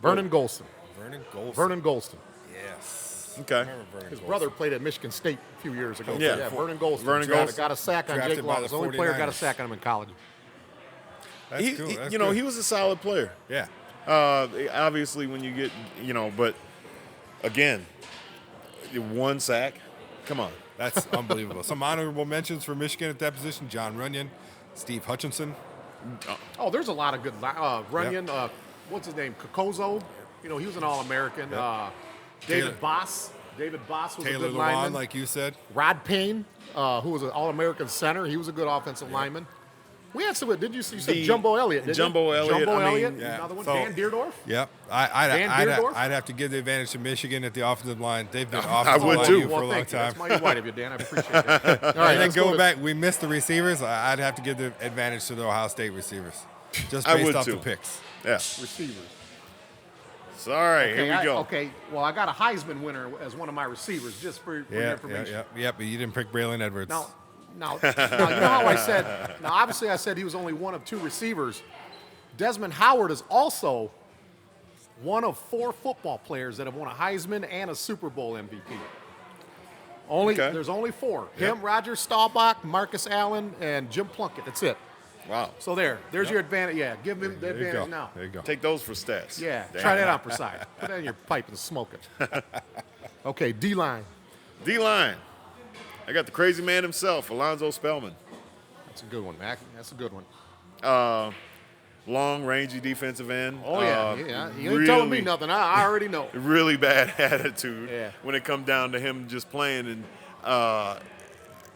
S2: Vernon Golston.
S1: Vernon Golston.
S2: Vernon Golston.
S1: Yes.
S3: Okay.
S1: I remember Vernon
S2: His
S1: Golston.
S2: brother played at Michigan State a few years ago.
S3: Yeah.
S2: Vernon Golston.
S3: Vernon
S2: Got-
S3: Golston.
S2: Got a sack on
S1: Drafted
S2: Jake
S1: by
S2: Long.
S1: the
S2: Was the only player who got a
S1: 49ers.
S2: sack on him in college.
S1: That's cool. That's
S3: You know,
S1: good.
S3: he was a solid player.
S1: Yeah.
S3: Obviously, when you get, but again, one sack. Come on.
S1: That's unbelievable. Some honorable mentions for Michigan at that position: John Runyon, Steve Hutchinson.
S2: Oh, there's a lot of good. Runyon, what's his name? Kokozo. You know, he was an All-American.
S1: Yep.
S2: David
S1: Taylor-
S2: Boss. David Boss was
S1: Taylor
S2: a good
S1: Lewan,
S2: lineman.
S1: like you said.
S2: Rod Payne, who was an All-American center. He was a good offensive lineman. We had some. Did you said Jumbo Elliott? Didn't
S3: Jumbo
S2: you?
S3: Elliott,
S2: Jumbo
S3: I mean,
S2: Elliott.
S1: yeah.
S2: Another one.
S1: So-
S2: Dan Deerdorf.
S1: Yep.
S2: Dan Deerdorf?
S1: I'd have to give the advantage to Michigan at the offensive line. They've been
S3: I
S1: offensive
S3: would
S1: line
S3: too.
S1: for a long
S2: thank you.
S1: time.
S2: That's mighty white of you, Dan. I appreciate that. All right,
S1: And then
S2: let's go
S1: going
S2: to-
S1: back, we missed the receivers. I'd have to give the advantage to the Ohio State receivers, just
S3: I
S1: based
S3: would
S1: off
S3: too.
S1: the picks.
S3: Yeah.
S2: Receivers.
S3: Sorry. Here we go.
S2: Okay, well, I got a Heisman winner as one of my receivers, just for your information.
S1: Yeah. But you didn't pick Braylon Edwards.
S2: Now, you know how I said, now obviously I said he was only one of 2 receivers. Desmond Howard is also one of 4 football players that have won a Heisman and a Super Bowl MVP.
S3: Okay.
S2: There's only 4.
S1: Yep.
S2: Him, Roger Staubach, Marcus Allen, and Jim Plunkett. That's it.
S3: Wow.
S2: So there's your advantage. Yeah, give him the
S1: There you go.
S2: advantage now.
S1: There you go.
S3: Take those for stats.
S2: Yeah,
S3: Damn.
S2: try that out for size. Put that in your pipe and smoke it. Okay, D-line.
S3: D-line. I got the crazy man himself, Alonzo Spellman.
S2: That's a good one, Mac. That's a good one.
S3: Long, rangy defensive end.
S2: Oh, yeah. You ain't telling me
S3: really-
S2: nothing. I already know.
S3: Really bad attitude
S2: Yeah.
S3: when it come down to him just playing, and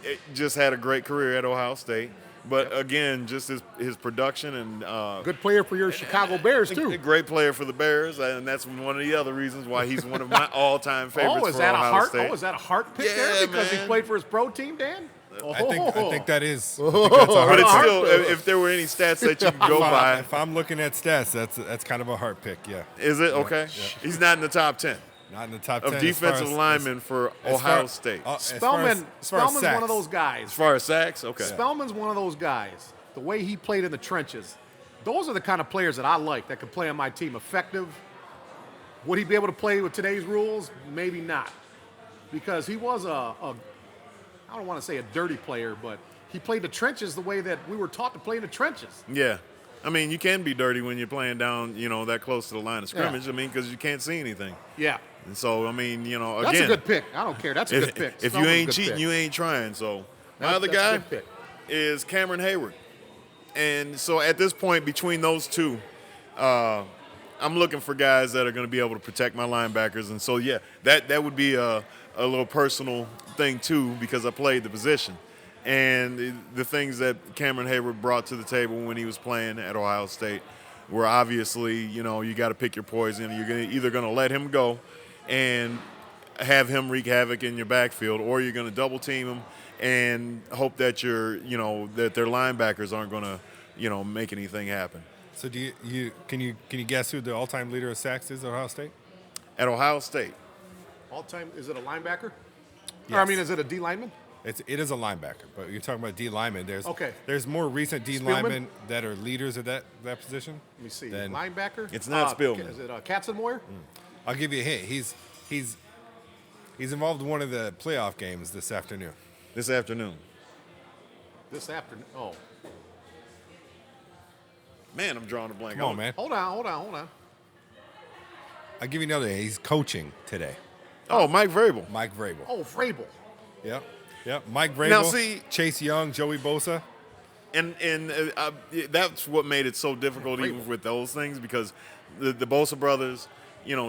S3: it just had a great career at Ohio State. But again, just his production and
S2: Good player for your Chicago Bears,
S3: a
S2: too.
S3: great player for the Bears, and that's one of the other reasons why he's one of my all-time favorites
S2: Oh, is
S3: for
S2: that a
S3: Ohio
S2: heart?
S3: State.
S2: Oh, is that a heart pick
S3: Yeah,
S2: there because he
S3: man.
S2: played for his pro team, Dan?
S1: I think that is. I think that's a
S3: But
S1: heart
S3: it's
S2: heart
S3: still,
S2: pick.
S3: if there were any stats that you could go by,
S1: If I'm looking at stats, that's kind of a heart pick. Yeah.
S3: is it okay? He's not in the top 10
S1: Not in the top
S3: of
S1: 10
S3: defensive
S1: as far as-
S3: linemen for
S1: as far-
S3: Ohio State.
S1: as far
S2: Spellman,
S1: as
S2: Spellman's one
S1: sacks.
S2: of those
S3: As
S2: guys.
S3: far as sacks, okay.
S2: Spellman's one of those guys. The way he played in the trenches, those are the kind of players that I like that could play on my team. Effective. Would he be able to play with today's rules? Maybe not, because he was I don't want to say a dirty player, but he played the trenches the way that we were taught to play in the trenches.
S3: Yeah. I mean, you can be dirty when you're playing down, that close to the line of scrimmage.
S2: Yeah.
S3: I mean, because you can't see anything.
S2: Yeah,
S3: And so, I mean, again.
S2: that's a good pick. I don't care. That's a good pick.
S3: If you
S2: Spellman's a
S3: ain't
S2: good
S3: cheating,
S2: pick.
S3: you ain't trying. So, my
S2: That's
S3: other
S2: a
S3: guy
S2: good pick.
S3: is Cameron Hayward. And so, at this point, between those two, I'm looking for guys that are going to be able to protect my linebackers. And so, yeah, that would be a little personal thing, too, because I played the position. And the things that Cameron Hayward brought to the table when he was playing at Ohio State were obviously, you got to pick your poison. You're either going to let him go and have him wreak havoc in your backfield, or you're going to double team him and hope that that their linebackers aren't going to, make anything happen.
S1: So can you guess who the all-time leader of sacks is at Ohio State?
S3: At Ohio State,
S2: All time, is it a linebacker? Or,
S1: Yes.
S2: I mean, is it a D lineman?
S1: It is a linebacker, but you're talking about D lineman.
S2: Okay.
S1: There's more recent D
S2: Spielman?
S1: linemen that are leaders at that position.
S2: Let me see.
S1: Then
S2: Linebacker?
S3: It's not Spielman.
S2: Is it Katzenmoyer?
S1: I'll give you a hint. He's involved in one of the playoff games this afternoon.
S3: this afternoon.
S2: This afternoon. Oh,
S3: Man, I'm drawing a blank.
S1: Come on, man.
S2: hold on.
S1: I'll give you another hint. He's coaching today.
S3: Oh, Mike Vrabel.
S1: Mike Vrabel.
S2: Oh, Vrabel.
S1: Yep. Mike Vrabel.
S3: Now, see-
S1: Chase Young, Joey Bosa.
S3: And that's what made it so difficult even with those things, because the Bosa brothers,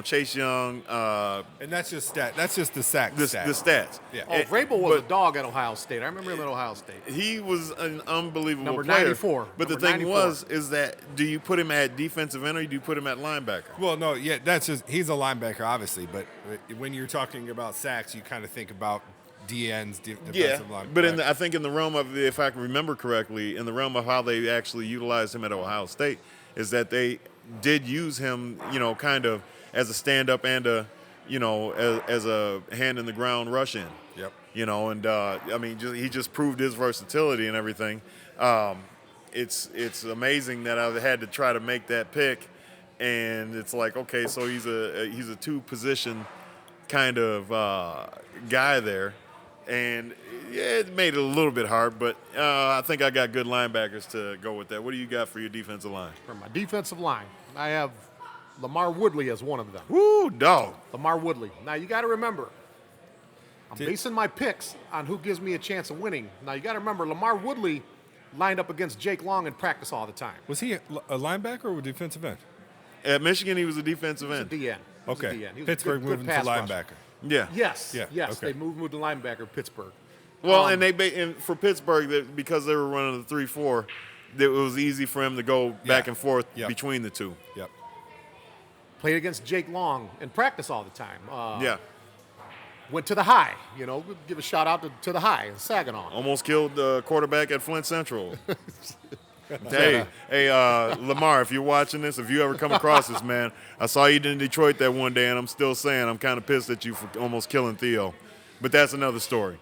S3: Chase Young.
S1: And that's just That's just the sack.
S3: The stats.
S1: Yeah.
S2: Oh, Vrabel was a dog at Ohio State. I remember him at Ohio State.
S3: He was an unbelievable
S2: Number
S3: player.
S2: 94.
S3: But the
S2: Number
S3: thing
S2: 94.
S3: is that do you put him at defensive end or do you put him at linebacker?
S1: Well, no, yeah, that's just he's a linebacker, obviously. But when you're talking about sacks, you kind of think about DNs, defensive line.
S3: But I think in the realm of, if I can remember correctly, in the realm of how they actually utilized him at Ohio State, is that they did use him, kind of as a stand-up and as a hand in the ground rush in.
S1: Yep.
S3: He just proved his versatility and everything. It's amazing that I had to try to make that pick, and it's like, okay, so he's a two-position kind of guy there. And yeah, it made it a little bit hard, but I think I got good linebackers to go with that. What do you got for your defensive line?
S2: For my defensive line, I have Lamar Woodley as one of them.
S3: Woo, dog.
S2: Lamar Woodley. Now, you got to remember, I'm basing my picks on who gives me a chance of winning. Now, you got to remember, Lamar Woodley lined up against Jake Long in practice all the time.
S1: Was he a linebacker or a defensive end?
S3: At Michigan, he was a defensive end.
S2: DN.
S1: Okay.
S2: He was
S1: Pittsburgh
S2: good
S1: moving to
S2: pass rusher.
S1: linebacker.
S3: Yeah.
S2: Yes.
S1: Yeah,
S2: Yes.
S1: okay.
S2: They moved to linebacker, Pittsburgh.
S3: Well, and for Pittsburgh, because they were running the 3-4, it was easy for him to go back and forth between the two.
S1: Yep.
S2: Played against Jake Long in practice all the time.
S3: Yeah.
S2: Went to the high. Give a shout out to the high, Saginaw.
S3: Almost killed the quarterback at Flint Central. Hey, Lamar, if you're watching this, if you ever come across this, man, I saw you in Detroit that one day, and I'm still saying I'm kind of pissed at you for almost killing Theo. But that's another story.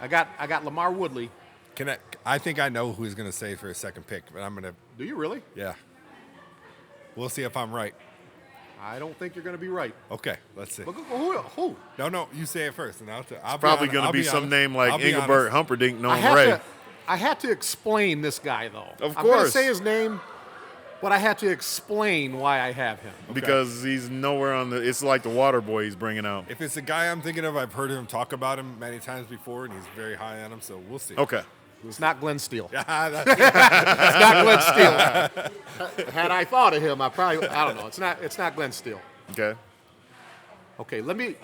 S2: I got Lamar Woodley.
S1: I think I know who he's going to say for his second pick, but I'm going to.
S2: Do you really?
S1: Yeah. We'll see if I'm right.
S2: I don't think you're going to be right.
S1: Okay, let's see.
S2: But who?
S1: No, you say it first, and I'll
S3: Probably going to be some name like Engelbert Humperdinck, known Ray.
S2: I had to explain this guy, though.
S3: Of course.
S2: I'm going to say his name, but I had to explain why I have him.
S1: Okay.
S3: Because he's nowhere on the. It's like the water boy he's bringing out.
S1: If it's the guy I'm thinking of, I've heard him talk about him many times before, and he's very high on him, so we'll see.
S3: Okay.
S2: It's not Glenn Steele.
S1: That's
S2: It's not Glenn Steele. Had I thought of him, I don't know. It's not Glenn Steele.
S3: Okay.
S2: Okay, let me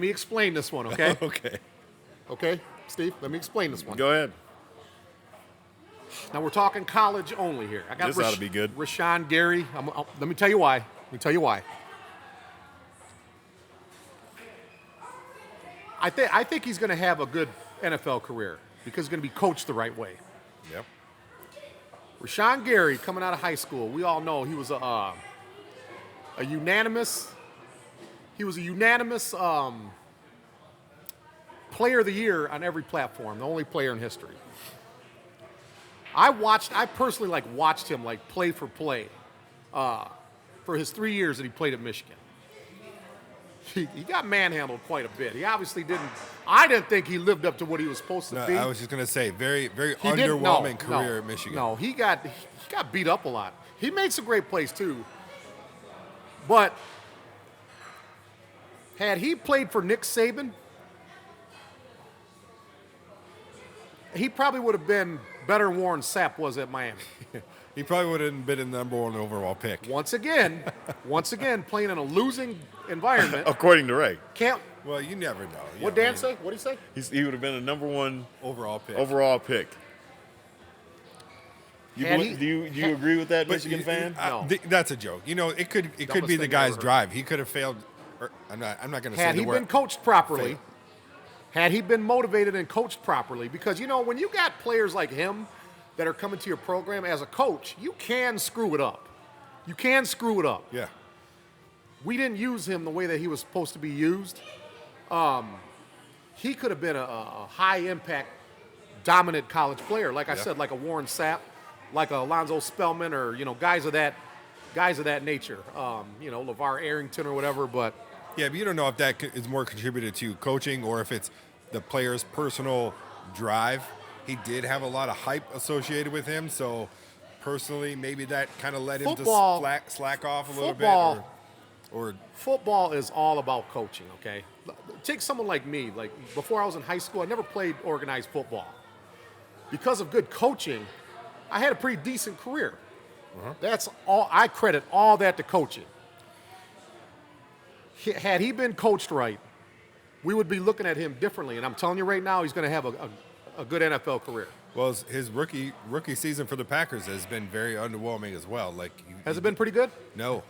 S2: explain this one, okay?
S1: okay.
S2: Okay, Steve, let me explain this one.
S3: Go ahead.
S2: Now we're talking college only here. I got
S3: This ought to be good.
S2: Rashawn Gary. Let me tell you why. I think he's going to have a good NFL career because he's going to be coached the right way.
S1: Yep.
S2: Rashawn Gary, coming out of high school, we all know he was a unanimous player of the year on every platform, the only player in history. I personally watched him play for play for his 3 years that he played at Michigan. He got manhandled quite a bit. He obviously didn't. I didn't think he lived up to what he was supposed to be.
S1: I was just going to say, very, very underwhelming career at Michigan.
S2: No, he got beat up a lot. He made some great plays too. But had he played for Nick Saban, he probably would have been better than Warren Sapp was at Miami.
S1: He probably would have been the number one overall pick.
S2: Once again, playing in a losing environment.
S3: According to Ray.
S1: Well, you never know.
S2: What Dan say? What did he say?
S3: He would have been a number one
S1: overall pick.
S3: Do you agree with that, Michigan fan?
S2: No.
S1: That's a joke. It could be the guy's drive. He could have failed. I'm not going to say
S2: Had he been coached properly, had he been motivated and coached properly, because when you got players like him that are coming to your program as a coach, you can screw it up.
S1: Yeah.
S2: We didn't use him the way that he was supposed to be used. He could have been a high-impact, dominant college player, like I said, like a Warren Sapp, like a Alonzo Spellman, or guys of that nature. LeVar Arrington or whatever. But
S1: but you don't know if that is more contributed to coaching or if it's the player's personal drive. He did have a lot of hype associated with him, so personally, maybe that kind of led him to slack off a little bit. Or
S2: football is all about coaching, okay? Take someone like me. Before I was in high school, I never played organized football. Because of good coaching, I had a pretty decent career. That's all. I credit all that to coaching. had he been coached right, we would be looking at him differently. And I'm telling you right now, he's going to have a good NFL career.
S1: Well, his rookie season for the Packers has been very underwhelming as well. Like,
S2: Has it been pretty good?
S1: No.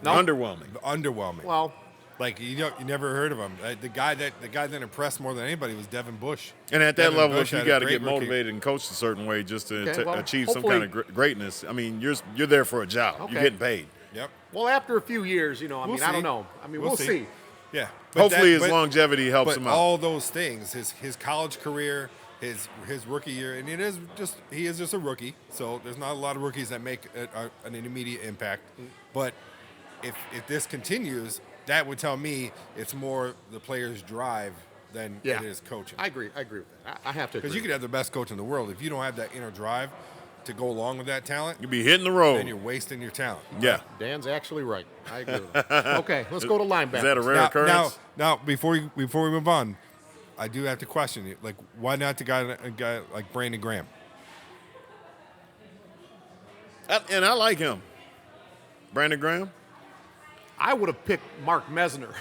S3: Underwhelming.
S2: Well,
S1: like you never heard of him. The guy that impressed more than anybody was Devin Bush.
S3: And at that
S1: Devin
S3: level,
S1: Bush
S3: you
S1: had
S3: got
S1: a
S3: to
S1: great
S3: get
S1: rookie.
S3: motivated and coached a certain way just to
S2: Okay, well,
S3: achieve some kind of greatness. I mean, you're there for a job.
S2: Okay.
S3: You're getting paid.
S1: Yep.
S2: well, after a few years, I
S1: We'll
S2: mean,
S1: see.
S2: I don't know. I mean, we'll see.
S1: Yeah.
S3: Hopefully, his longevity helps
S1: but
S3: him out.
S1: all those things, his college career, his rookie year, and he is just a rookie. So there's not a lot of rookies that make an immediate impact. But if this continues, that would tell me it's more the player's drive than it is coaching.
S2: I agree with that. I have to agree.
S1: Because you could have the best coach in the world. If you don't have that inner drive to go along with that talent,
S3: You'll be hitting the road.
S1: then you're wasting your talent.
S3: Yeah.
S2: Dan's actually right. I agree with that. Okay, let's go to linebackers.
S3: Is that a rare occurrence?
S1: Now, before we move on, I do have to question you. Like, why not a guy like Brandon Graham?
S3: And I like him. Brandon Graham?
S2: I would have picked Mark Mesner,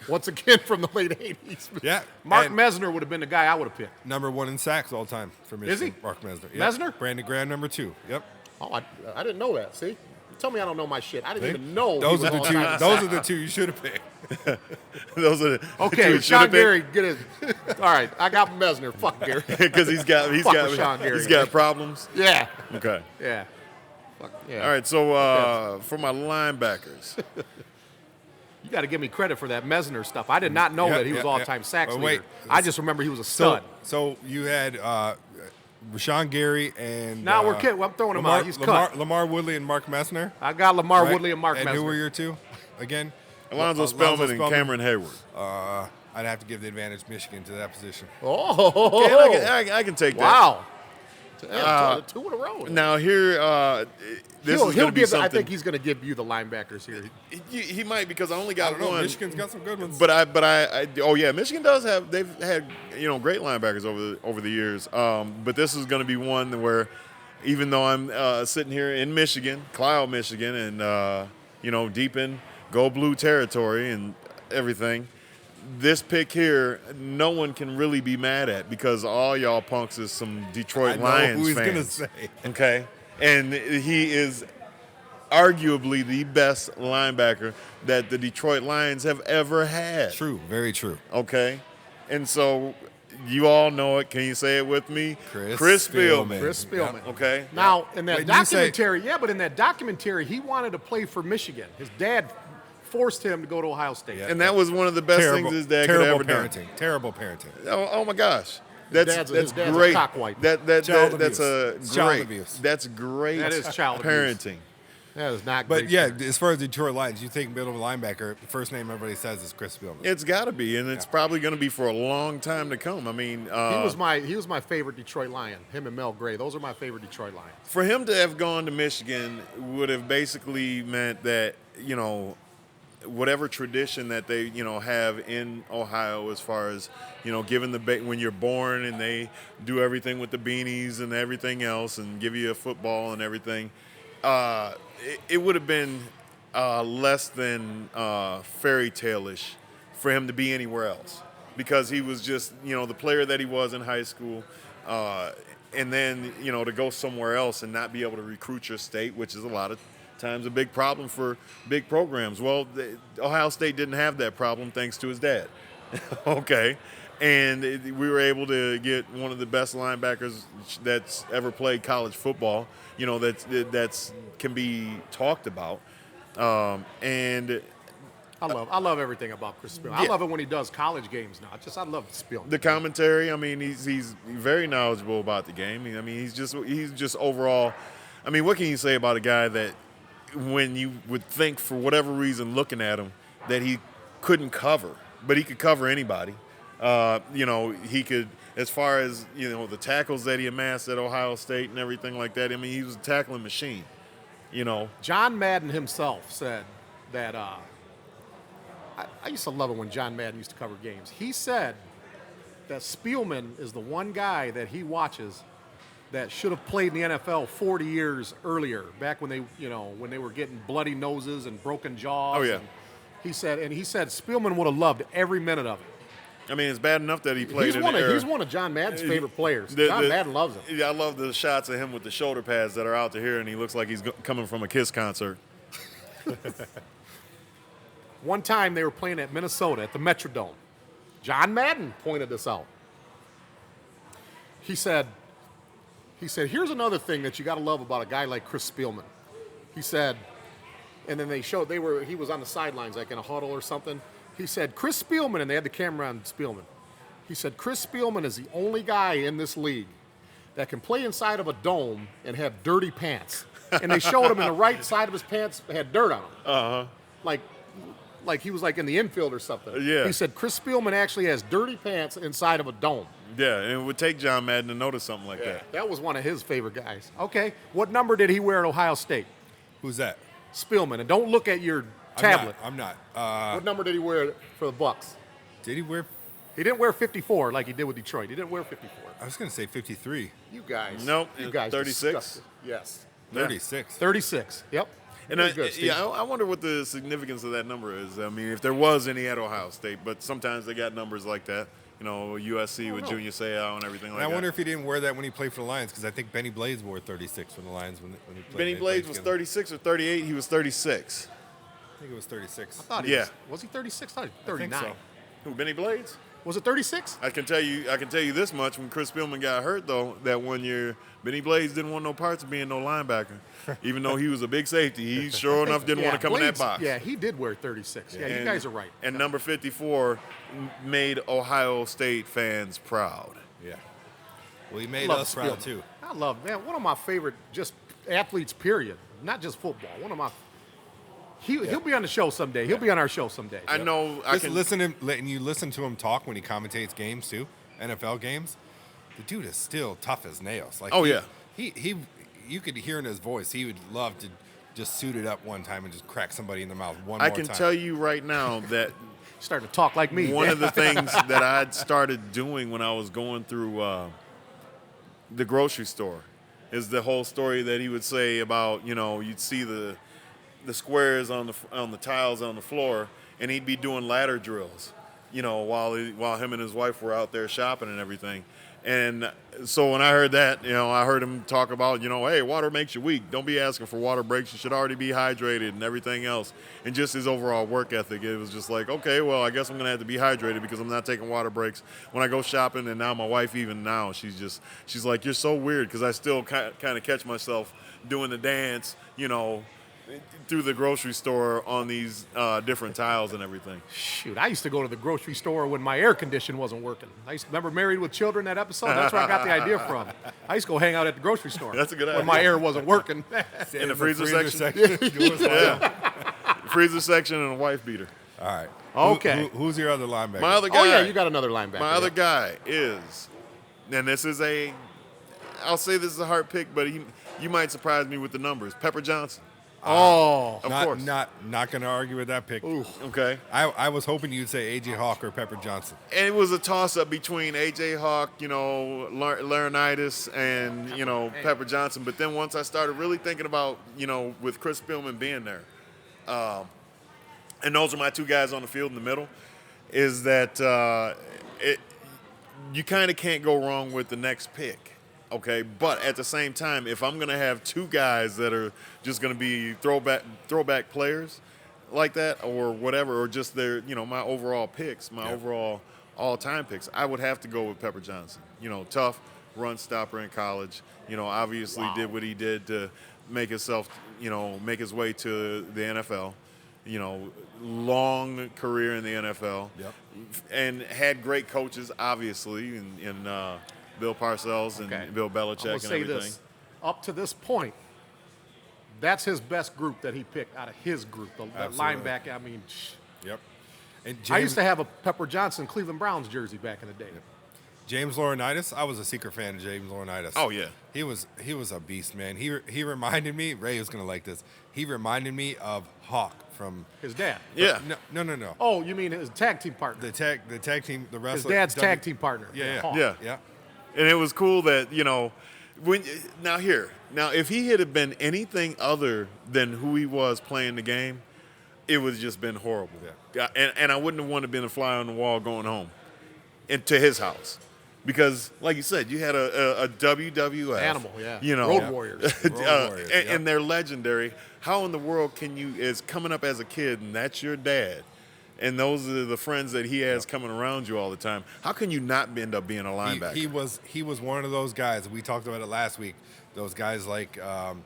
S2: once again from the late 80s.
S1: Yeah,
S2: Mark
S1: and-
S2: Mesner would have been the guy I would have picked.
S1: Number 1 in sacks all time for Michigan.
S2: Is he?
S1: Mark Mesner. Yep.
S2: Mesner?
S1: Brandon Graham, number 2. Yep.
S2: Oh, I didn't know that. See? You tell me I don't know my shit. I didn't
S1: See?
S2: even know.
S1: Those
S2: he
S1: are the
S2: was
S1: two.
S2: all-time
S1: Those
S2: sack.
S1: are the two you should have picked.
S3: Those are the
S2: Okay,
S3: two it should
S2: Sean
S3: have been.
S2: Gary, get it. All right, I got Mesner. Fuck Gary.
S3: Because he's got
S2: with Sean Gary, man.
S3: problems.
S2: Yeah.
S3: Okay.
S2: Yeah. Fuck yeah.
S3: All right. So for my linebackers,
S2: You got to give me credit for that Mesner stuff. I did not know
S1: Yeah,
S2: that he was
S1: yeah,
S2: all-time
S1: yeah.
S2: sacks
S1: Well,
S2: leader.
S1: wait.
S2: I just remember he was a stud.
S1: So you had Rashawn Gary and
S2: Now we're kidding. I'm throwing him out. He's cut.
S1: Lamar Woodley and Mark Messner.
S2: I got Lamar
S1: right?
S2: Woodley and Mark
S1: And
S2: Mesner.
S1: who were your two again?
S3: Alonzo Spellman and Cameron Hayward.
S1: I'd have to give the advantage Michigan to that position.
S2: Oh,
S3: Okay, I can take that.
S2: wow. Damn, 2 in a row.
S3: Now here, this is going to be something.
S2: I think he's going to give you the linebackers here.
S3: He might because I only
S1: I
S3: got
S1: don't know.
S3: one.
S1: Michigan's got some good ones.
S3: But I oh yeah, Michigan does have. They've had great linebackers over the years. But this is going to be one where, even though I'm sitting here in Michigan, Clio, Michigan, and deep in Go Blue territory and everything, this pick here, no one can really be mad at because all y'all punks is some Detroit
S1: I know
S3: Lions
S1: who he's
S3: fans.
S1: gonna say.
S3: Okay, and he is arguably the best linebacker that the Detroit Lions have ever had.
S1: True, very true.
S3: Okay, and so you all know it. Can you say it with me?
S1: Chris Spielman.
S2: Chris Spielman.
S3: Okay.
S2: Now, in that
S1: Wait, you say-
S2: documentary, but in that documentary, he wanted to play for Michigan. His dad forced him to go to Ohio State.
S1: Yeah.
S3: And that was one of the best things his dad could have ever
S1: parenting.
S3: done.
S1: Terrible parenting.
S3: Oh my gosh. That's
S2: his dad's
S3: great.
S2: a cockwipe.
S3: That's
S1: Child
S3: that's
S1: abuse.
S3: a
S1: Child
S3: great.
S1: abuse.
S3: That's great.
S2: That is child abuse.
S3: parenting.
S2: That is not
S1: But
S2: great.
S1: yeah, as far as Detroit Lions, you think middle linebacker, the first name everybody says is Chris Spielman.
S3: It's got to be, and it's probably going to be for a long time to come. I mean,
S2: he was my favorite Detroit Lion. Him and Mel Gray. Those are my favorite Detroit Lions.
S3: for him to have gone to Michigan would have basically meant that whatever tradition that they have in Ohio as far as giving when you're born and they do everything with the beanies and everything else and give you a football and everything, it would have been less than fairy tale-ish for him to be anywhere else because he was just the player that he was in high school. And then, to go somewhere else and not be able to recruit your state, which is a lot of times a big problem for big programs. Well, Ohio State didn't have that problem thanks to his dad. Okay. And we were able to get one of the best linebackers that's ever played college football, that's can be talked about. And
S2: I love everything about Chris Spielman. I
S3: Yeah.
S2: love it when he does college games now. I love Spielman.
S3: the commentary, I mean, he's very knowledgeable about the game. I mean, he's just overall. I mean, what can you say about a guy that when you would think for whatever reason looking at him that he couldn't cover, but he could cover anybody. He could, as far as the tackles that he amassed at Ohio State and everything like that. I mean, he was a tackling machine.
S2: John Madden himself said that I used to love it when John Madden used to cover games. He said that Spielman is the one guy that he watches that should have played in the NFL 40 years earlier, back when they were getting bloody noses and broken jaws.
S3: Oh, yeah.
S2: He said Spielman would have loved every minute of it.
S3: I mean, it's bad enough that he played in the era.
S2: He's one of John Madden's favorite players. John Madden loves him.
S3: Yeah, I love the shots of him with the shoulder pads that are out to here, and he looks like he's coming from a Kiss concert.
S2: One time they were playing at Minnesota at the Metrodome. John Madden pointed this out. He said, here's another thing that you got to love about a guy like Chris Spielman. He said, and then he was on the sidelines like in a huddle or something. He said, Chris Spielman, and they had the camera on Spielman. He said, Chris Spielman is the only guy in this league that can play inside of a dome and have dirty pants. And they showed him in the right side of his pants had dirt on them.
S3: Uh-huh.
S2: Like he was like in the infield or something.
S3: Yeah.
S2: He said Chris Spielman actually has dirty pants inside of a dome.
S3: Yeah, and it would take John Madden to notice something like that.
S2: That was one of his favorite guys. Okay, what number did he wear at Ohio State?
S1: Who's that?
S2: Spielman. And don't look at your tablet.
S1: I'm not.
S2: What number did he wear for the Bucks?
S1: Did he wear?
S2: He didn't wear 54 like he did with Detroit. He didn't wear 54.
S1: I was going to say 53.
S2: You guys.
S3: Nope.
S2: You guys.
S3: 36.
S2: Disgusted. Yes.
S1: 36.
S2: 36. Yep.
S3: And
S2: Very good, Steve.
S3: I wonder what the significance of that number is. I mean, if there was any at Ohio State, but sometimes they got numbers like that. You know, USC with Junior Seau and everything like that.
S1: I wonder if he didn't wear that when he played for the Lions, because I think Benny Blades wore 36 for the Lions when he played.
S3: Benny Blades was 36 or 38. He was 36.
S1: I think it was 36.
S2: I thought he was he 36? I thought he was 39.
S1: I think
S3: Who, Benny Blades?
S2: Was it 36?
S3: I can tell you this much. When Chris Spielman got hurt, though, that 1 year, Benny Blades didn't want no parts of being no linebacker. Even though he was a big safety, he sure enough didn't want to come in that box.
S2: Yeah, he did wear 36. Yeah, you guys are right.
S3: And number 54 made Ohio State fans proud.
S1: Yeah. Well, he made us proud,
S2: Spielman.
S1: too.
S2: I love, man, one of my favorite just athletes, period. Not just football. One of my He'll be on the show someday. He'll be on our show someday.
S3: I know.
S1: Listen to him, and you listen to him talk when he commentates games too, NFL games. The dude is still tough as nails. Like, he you could hear in his voice he would love to just suit it up one time and just crack somebody in the mouth one more time.
S3: I can tell you right now that
S2: starting to talk like me.
S3: One of the things that I'd started doing when I was going through the grocery store is the whole story that he would say about, you know, you'd see the squares on the tiles on the floor, and he'd be doing ladder drills, you know, while him and his wife were out there shopping and everything. And so when I heard that, you know, I heard him talk about, you know, hey, water makes you weak. Don't be asking for water breaks. You should already be hydrated and everything else. And just his overall work ethic, it was just like, okay, well, I guess I'm going to have to be hydrated because I'm not taking water breaks when I go shopping. And now my wife, even now, she's like, you're so weird, because I still kind of catch myself doing the dance, you know, through the grocery store on these different tiles and everything.
S2: Shoot, I used to go to the grocery store when my air condition wasn't working. I used to remember Married with Children, that episode? That's where I got the idea from. I used to go hang out at the grocery store.
S3: That's a good idea.
S2: When my air wasn't working.
S3: In the freezer section? Yeah. Freezer section and a wife beater.
S1: All right.
S2: Okay.
S1: Who's your other linebacker?
S3: My other guy.
S2: Oh, yeah, you got another linebacker.
S3: My other guy is, and this is I'll say this is a hard pick, but you might surprise me with the numbers. Pepper Johnson.
S2: Of course.
S1: Not going to argue with that pick.
S2: Ooh.
S3: Okay.
S1: I was hoping you'd say A.J. Hawk or Pepper Johnson.
S3: And it was a toss-up between A.J. Hawk, you know, laryngitis, and, you know, Pepper Johnson. But then once I started really thinking about, you know, with Chris Spielman being there, and those are my two guys on the field in the middle, is that you kind of can't go wrong with the next pick. Okay, but at the same time, if I'm going to have two guys that are just going to be throwback players like that or whatever, or just their, you know, my overall picks, overall all-time picks, I would have to go with Pepper Johnson. You know, tough run stopper in college. You know, obviously did what he did to make himself, you know, make his way to the NFL. You know, long career in the NFL. And had great coaches, obviously, in Bill Parcells and Bill Belichick and everything.
S2: This. Up to this point, that's his best group that he picked out of his group. The linebacker, I mean.
S1: Yep. And
S2: I used to have a Pepper Johnson Cleveland Browns jersey back in the day.
S1: Yep. James Laurinaitis, I was a secret fan of James Laurinaitis.
S3: Oh, yeah.
S1: He was a beast, man. He reminded me, Ray was going to like this, he reminded me of Hawk from
S2: his dad.
S3: Yeah.
S1: No.
S2: Oh, you mean his tag team partner?
S1: The tag team, the wrestler.
S2: His dad's tag team partner.
S1: Yeah.
S3: And it was cool that, you know, now if he had been anything other than who he was playing the game, it would have just been horrible.
S1: Yeah.
S3: And I wouldn't have wanted to be a fly on the wall going home into his house. Because, like you said, you had a WWF.
S2: Animal, yeah.
S3: You know,
S2: Road Warriors.
S1: Road Warriors,
S3: and they're legendary. How in the world can you, is coming up as a kid and that's your dad, and those are the friends that he has coming around you all the time, how can you not end up being a linebacker?
S1: He was one of those guys. We talked about it last week. Those guys like the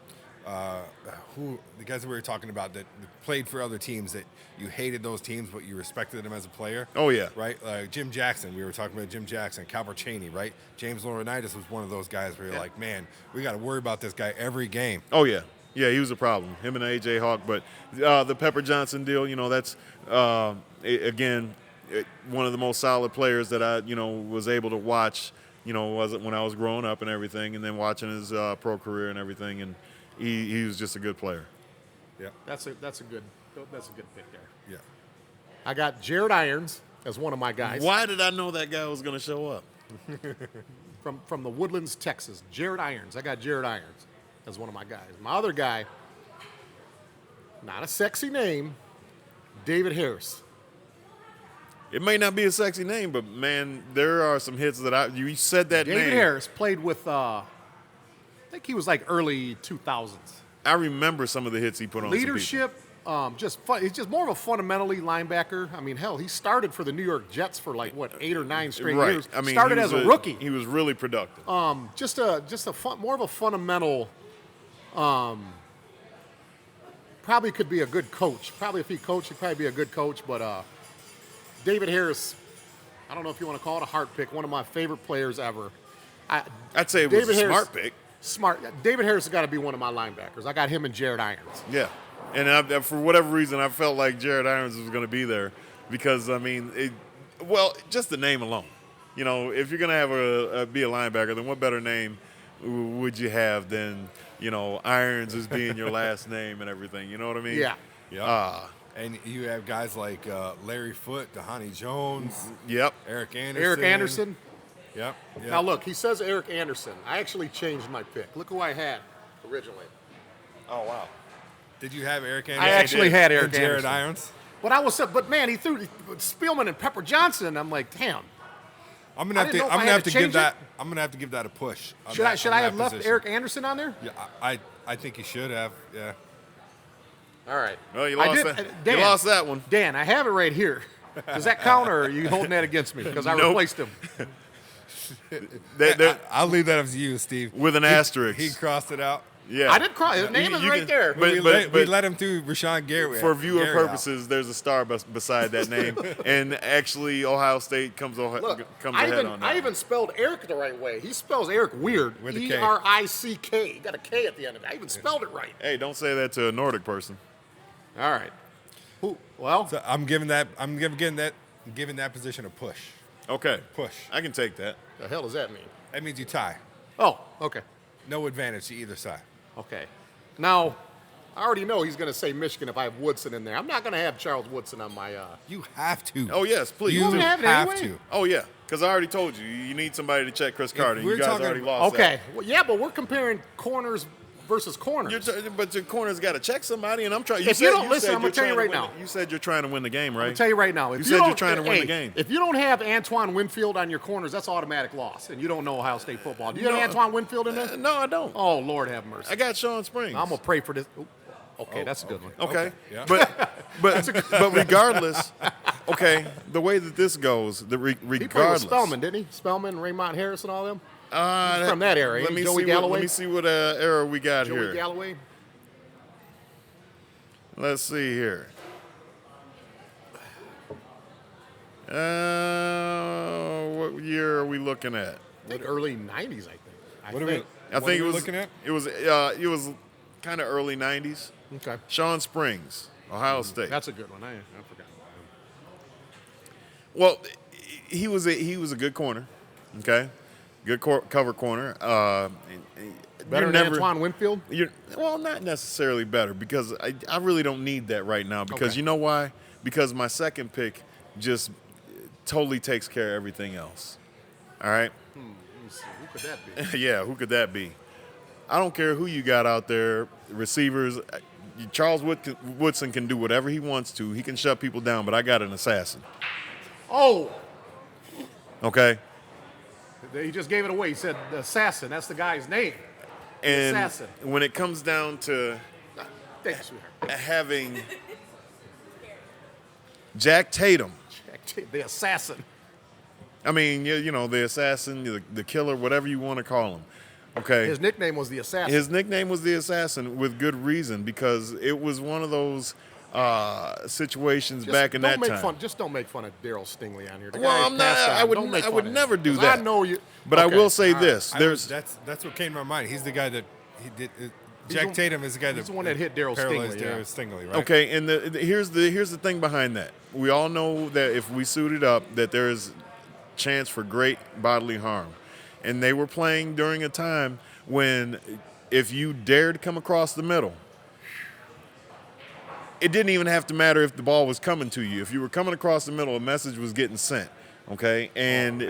S1: guys that we were talking about that played for other teams that you hated those teams, but you respected them as a player.
S3: Oh, yeah.
S1: Right? Jim Jackson. We were talking about Jim Jackson, Calvert Chaney, right? James Laurinaitis was one of those guys where you're like, man, we got to worry about this guy every game.
S3: Oh, yeah. Yeah, he was a problem, him and A.J. Hawk. But the Pepper Johnson deal, that's, again, one of the most solid players that I, was able to watch, when I was growing up and everything, and then watching his pro career and everything. And he was just a good player.
S1: Yeah.
S2: That's a good pick there.
S1: Yeah.
S2: I got Jared Irons as one of my guys.
S3: Why did I know that guy was going to show up?
S2: From the Woodlands, Texas. Jared Irons. I got Jared Irons as one of my guys. My other guy, not a sexy name, David Harris.
S3: It may not be a sexy name, but, man, there are some hits that you said that name.
S2: David Harris played with, I think he was like early 2000s.
S3: I remember some of the hits he put on
S2: Leadership, just fun. He's just more of a fundamentally linebacker. I mean, hell, he started for the New York Jets for 8 or 9 straight
S3: right.
S2: years.
S3: I mean,
S2: started as a rookie.
S3: He was really productive.
S2: Just a more of a fundamental. Probably could be a good coach. Probably if he coached, he'd probably be a good coach. But David Harris, I don't know if you want to call it a heart pick. One of my favorite players ever.
S3: I'd say it was a smart pick.
S2: Smart. David Harris has got to be one of my linebackers. I got him and Jared Irons.
S3: Yeah. And for whatever reason, I felt like Jared Irons was going to be there because, just the name alone. If you're going to have be a linebacker, then what better name would you have than, Irons as being your last name and everything? You know what I mean?
S2: Yeah.
S1: Yeah. And you have guys like Larry Foote, Dhani Jones.
S3: Yep.
S1: Eric Anderson.
S2: Eric Anderson.
S1: Yep.
S2: Now, look, he says Eric Anderson. I actually changed my pick. Look who I had originally.
S3: Oh, wow.
S1: Did you have Eric Anderson?
S2: I actually had Eric
S1: and Jared
S2: Anderson.
S1: Irons?
S2: But man, he threw Spielman and Pepper Johnson. I'm like, damn.
S1: I'm gonna have to give that a push.
S2: Should I have left Eric Anderson on there?
S1: Yeah, I think you should have. Yeah.
S2: All right.
S3: Well, you lost that one.
S2: Dan, I have it right here. Does that count, or are you holding that against me? Because I replaced him.
S1: I'll leave that up to you, Steve.
S3: With an asterisk.
S1: He crossed it out.
S3: Yeah.
S2: I did cross. His name is right there.
S1: We let him through Rashawn Gary.
S3: For viewer purposes, there's a star beside that name. And actually, Ohio State comes ahead on that.
S2: I even spelled Eric the right way. He spells Eric weird.
S1: With a K.
S2: Erick. He got a K at the end of it. I even spelled it right.
S3: Hey, don't say that to a Nordic person.
S2: All right. Well,
S1: so I'm giving that position a push.
S3: Okay.
S1: Push.
S3: I can take that.
S2: the hell does that mean?
S1: That means you tie.
S2: Oh, okay.
S1: No advantage to either side.
S2: Okay. Now, I already know he's going to say Michigan if I have Woodson in there. I'm not going to have Charles Woodson on my.
S1: You have to.
S3: Oh, yes, please.
S1: You
S2: have it
S1: have
S2: anyway?
S1: to.
S3: Oh, yeah, because I already told you. You need somebody to check Chris Carter. You guys already lost
S2: Okay. Well, yeah, but we're comparing corners versus corners.
S3: But your corner's got to check somebody, and I'm trying.
S2: If you don't listen, I'm going to tell you right now.
S3: You said you're trying to win the game, right?
S2: I'll tell you right now.
S3: You said you're trying to win the game.
S2: If you don't have Antoine Winfield on your corners, that's automatic loss, and you don't know Ohio State football. Do you have Antoine Winfield in there?
S3: No, I don't.
S2: Oh, Lord have mercy.
S3: I got Sean Springs.
S2: I'm going to pray for this. Ooh, okay, that's a good one.
S3: Okay.
S1: Yeah.
S3: But regardless, okay, the way that this goes, regardless.
S2: He played with Spellman, didn't he? Spellman, Raymond Harris, and all them? He's from that era. Joey Galloway?
S3: Let me see what era we got here.
S2: Joey Galloway?
S3: Let's see here. What year are we looking at?
S2: The early 90s, I think.
S1: I think
S3: it was
S1: looking at?
S3: It was kind of early 90s.
S2: Okay.
S3: Sean Springs, Ohio State.
S2: That's a good one. I forgot about him.
S3: Well, he was a good corner. Okay. Good cover corner.
S2: Better than Antoine Winfield?
S3: Well, not necessarily better because I really don't need that right now because you know why? Because my second pick just totally takes care of everything else. All right?
S2: Let me see. Who could that be?
S3: Yeah, who could that be? I don't care who you got out there, receivers. Charles Woodson can do whatever he wants to. He can shut people down, but I got an assassin.
S2: Oh,
S3: Okay?
S2: he just gave it away. He said the assassin. That's the guy's name.
S3: And
S2: Assassin.
S3: when it comes down to
S2: Thank you, sweetheart.
S3: having Jack Tatum,
S2: The assassin.
S3: I mean, you know, the assassin, the killer, whatever you want to call him. Okay?
S2: His nickname was the assassin.
S3: His nickname was the assassin with good reason, because it was one of those situations back in that time.
S2: Just don't make fun of Daryl Stingley on here. The
S3: Well,
S2: guy
S3: I'm not.
S2: passed out.
S3: I would.
S2: Don't make
S3: I
S2: fun
S3: would
S2: of him.
S3: never do
S2: 'Cause
S3: that.
S2: I know you.
S3: But I
S2: Okay,
S3: will say
S2: all right.
S3: this: there's
S1: That's what came to my mind. He's the guy that he did. Jack Tatum is the guy
S2: he's the one that hit Daryl
S1: paralyzed
S2: Stingley, yeah.
S1: Daryl Stingley, right?
S3: okay. And here's the thing behind that. We all know that if we suited up, that there is chance for great bodily harm, and they were playing during a time when, if you dared come across the middle, it didn't even have to matter if the ball was coming to you. If you were coming across the middle, a message was getting sent. Okay, and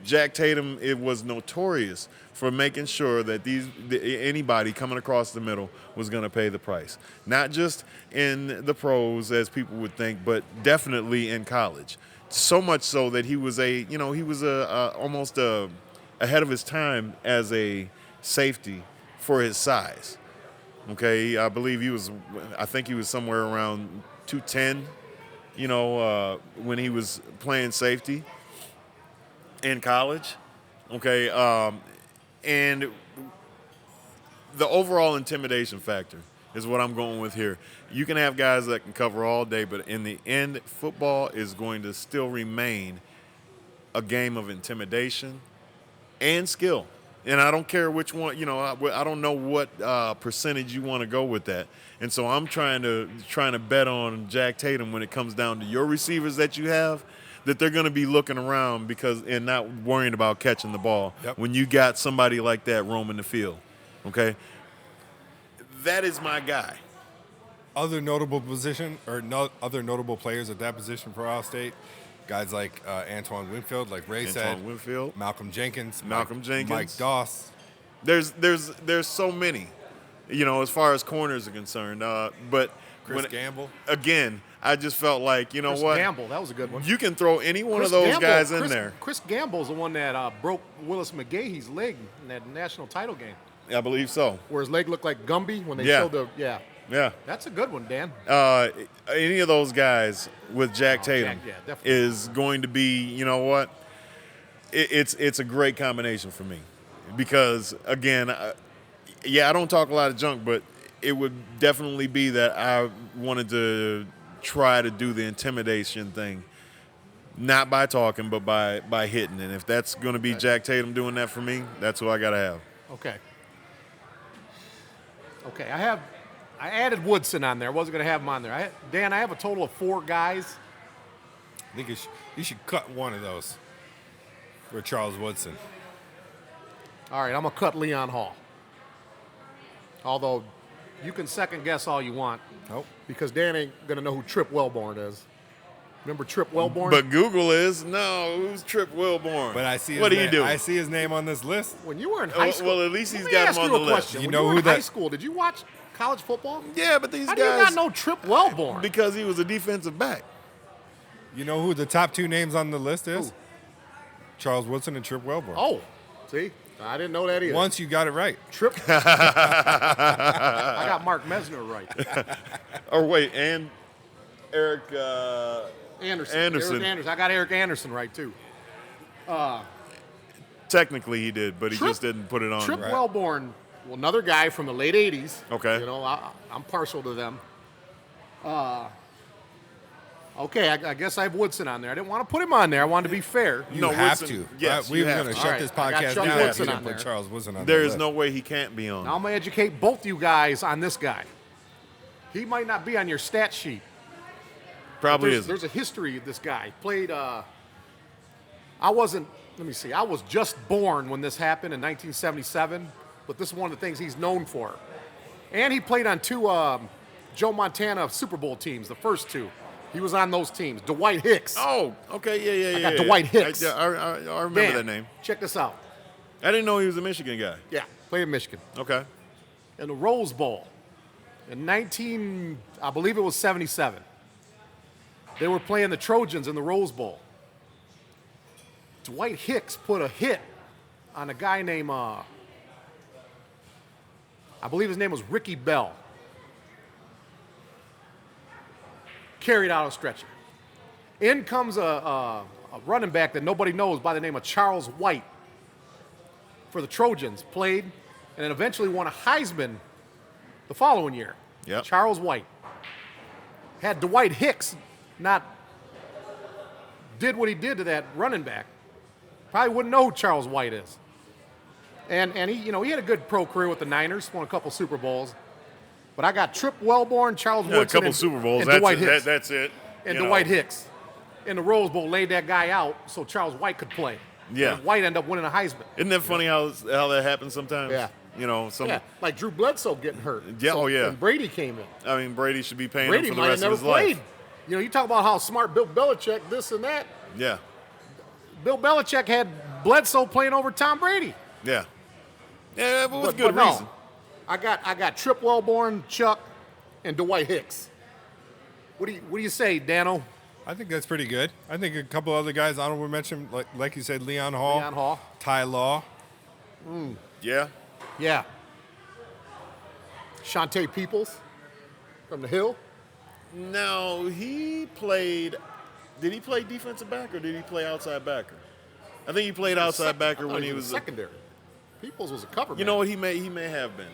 S3: Jack Tatum, it was notorious for making sure that anybody coming across the middle was going to pay the price. Not just in the pros, as people would think, but definitely in college. So much so that he was almost ahead of his time as a safety for his size. Okay, I think he was somewhere around 210, when he was playing safety in college. Okay, and the overall intimidation factor is what I'm going with here. You can have guys that can cover all day, but in the end, football is going to still remain a game of intimidation and skill. And I don't care which one, I don't know what percentage you want to go with that. And so I'm trying to bet on Jack Tatum when it comes down to your receivers that you have, that they're going to be looking around and not worrying about catching the ball when you got somebody like that roaming the field. Okay? That is my guy.
S1: Other notable other notable players at that position for Ohio State, guys like Antoine Winfield, like Ray said, Malcolm Jenkins, Mike Doss.
S3: There's so many, as far as corners are concerned. But
S1: Chris Gamble.
S3: Again, I just felt like,
S2: Chris
S3: what?
S2: Gamble, that was a good one.
S3: You can throw any one of those guys in there.
S2: Chris Gamble's the one that broke Willis McGahee's leg in that national title game.
S3: I believe so.
S2: Where his leg looked like Gumby when they showed the
S3: Yeah.
S2: That's a good one, Dan.
S3: Any of those guys with Jack Tatum is going to be, it's a great combination for me. Because, again, I don't talk a lot of junk, but it would definitely be that I wanted to try to do the intimidation thing, not by talking, but by hitting. And if that's going to be Jack Tatum doing that for me, that's who I got to have.
S2: Okay, I added Woodson on there. I wasn't going to have him on there. Dan, I have a total of 4 guys.
S1: I think you should cut one of those for Charles Woodson.
S2: All right, I'm going to cut Leon Hall. Although you can second guess all you want.
S1: Nope.
S2: Because Dan ain't going to know who Trip Wellborn is. Remember Trip Wellborn?
S3: But Google is. No, who's Trip Wellborn?
S1: But I see
S3: what do you do?
S1: I see his name on this list.
S2: When you were in high school.
S3: Well, at least he's got him on the list.
S2: Question.
S1: You
S2: when
S1: know
S2: you were
S1: who
S2: in
S1: that?
S2: High school, did you watch college football?
S3: Yeah, but these
S2: How
S3: guys.
S2: do you not know Trip Wellborn?
S3: Because he was a defensive back.
S1: You know who the top 2 names on the list is?
S2: Who?
S1: Charles Woodson and Trip Wellborn.
S2: Oh, see? I didn't know that either.
S1: Once you got it right.
S2: Trip. I got Mark Mesner right.
S3: Or wait, and Eric
S2: Anderson.
S3: Anderson.
S2: Eric Anderson. I got Eric Anderson right, too.
S3: Technically he did, but he just didn't put it on.
S2: Trip Wellborn, another guy from the late 80s.
S3: Okay.
S2: I'm partial to them. Okay, I guess I have Woodson on there. I didn't want to put him on there. I wanted to be fair.
S1: You have
S3: Woodson,
S1: to.
S3: yes,
S1: we were going to
S2: All
S1: shut
S2: right,
S1: this
S2: I got
S1: podcast
S2: Chuck
S1: down if
S2: Woodson
S1: you
S2: on
S1: didn't put
S2: there.
S1: Charles Woodson on
S3: There
S1: the
S3: is
S1: list.
S3: no way he can't be on.
S2: Now I'm going to educate both you guys on this guy. He might not be on your stat sheet.
S3: Probably
S2: There's,
S3: isn't.
S2: there's a history of this guy. Played, I was just born when this happened in 1977, but this is one of the things he's known for. And he played on 2 Joe Montana Super Bowl teams, the first 2. He was on those teams. Dwight Hicks.
S3: Oh, okay, yeah.
S2: I got Dwight Hicks.
S3: I remember
S2: Dan,
S3: that name.
S2: Check this out.
S3: I didn't know he was a Michigan guy.
S2: Yeah, played in Michigan.
S3: Okay.
S2: In the Rose Bowl, In I believe it was 77. They were playing the Trojans in the Rose Bowl. Dwight Hicks put a hit on a guy named, I believe his name was Ricky Bell. Carried out a stretcher. In comes a running back that nobody knows by the name of Charles White for the Trojans, played, and then eventually won a Heisman the following year.
S3: Yep.
S2: Charles White. Had Dwight Hicks not did what he did to that running back, probably wouldn't know who Charles White is. And he, he had a good pro career with the Niners, won a couple Super Bowls. But I got Trip Wellborn, Charles Woodson,
S3: a couple Super Bowls.
S2: And Dwight Hicks.
S3: That's it.
S2: And Dwight Hicks in the Rose Bowl laid that guy out so Charles White could play.
S3: Yeah.
S2: And White ended up winning a Heisman.
S3: Isn't that funny how that happens sometimes?
S2: Yeah. Like Drew Bledsoe getting hurt.
S3: Yeah,
S2: And Brady came in.
S3: I mean, Brady should be paying
S2: Brady
S3: him for the
S2: might
S3: rest
S2: have
S3: of
S2: never
S3: his
S2: played.
S3: life.
S2: You talk about how smart Bill Belichick, this and that.
S3: Yeah.
S2: Bill Belichick had Bledsoe playing over Tom Brady.
S3: Yeah. Yeah, but with
S2: But
S3: good reason.
S2: no, I got Trip Wellborn, Chuck, and Dwight Hicks. What do you say, Dano?
S1: I think that's pretty good. I think a couple other guys honorable mention, like you said, Leon Hall, Ty Law.
S3: Yeah.
S2: Yeah. Shantae Peoples from the Hill.
S3: No, he played. Did he play defensive back or did he play outside backer? I think he played outside backer when he was
S2: secondary. Peoples was a cover man.
S3: You know what? He may have been.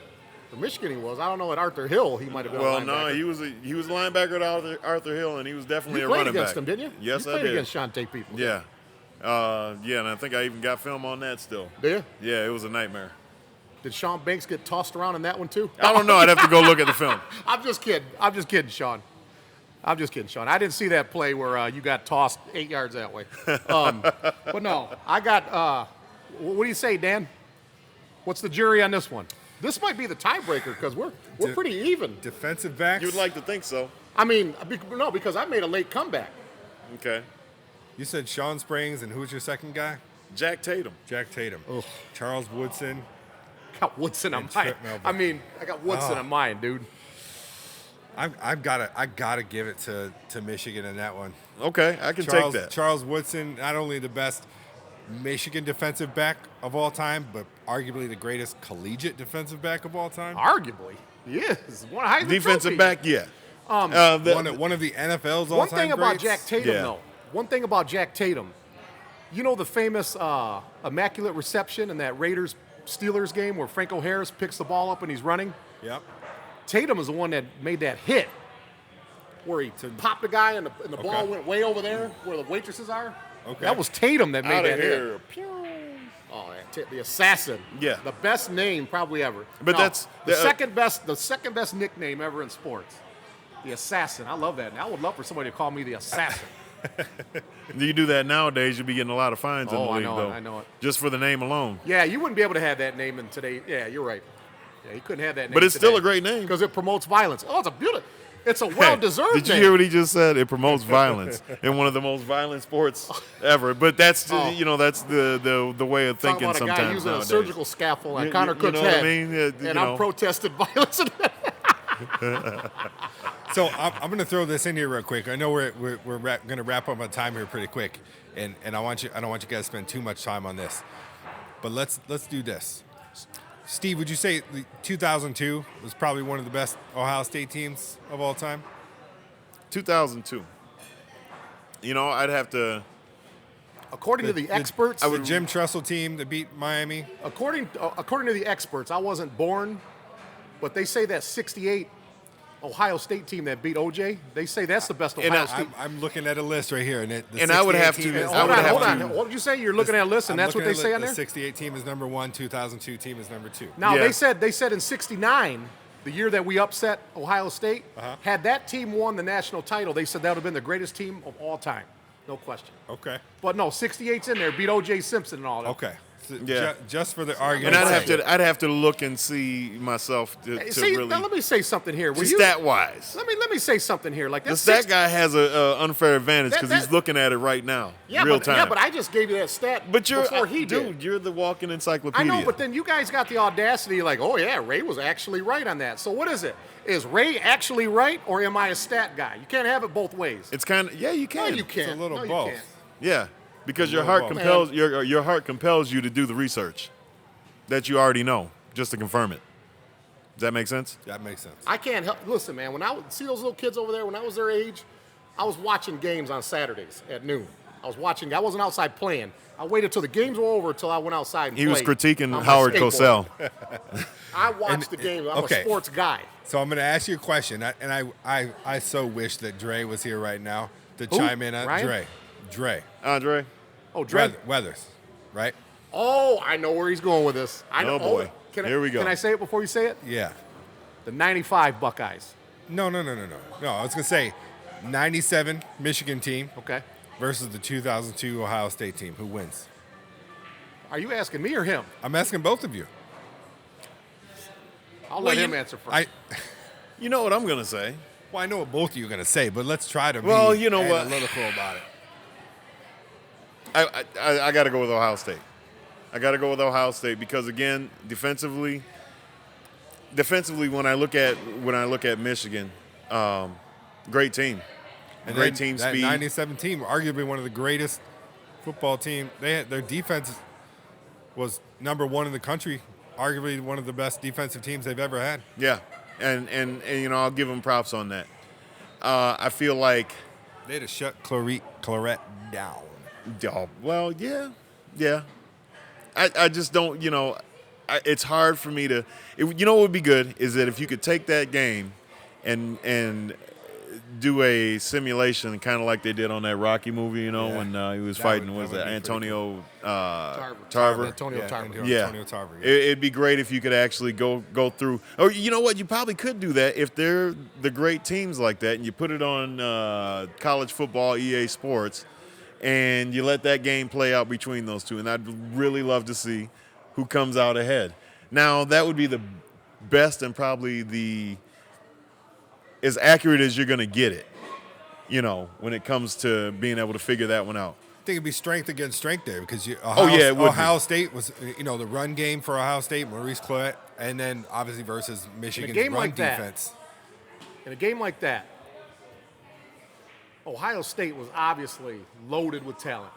S2: For Michigan, he was. I don't know at Arthur Hill. He might have been.
S3: Well,
S2: a linebacker.
S3: no, he was a linebacker at Arthur Hill, and he was definitely
S2: You
S3: a
S2: played
S3: running back.
S2: against him, didn't you?
S3: Yes,
S2: you
S3: I
S2: played
S3: did.
S2: against Shantae Peoples.
S3: Yeah. And I think I even got film on that still.
S2: Did you?
S3: Yeah, it was a nightmare.
S2: Did Sean Banks get tossed around in that one too?
S3: I don't know. I'd have to go look at the film.
S2: I'm just kidding, Sean. I didn't see that play where you got tossed 8 yards that way. But no, I got. What do you say, Dan? What's the jury on this one? This might be the tiebreaker because we're pretty even.
S1: Defensive backs.
S3: You'd like to think so.
S2: I mean, no, because I made a late comeback.
S3: Okay.
S1: You said Sean Springs, and who's your second guy?
S3: Jack Tatum.
S1: Jack Tatum.
S2: Ugh.
S1: Charles Woodson.
S2: Got Woodson on
S1: And
S2: mine.
S1: Trip Melvin.
S2: I mean, I got Woodson on mine, dude.
S1: I gotta give it to Michigan in that one.
S3: Okay, I can take that.
S1: Charles Woodson, not only the best Michigan defensive back of all time, but arguably the greatest collegiate defensive back of all time.
S2: Arguably, he is. One Heisman
S3: Defensive
S2: trophy.
S3: back, yeah.
S1: One of the NFL's all-time
S2: One thing about
S1: greats.
S2: Jack Tatum,
S3: Yeah.
S2: though. One thing about Jack Tatum. You know the famous immaculate reception in that Raiders-Steelers game where Franco Harris picks the ball up and he's running?
S1: Yep.
S2: Tatum is the one that made that hit where he popped the guy and the ball went way over there where the waitresses are.
S1: Okay.
S2: That was Tatum that made
S3: Out
S2: that
S3: of here.
S2: hit. Oh, the assassin.
S3: Yeah.
S2: The best name probably ever.
S3: But
S2: No,
S3: that's-
S2: the second best nickname ever in sports. The assassin. I love that. And I would love for somebody to call me the assassin.
S3: You do that nowadays, you'll be getting a lot of fines in the league, though.
S2: I know it.
S3: Just for the name alone.
S2: Yeah, you wouldn't be able to have that name in today. Yeah, you're right. Yeah, you couldn't have that name.
S3: But it's still a great name.
S2: because it promotes violence. Oh, it's a well-deserved
S3: Did you
S2: name.
S3: hear what he just said? It promotes violence in one of the most violent sports ever. But that's that's the way of
S2: Talking
S3: thinking
S2: about a
S3: sometimes
S2: guy using
S3: nowadays.
S2: a surgical scaffold on Connor
S3: you
S2: Cook's
S3: know what I
S2: head,
S3: mean? Yeah,
S2: and I'm protesting violence.
S1: So I'm going to throw this in here real quick. I know we're going to wrap up on time here pretty quick, and I don't want you guys to spend too much time on this, but let's do this. Steve, would you say 2002 was probably one of the best Ohio State teams of all time?
S3: 2002. I'd have to.
S2: According to the experts,
S1: The Jim Tressel team that beat Miami.
S2: according to the experts, I wasn't born, but they say that '68 Ohio State team that beat OJ, they say that's the best Ohio State.
S1: I'm looking at a list right here, and
S3: I would have to-
S1: team is
S3: I would have
S2: Hold
S3: to-
S2: on. What did you say? You're looking at a list, and that's what they say on there?
S1: The 68 team is number 1, 2002 team is number 2.
S2: Now
S3: Yeah.
S2: they said in '69, the year that we upset Ohio State, had that team won the national title, they said that would have been the greatest team of all time, no question.
S1: Okay.
S2: But no, '68's in there, beat O.J. Simpson and all that.
S1: Okay. Just for the
S3: And
S1: argument.
S3: I'd have to look and see myself to
S2: See,
S3: really.
S2: now let me say something here.
S3: Stat wise,
S2: Let me say something here. Like
S3: the stat guy has a unfair advantage because he's looking at it right now, real time.
S2: Yeah, but I just gave you that stat before he did.
S3: Dude, you're the walking encyclopedia.
S2: I know, but then you guys got the audacity, like, oh yeah, Ray was actually right on that. So what is it? Is Ray actually right, or am I a stat guy? You can't have it both ways.
S3: It's kind of you can.
S2: No, you can't.
S1: It's a little
S2: No, you
S1: both.
S2: can't.
S3: Yeah, because your
S1: little
S3: heart
S1: both.
S3: compels your heart compels you to do the research that you already know just to confirm it. Does that make sense?
S1: That makes sense.
S2: I can't help. Listen, man, when I would see those little kids over there, when I was their age, I was watching games on Saturdays at noon. I wasn't outside playing. I waited till the games were over until I went outside and
S3: He was
S2: played
S3: critiquing
S2: on my
S3: Howard
S2: skateboard.
S3: Cosell.
S2: I watched the game. I'm a sports guy.
S1: So I'm going to ask you a question, and I so wish that Dre was here right now to chime in on
S2: Ryan?
S1: Dre.
S3: Andre?
S2: Oh, Dre.
S1: Weathers, right?
S2: Oh, I know where he's going with this. I know.
S3: Oh, boy. Here we go.
S2: Can I say it before you say it?
S1: Yeah.
S2: The 95 Buckeyes.
S1: No. No, I was going to say 97 Michigan team
S2: Okay.
S1: versus the 2002 Ohio State team. Who wins?
S2: Are you asking me or him?
S1: I'm asking both of you.
S2: I'll let him answer first.
S3: You know what I'm going to say?
S1: Well, I know what both of you are going to say, but let's try to be
S3: You know what?
S1: analytical about it.
S3: I got to go with Ohio State. I got to go with Ohio State because, again, defensively, when I look at Michigan, great team.
S1: And
S3: great
S1: then
S3: team
S1: that
S3: speed.
S1: 97 team, arguably one of the greatest football team. Their defense was number one in the country, arguably one of the best defensive teams they've ever had.
S3: Yeah, and I'll give them props on that. I feel like
S1: They'd have shut Claret down.
S3: Oh, well, yeah. I just don't, it's hard for me to. What would be good is that if you could take that game and do a simulation, kind of like they did on that Rocky movie, when he was fighting, was it Antonio Tarver?
S2: Antonio Tarver.
S1: Antonio Tarver. Yeah.
S3: It'd be great if you could actually go through. Or you know what? You probably could do that if they're the great teams like that, and you put it on college football, EA Sports, and you let that game play out between those two. And I'd really love to see who comes out ahead. Now, that would be the best and probably as accurate as you're going to get it, when it comes to being able to figure that one out.
S1: I think it'd be strength against strength there because
S3: Ohio
S1: State was, the run game for Ohio State, Maurice Claret, and then obviously versus Michigan's run defense.
S2: In a game like that, Ohio State was obviously loaded with talent,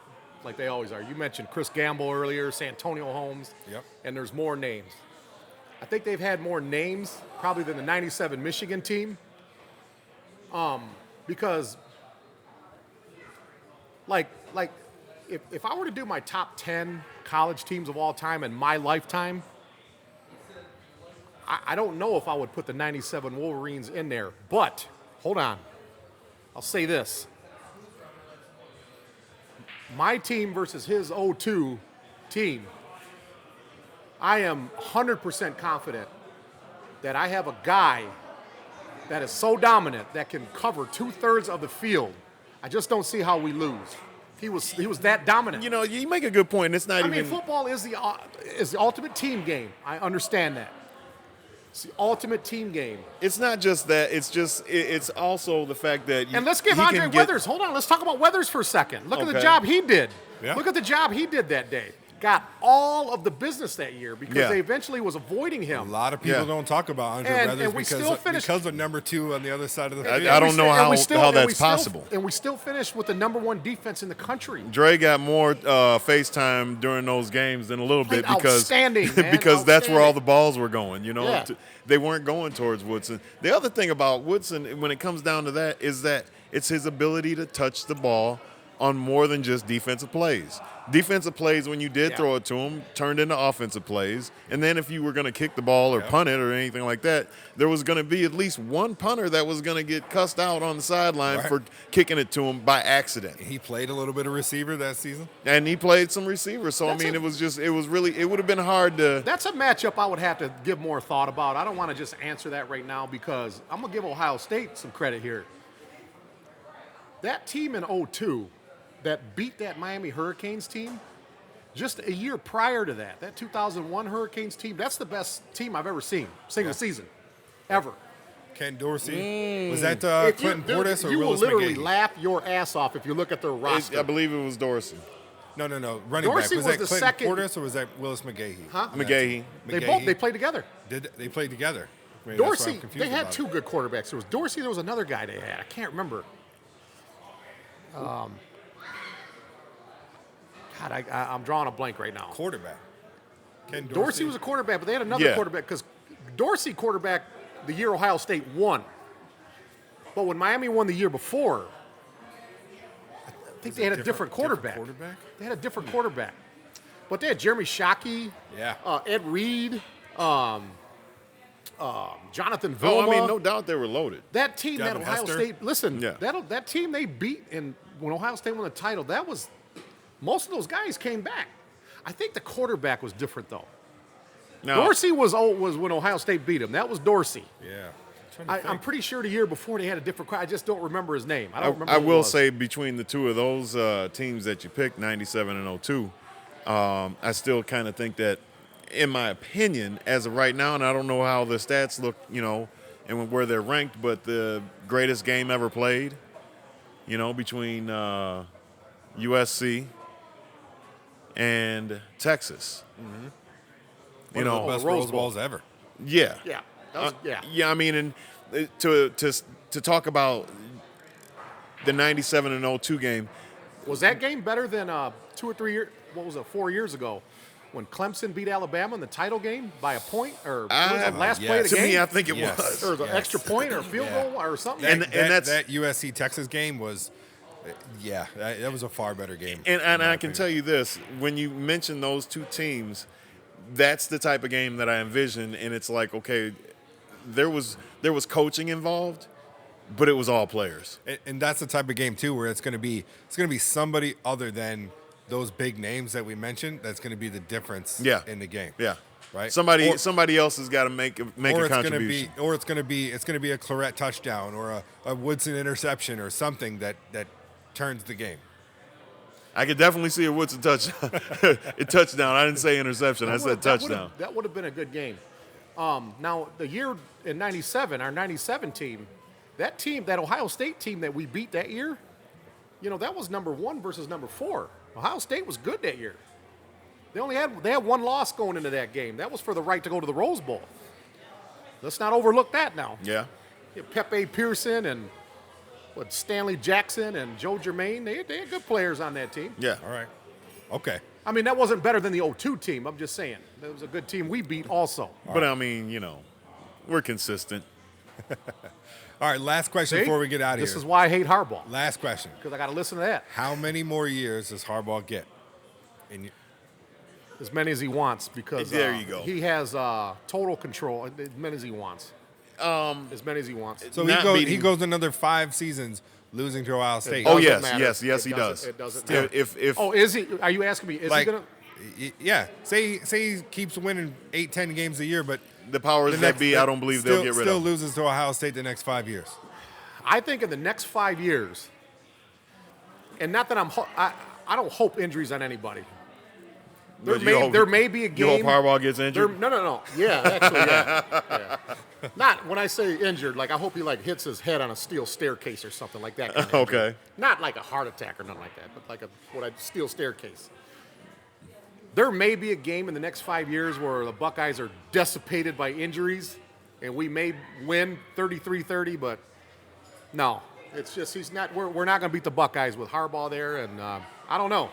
S2: like they always are. You mentioned Chris Gamble earlier, Santonio Holmes, and there's more names. I think they've had more names probably than the 97 Michigan team. Because if I were to do my top 10 college teams of all time in my lifetime, I don't know if I would put the 97 Wolverines in there. But, hold on. I'll say this. My team versus his 02 team, I am 100% confident that I have a guy that is so dominant that can cover 2/3 of the field. I just don't see how we lose. He was that dominant.
S3: You make a good point. It's not
S2: I mean, football is the ultimate team game. I understand that. It's the ultimate team game.
S3: It's not just that. It's also the fact that.
S2: And let's give Andre Weathers. Hold on. Let's talk about Weathers for a second. Look at the job he did.
S1: Yeah.
S2: Look at the job he did that day. Got all of the business that year because they eventually was avoiding him.
S1: A lot of people don't talk about Andre Weathers because of number 2 on the other side of the field.
S3: I don't know how that's possible.
S2: And we still finished with the number 1 defense in the country.
S3: Dre got more FaceTime during those games than a little bit because that's where all the balls were going. They weren't going towards Woodson. The other thing about Woodson, when it comes down to that, is that it's his ability to touch the ball on more than just defensive plays. Defensive plays, when you did throw it to him, turned into offensive plays. And then if you were going to kick the ball or punt it or anything like that, there was going to be at least one punter that was going to get cussed out on the sideline for kicking it to him by accident.
S1: He played a little bit of receiver that season.
S3: And he played some receiver. So, it would have been hard to.
S2: That's a matchup I would have to give more thought about. I don't want to just answer that right now because I'm going to give Ohio State some credit here. That team in 02 that beat that Miami Hurricanes team, just a year prior to that 2001 Hurricanes team, that's the best team I've ever seen, single season, ever.
S1: Ken Dorsey. Was that
S2: If
S1: Clinton Portis or
S2: you will
S1: Willis
S2: literally
S1: McGahee?
S2: laugh your ass off if you look at their roster.
S3: I believe it was Dorsey.
S1: No. Running
S2: Dorsey
S1: back. Was
S2: was
S1: that
S2: the
S1: Clinton
S2: second-
S1: Portis or was that Willis McGahee?
S2: Huh?
S3: McGahee.
S2: They played together.
S1: They played together. Maybe that's why I'm
S2: Dorsey,
S1: confused
S2: they had
S1: about
S2: two
S1: it.
S2: good quarterbacks. There was Dorsey, there was another guy they had. I can't remember. God, I'm drawing a blank right now.
S1: Quarterback. Ken
S2: Dorsey was a quarterback, but they had another quarterback because Dorsey quarterback the year Ohio State won. But when Miami won the year before, I think they had a different quarterback. They had a different quarterback. But they had Jeremy Shockey, Ed Reed, Jonathan Vilma.
S3: Oh, I mean, no doubt they were loaded.
S2: That team,
S1: Devin
S2: that Ohio
S1: Hester.
S2: State, listen, that team they beat when Ohio State won the title, that was, most of those guys came back. I think the quarterback was different, though.
S3: Now,
S2: Dorsey was when Ohio State beat him. That was Dorsey.
S1: Yeah.
S2: I'm pretty sure the year before they had a different. I just don't remember his name. I don't remember.
S3: I
S2: who it
S3: will
S2: was.
S3: say between the two of those teams that you picked, 97 and 02, I still kind of think that, in my opinion, as of right now, and I don't know how the stats look, and where they're ranked, but the greatest game ever played, between USC and Texas.
S1: One of the best Rose Bowls ever.
S3: Yeah.
S2: Yeah. That was,
S3: Yeah, I mean, and to talk about the 97 and 02 game.
S2: Was that game better than 2 or 3 years? What was it? 4 years ago, when Clemson beat Alabama in the title game by a point, or was it the last play of the
S3: to
S2: game?
S3: me, I think it was.
S2: Or an extra point or a field goal or something.
S1: That USC Texas game was, that was a far better game.
S3: And I can tell you this: when you mention those two teams, that's the type of game that I envision. And it's like, okay, there was coaching involved, but it was all players.
S1: And that's the type of game too, where it's going to be somebody other than those big names that we mentioned. That's going to be the difference in the game.
S3: Yeah.
S1: Right.
S3: Somebody else has got to make a contribution.
S1: It's going to be a Claret touchdown or a Woodson interception or something that turns the game.
S3: I could definitely see a Woodson touchdown. I didn't say interception. I said touchdown.
S2: That would have been a good game. Now, the year in 97, our 97 team, that Ohio State team that we beat that year, that was number 1 versus number 4. Ohio State was good that year. They had one loss going into that game. That was for the right to go to the Rose Bowl. Let's not overlook that now.
S3: Yeah.
S2: Pepe Pearson and Stanley Jackson and Joe Germain, they had good players on that team.
S3: Yeah.
S1: All right. Okay.
S2: I mean, that wasn't better than the 02 team. I'm just saying. That was a good team we beat also.
S3: But, I mean, we're consistent.
S1: All right, last question before we get out of here.
S2: This is why I hate Harbaugh.
S1: Last question.
S2: Because I got to listen to that.
S1: How many more years does Harbaugh get?
S2: As many as he wants, because
S3: there you go.
S2: He has total control. As many as he wants. As many as he wants.
S1: So he goes another 5 seasons losing to Ohio State.
S3: Oh,
S2: Doesn't
S3: yes,
S2: matter.
S3: he does.
S2: It doesn't
S3: Still,
S2: matter.
S3: if
S2: Is he? Are you asking me? Is he going to?
S1: Yeah. Say he keeps winning 8-10 games a year, but
S3: the powers that be, I don't believe they'll get rid
S1: still
S3: of.
S1: loses to Ohio State the next 5 years.
S2: I think in the next 5 years, and not that I don't hope injuries on anybody. There may be a game.
S3: You hope Harbaugh gets injured?
S2: No. Yeah, actually, yeah. Not when I say injured, like I hope he hits his head on a steel staircase or something like that. Kind of
S3: Okay.
S2: injury. Not like a heart attack or nothing like that, but like a steel staircase. There may be a game in the next 5 years where the Buckeyes are decimated by injuries, and we may win 33-30, but no. It's just we're not going to beat the Buckeyes with Harbaugh there, and I don't know.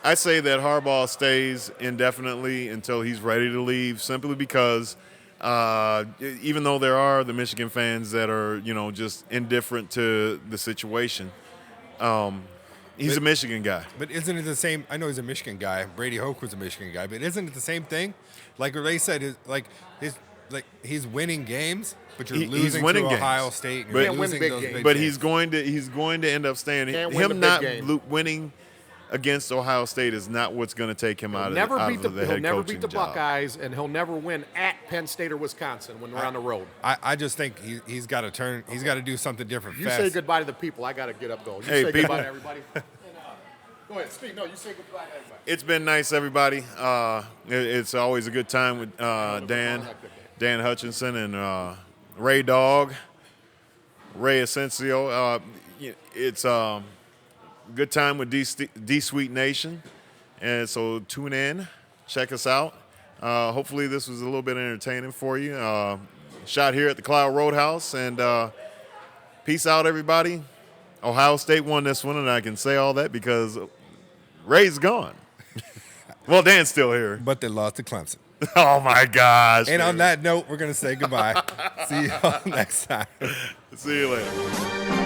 S3: I say that Harbaugh stays indefinitely until he's ready to leave, simply because even though there are the Michigan fans that are, just indifferent to the situation, he's a Michigan guy.
S1: But isn't it the same? I know he's a Michigan guy. Brady Hoke was a Michigan guy, but isn't it the same thing? Like Ray said, he's winning games, but you're losing to Ohio State. And you're losing those big
S3: But
S1: games.
S3: he's going to end up staying.
S2: Him
S3: not winning against Ohio State is not what's going to take him out of the head coaching job.
S2: He'll never beat the Buckeyes, and he'll never win at Penn State or Wisconsin when we're on the road.
S1: I just think he's got to turn. He's got to do something different.
S2: You
S1: fast.
S2: say goodbye to the people. I got to get up, go. You
S3: Hey,
S2: say
S3: people.
S2: goodbye to everybody. Go ahead, Steve. No, you say goodbye to everybody.
S3: It's been nice, everybody. It's always a good time with Dan Hutchinson, and Ray Dawg, Ray Ascencio. It's a good time with D Sweet Nation, and so tune in, check us out. Hopefully this was a little bit entertaining for you. Shot here at the Cloud Roadhouse, and peace out, everybody. Ohio State won this one, and I can say all that because Ray's gone. Well, Dan's still here.
S1: But they lost to Clemson.
S3: Oh, my gosh.
S1: And on that note, we're going to say goodbye. See you all next time.
S3: See you later.